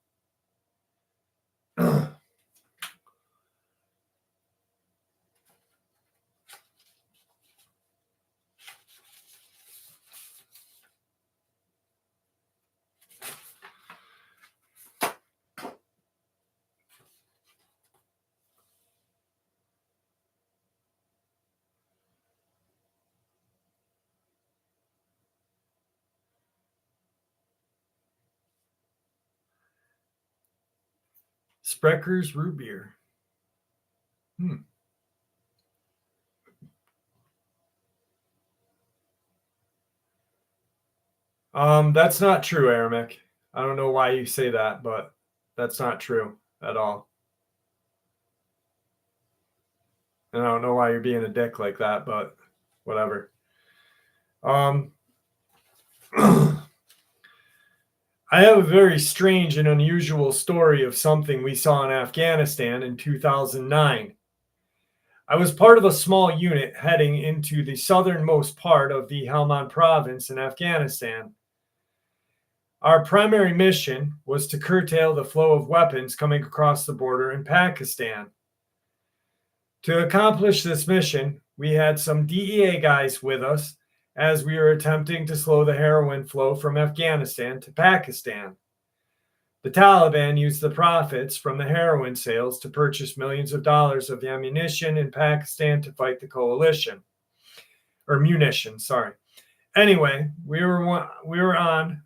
[SPEAKER 1] Sprecker's root beer. That's not true, Arabic. I don't know why you say that, but that's not true at all. And I don't know why you're being a dick like that, but whatever. I have a very strange and unusual story of something we saw in Afghanistan in 2009. I was part of a small unit heading into the southernmost part of the Helmand province in Afghanistan. Our primary mission was to curtail the flow of weapons coming across the border in Pakistan. To accomplish this mission, we had some DEA guys with us as we were attempting to slow the heroin flow from Afghanistan to Pakistan. The Taliban used the profits from the heroin sales to purchase millions of dollars of ammunition in Pakistan to fight the coalition. Or munitions, sorry. Anyway, we were on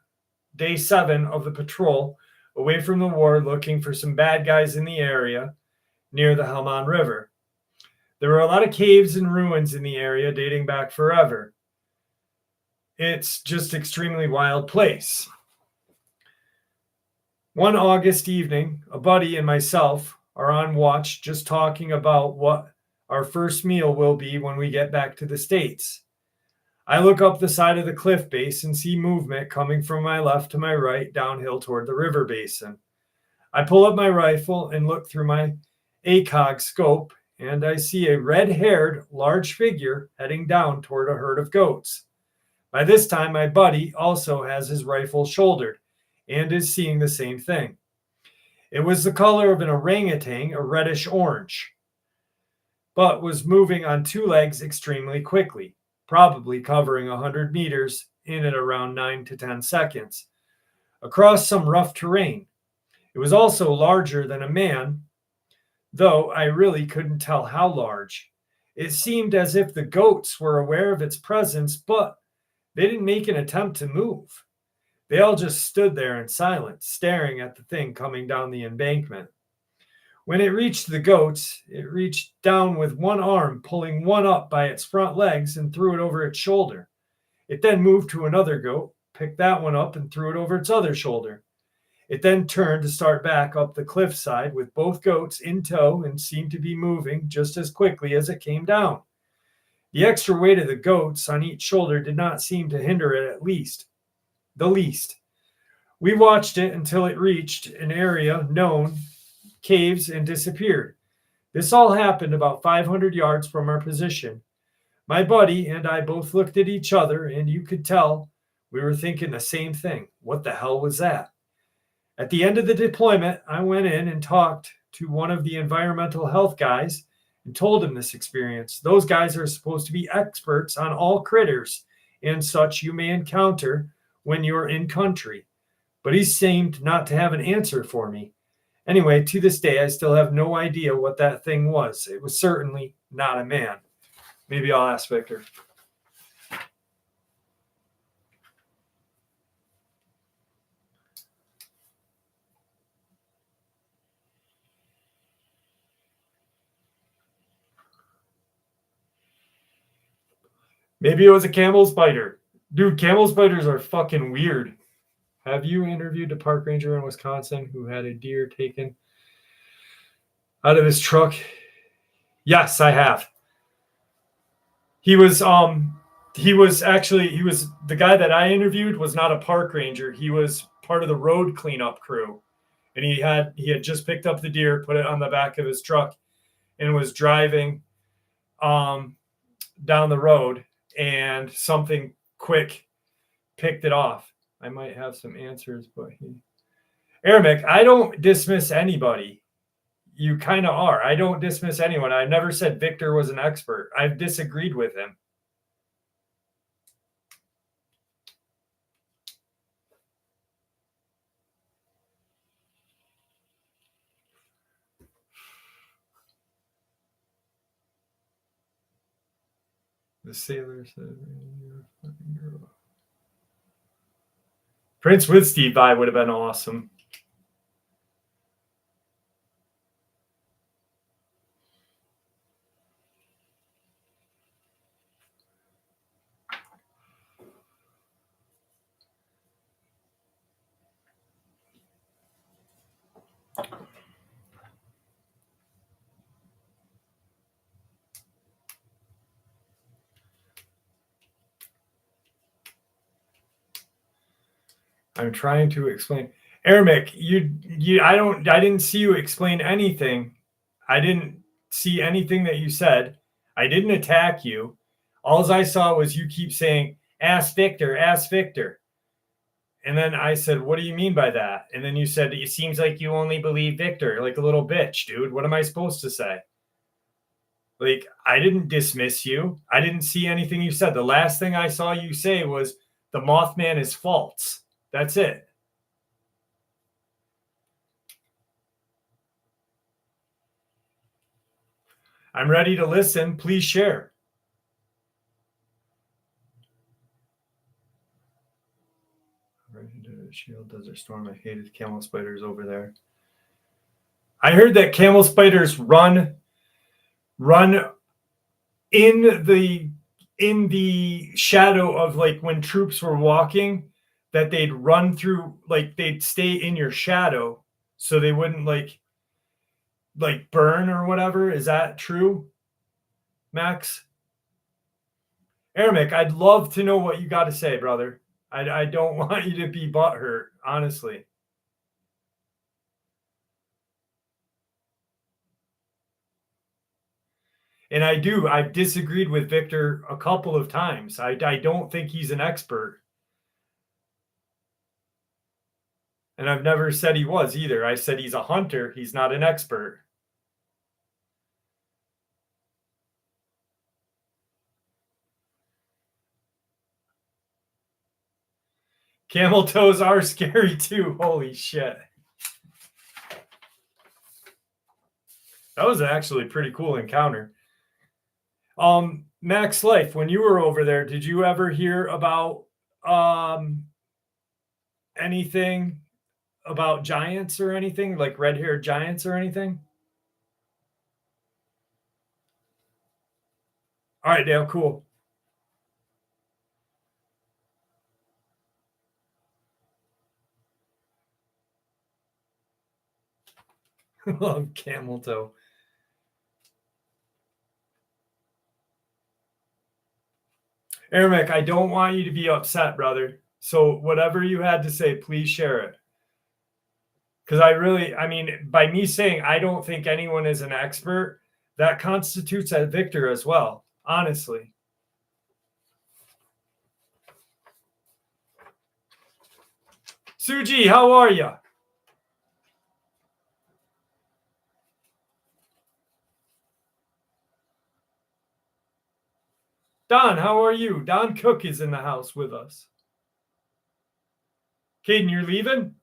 [SPEAKER 1] day 7 of the patrol away from the war looking for some bad guys in the area near the Helmand River. There were a lot of caves and ruins in the area dating back forever. It's just extremely wild place. One August evening, a buddy and myself are on watch just talking about what our first meal will be when we get back to the States. I look up the side of the cliff base and see movement coming from my left to my right downhill toward the river basin. I pull up my rifle and look through my ACOG scope, and I see a red-haired, large figure heading down toward a herd of goats. By this time, my buddy also has his rifle shouldered and is seeing the same thing. It was the color of an orangutan, a reddish orange, but was moving on 2 legs extremely quickly, probably covering 100 meters in at around 9 to 10 seconds, across some rough terrain. It was also larger than a man, though I really couldn't tell how large. It seemed as if the goats were aware of its presence, but they didn't make an attempt to move. They all just stood there in silence, staring at the thing coming down the embankment. When it reached the goats, it reached down with one arm, pulling one up by its front legs and threw it over its shoulder. It then moved to another goat, picked that one up and threw it over its other shoulder. It then turned to start back up the cliffside with both goats in tow and seemed to be moving just as quickly as it came down. The extra weight of the goats on each shoulder did not seem to hinder it the least. We watched it until it reached an area known caves and disappeared. This all happened about 500 yards from our position. My buddy and I both looked at each other, and you could tell we were thinking the same thing. What the hell was that? At the end of the deployment, I went in and talked to one of the environmental health guys and told him this experience. Those guys are supposed to be experts on all critters and such you may encounter when you're in country. But he seemed not to have an answer for me. Anyway, to this day, I still have no idea what that thing was. It was certainly not a man. Maybe I'll ask Victor. Maybe it was a camel spider. Dude, camel spiders are fucking weird. Have you interviewed a park ranger in Wisconsin who had a deer taken out of his truck? Yes, I have. He was the guy that I interviewed was not a park ranger. He was part of the road cleanup crew. And he had just picked up the deer, put it on the back of his truck, and was driving um down the road, and something quick picked it off. I might have some answers, but Ermic, I don't dismiss anybody. You kind of are. I don't dismiss anyone. I never said Victor was an expert. I've disagreed with him. The sailor said, "You're a fucking girl." Prince with Steve Vai would have been awesome. I'm trying to explain. Ermic, I didn't see you explain anything. I didn't see anything that you said. I didn't attack you. All I saw was you keep saying, ask Victor, ask Victor. And then I said, what do you mean by that? And then you said, it seems like you only believe Victor, like a little bitch, dude. What am I supposed to say? Like, I didn't dismiss you. I didn't see anything you said. The last thing I saw you say was the Mothman is false. That's it. I'm ready to listen. Please share. Right into the Shield Desert Storm. I hated camel spiders over there. I heard that camel spiders run in the shadow of, like, when troops were walking, that they'd run through, like they'd stay in your shadow so they wouldn't like burn or whatever. Is that true, Max? Ermic, I'd love to know what you got to say, brother. I don't want you to be butthurt, honestly. And I've disagreed with Victor a couple of times. I don't think he's an expert. And I've never said he was either. I said he's a hunter. He's not an expert. Camel toes are scary too. Holy shit. That was actually a pretty cool encounter. Max Life, when you were over there, did you ever hear about anything about giants or anything, like red-haired giants or anything? All right, Dale, cool. Love camel toe. Ermic, I don't want you to be upset, brother. So whatever you had to say, please share it. Because I mean, by me saying I don't think anyone is an expert, that constitutes a victor as well, honestly. Suji, how are you? Don, how are you? Don Cook is in the house with us. Caden, you're leaving?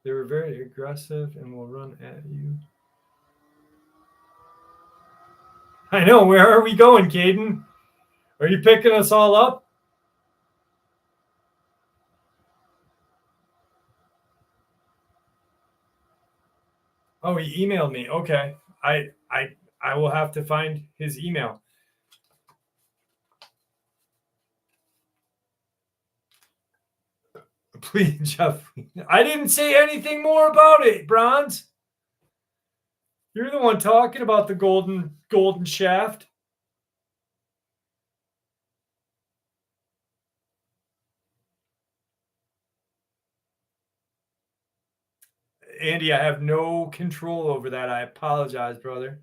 [SPEAKER 1] They were very aggressive and will run at you. I know. Where are we going, Caden? Are you picking us all up? Oh, he emailed me. Okay. I I will have to find his email. Please, Jeff. I didn't say anything more about it, Bronze. You're the one talking about the golden shaft. Andy, I have no control over that. I apologize, brother.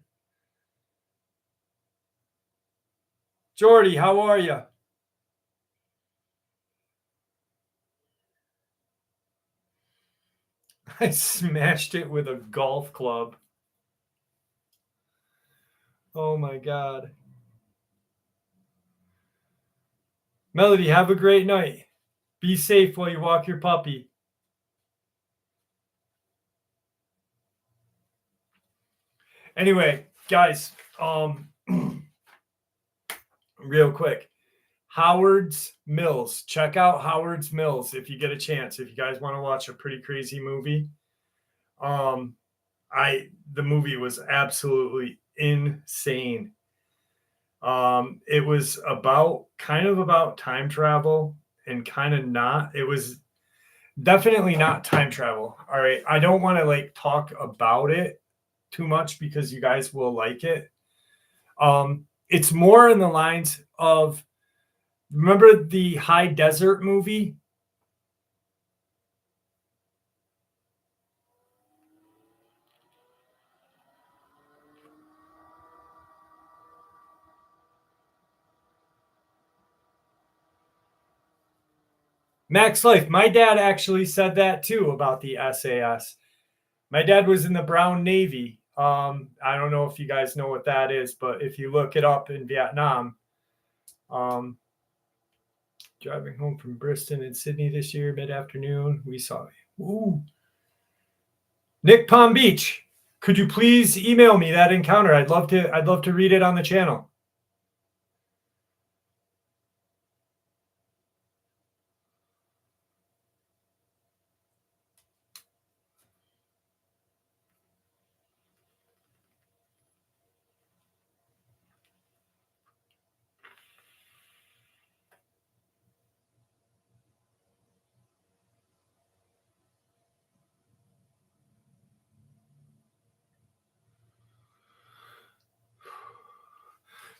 [SPEAKER 1] Jordy, how are you? I smashed it with a golf club. Oh my God. Melody, have a great night. Be safe while you walk your puppy. Anyway, guys, real quick. Howard's Mills. Check out Howard's Mills if you get a chance. If you guys want to watch a pretty crazy movie. The movie was absolutely insane. It was about time travel and kind of not. It was definitely not time travel. All right. I don't want to like talk about it too much because you guys will like it. It's more in the lines of, remember the High Desert movie? Max Life. My dad actually said that too about the SAS. My dad was in the Brown Navy. I don't know if you guys know what that is, but if you look it up in Vietnam, driving home from Bristol and Sydney this year, mid-afternoon, we saw it. Ooh. Nick Palm Beach. Could you please email me that encounter? I'd love to read it on the channel.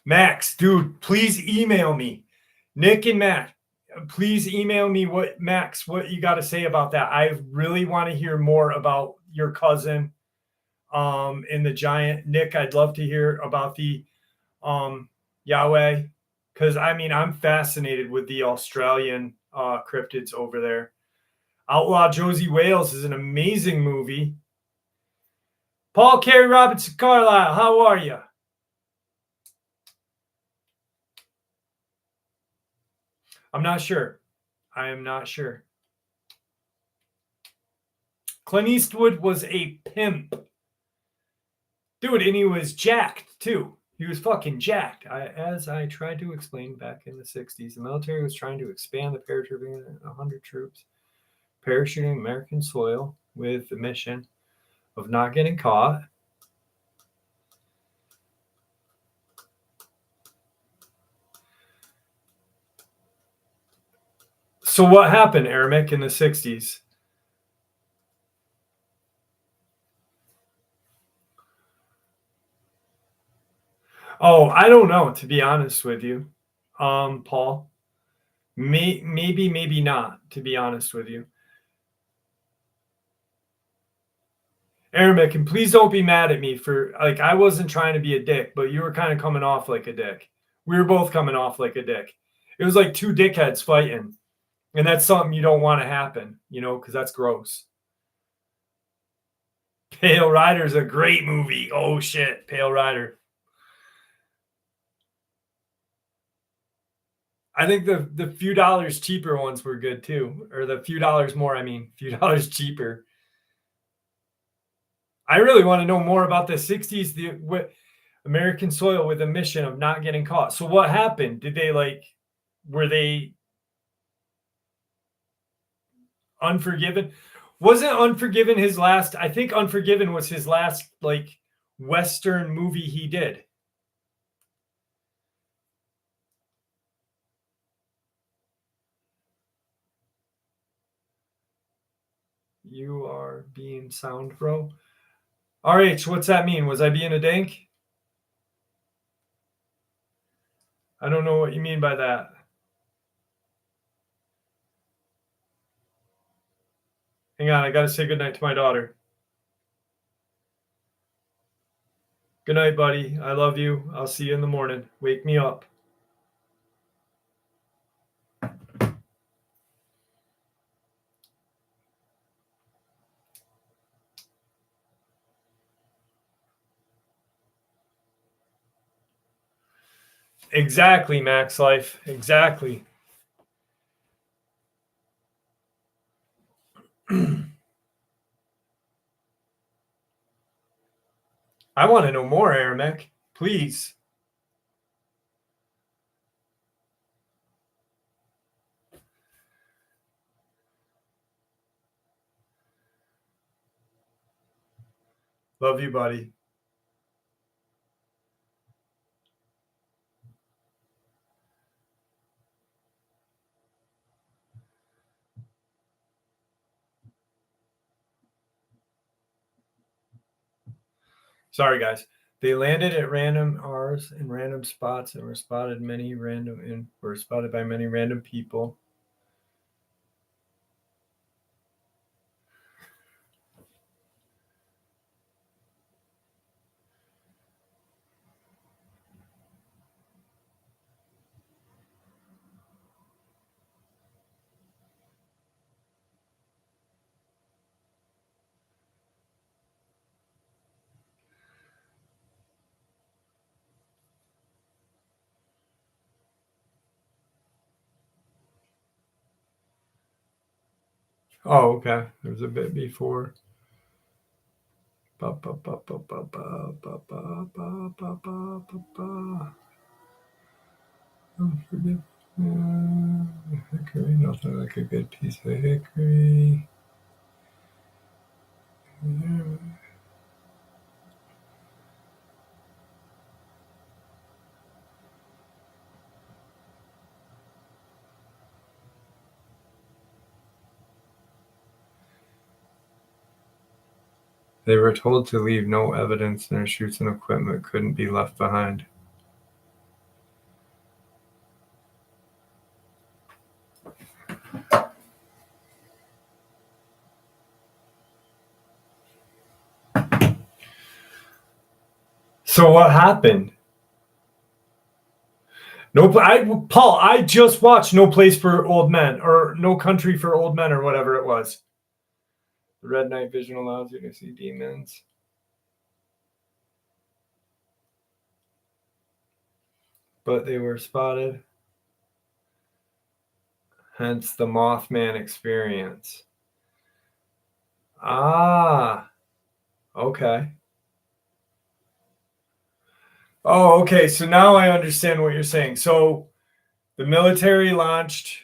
[SPEAKER 1] Max, dude, please email me. Nick and Matt, please email me what you got to say about that. I really want to hear more about your cousin in the giant. Nick, I'd love to hear about the Yahweh, because I mean I'm fascinated with the Australian cryptids over there. Outlaw Josie Wales is an amazing movie. Paul Carey Robinson Carlisle, how are you? I'm not sure. I am not sure. Clint Eastwood was a pimp. Dude, and he was jacked too. He was fucking jacked. As I tried to explain back in the 60s, the military was trying to expand the paratrooping 100 troops, parachuting American soil with the mission of not getting caught. So what happened, Aramik, in the 60s? Oh, I don't know, to be honest with you, Paul. Maybe not, to be honest with you. Aramik, and please don't be mad at me for, like, I wasn't trying to be a dick, but you were kind of coming off like a dick. We were both coming off like a dick. It was like two dickheads fighting. And that's something you don't want to happen, because that's gross. Pale Rider's a great movie. Oh, shit. Pale Rider. I think the few dollars cheaper ones were good too. Or the few dollars more, few dollars cheaper. I really want to know more about the 60s, American soil with a mission of not getting caught. So what happened? Did they were they Unforgiven? Wasn't Unforgiven his last? I think Unforgiven was his last Western movie he did. You are being sound, bro. RH, what's that mean? Was I being a dank? I don't know what you mean by that. Hang on, I gotta say goodnight to my daughter. Good night, buddy. I love you. I'll see you in the morning. Wake me up. Exactly, Max Life. Exactly. I want to know more, Aramek. Please. Love you, buddy. Sorry, guys. They landed at random hours in random spots and were spotted by many random people. Oh, okay. There's a bit before. Ba, ba, ba, ba, ba, ba, ba, ba, ba, ba, ba, ba, ba. Don't forget hickory. Nothing like a good piece of hickory. Yeah. They were told to leave no evidence, and their chutes and equipment couldn't be left behind. So what happened? Paul, I just watched No Place for Old Men, or No Country for Old Men, or whatever it was. The red night vision allows you to see demons. But they were spotted. Hence the Mothman experience. Ah, okay. Oh, okay. So now I understand what you're saying. So the military launched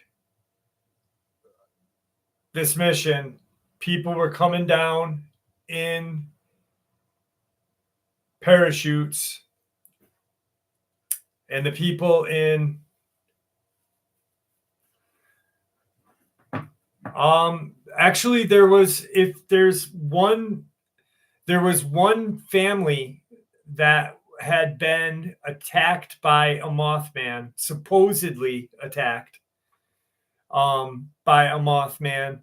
[SPEAKER 1] this mission. People were coming down in parachutes, and the people in actually there was one family that had been attacked by a Mothman, supposedly attacked by a Mothman,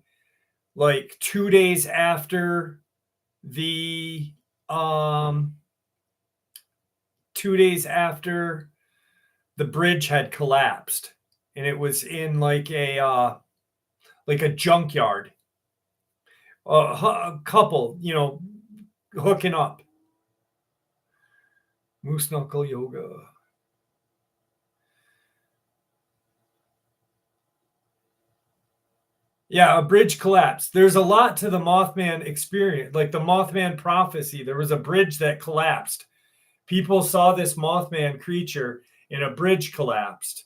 [SPEAKER 1] like 2 days after the 2 days after the bridge had collapsed, and it was in like a junkyard. A couple, hooking up. Moose knuckle yoga. Yeah, a bridge collapsed. There's a lot to the Mothman experience, like the Mothman prophecy. There was a bridge that collapsed. People saw this Mothman creature, and a bridge collapsed.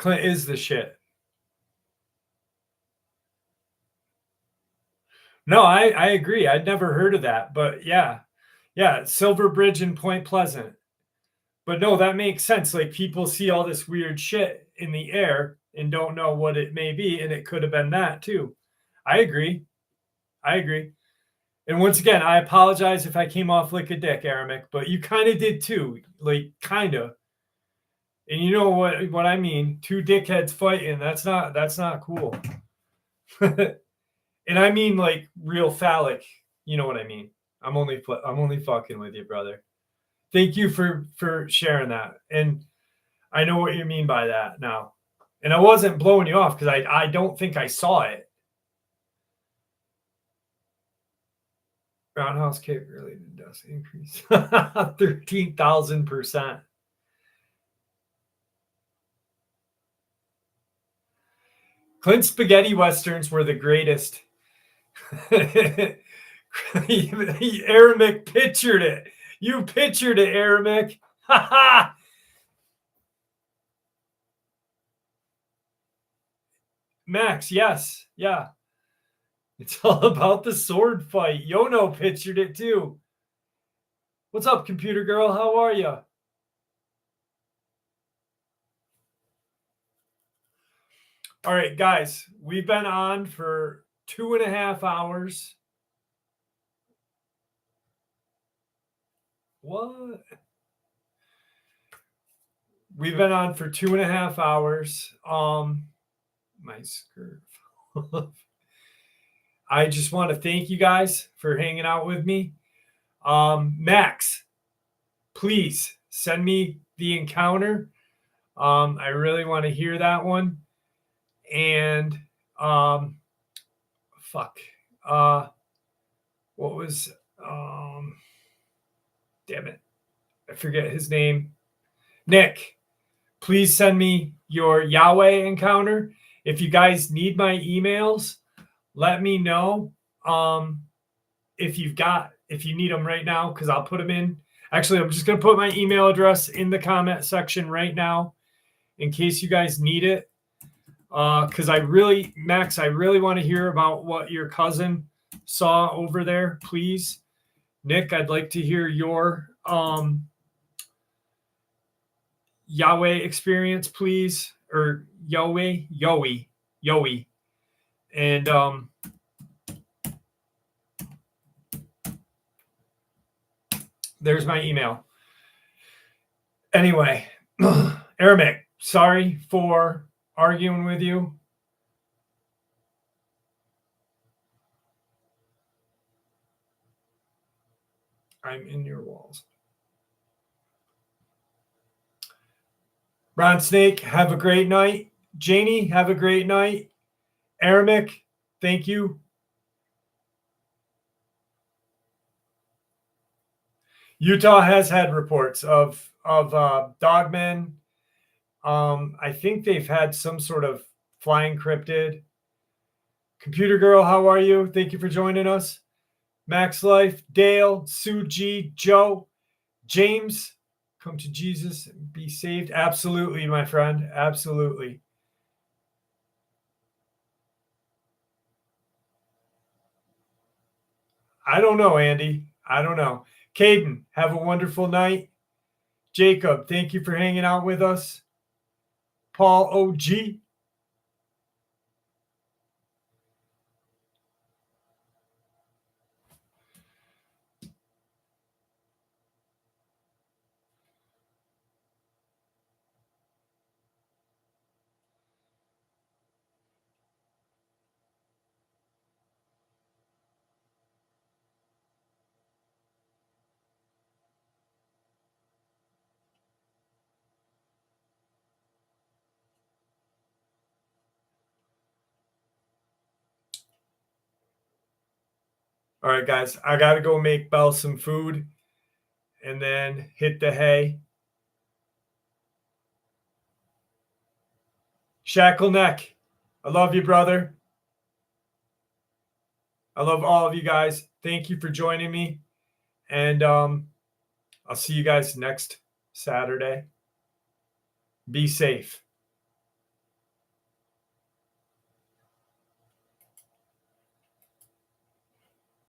[SPEAKER 1] Clint is the shit. No, I agree. I'd never heard of that, but yeah. Yeah, Silver Bridge and Point Pleasant. But no, that makes sense. Like people see all this weird shit in the air and don't know what it may be, and it could have been that too. I agree. I agree. And once again, I apologize if I came off like a dick, Aramic, but you kind of did too. Like kind of. And you know what I mean? Two dickheads fighting. That's not cool. And I mean like real phallic. You know what I mean? I'm only fucking with you, brother. Thank you for sharing that. And I know what you mean by that now. And I wasn't blowing you off because I don't think I saw it. Roundhouse kick really does increase 13,000%. Clint spaghetti westerns were the greatest. Aramic pictured it. You pictured it, Aramic. Max, yes. Yeah. It's all about the sword fight. Yono pictured it too. What's up, computer girl? How are you? All right, guys, we've been on for 2.5 hours. What? We've been on for 2.5 hours. My skirt. I just want to thank you guys for hanging out with me. Max, please send me the encounter. I really want to hear that one. And fuck. What was damn it. I forget his name. Nick, please send me your Yahweh encounter. If you guys need my emails, let me know. If you need them right now, because I'll put them in. Actually, I'm just going to put my email address in the comment section right now in case you guys need it. Because Max, I really want to hear about what your cousin saw over there, please. Nick, I'd like to hear your Yahweh experience, please. Or Yowie. And there's my email. Anyway, Aramic, sorry for arguing with you. I'm in your walls. Ron Snake, have a great night. Janie, have a great night. Aramic, thank you. Utah has had reports of Dogman. I think they've had some sort of flying cryptid. Computer girl, how are you? Thank you for joining us. Max Life, Dale, Suji, Joe, James, come to Jesus and be saved. Absolutely, my friend. Absolutely. I don't know, Andy. I don't know. Caden, have a wonderful night. Jacob, thank you for hanging out with us. Paul OG. All right, guys, I got to go make Belle some food and then hit the hay. Shackle Neck, I love you, brother. I love all of you guys. Thank you for joining me. And I'll see you guys next Saturday. Be safe.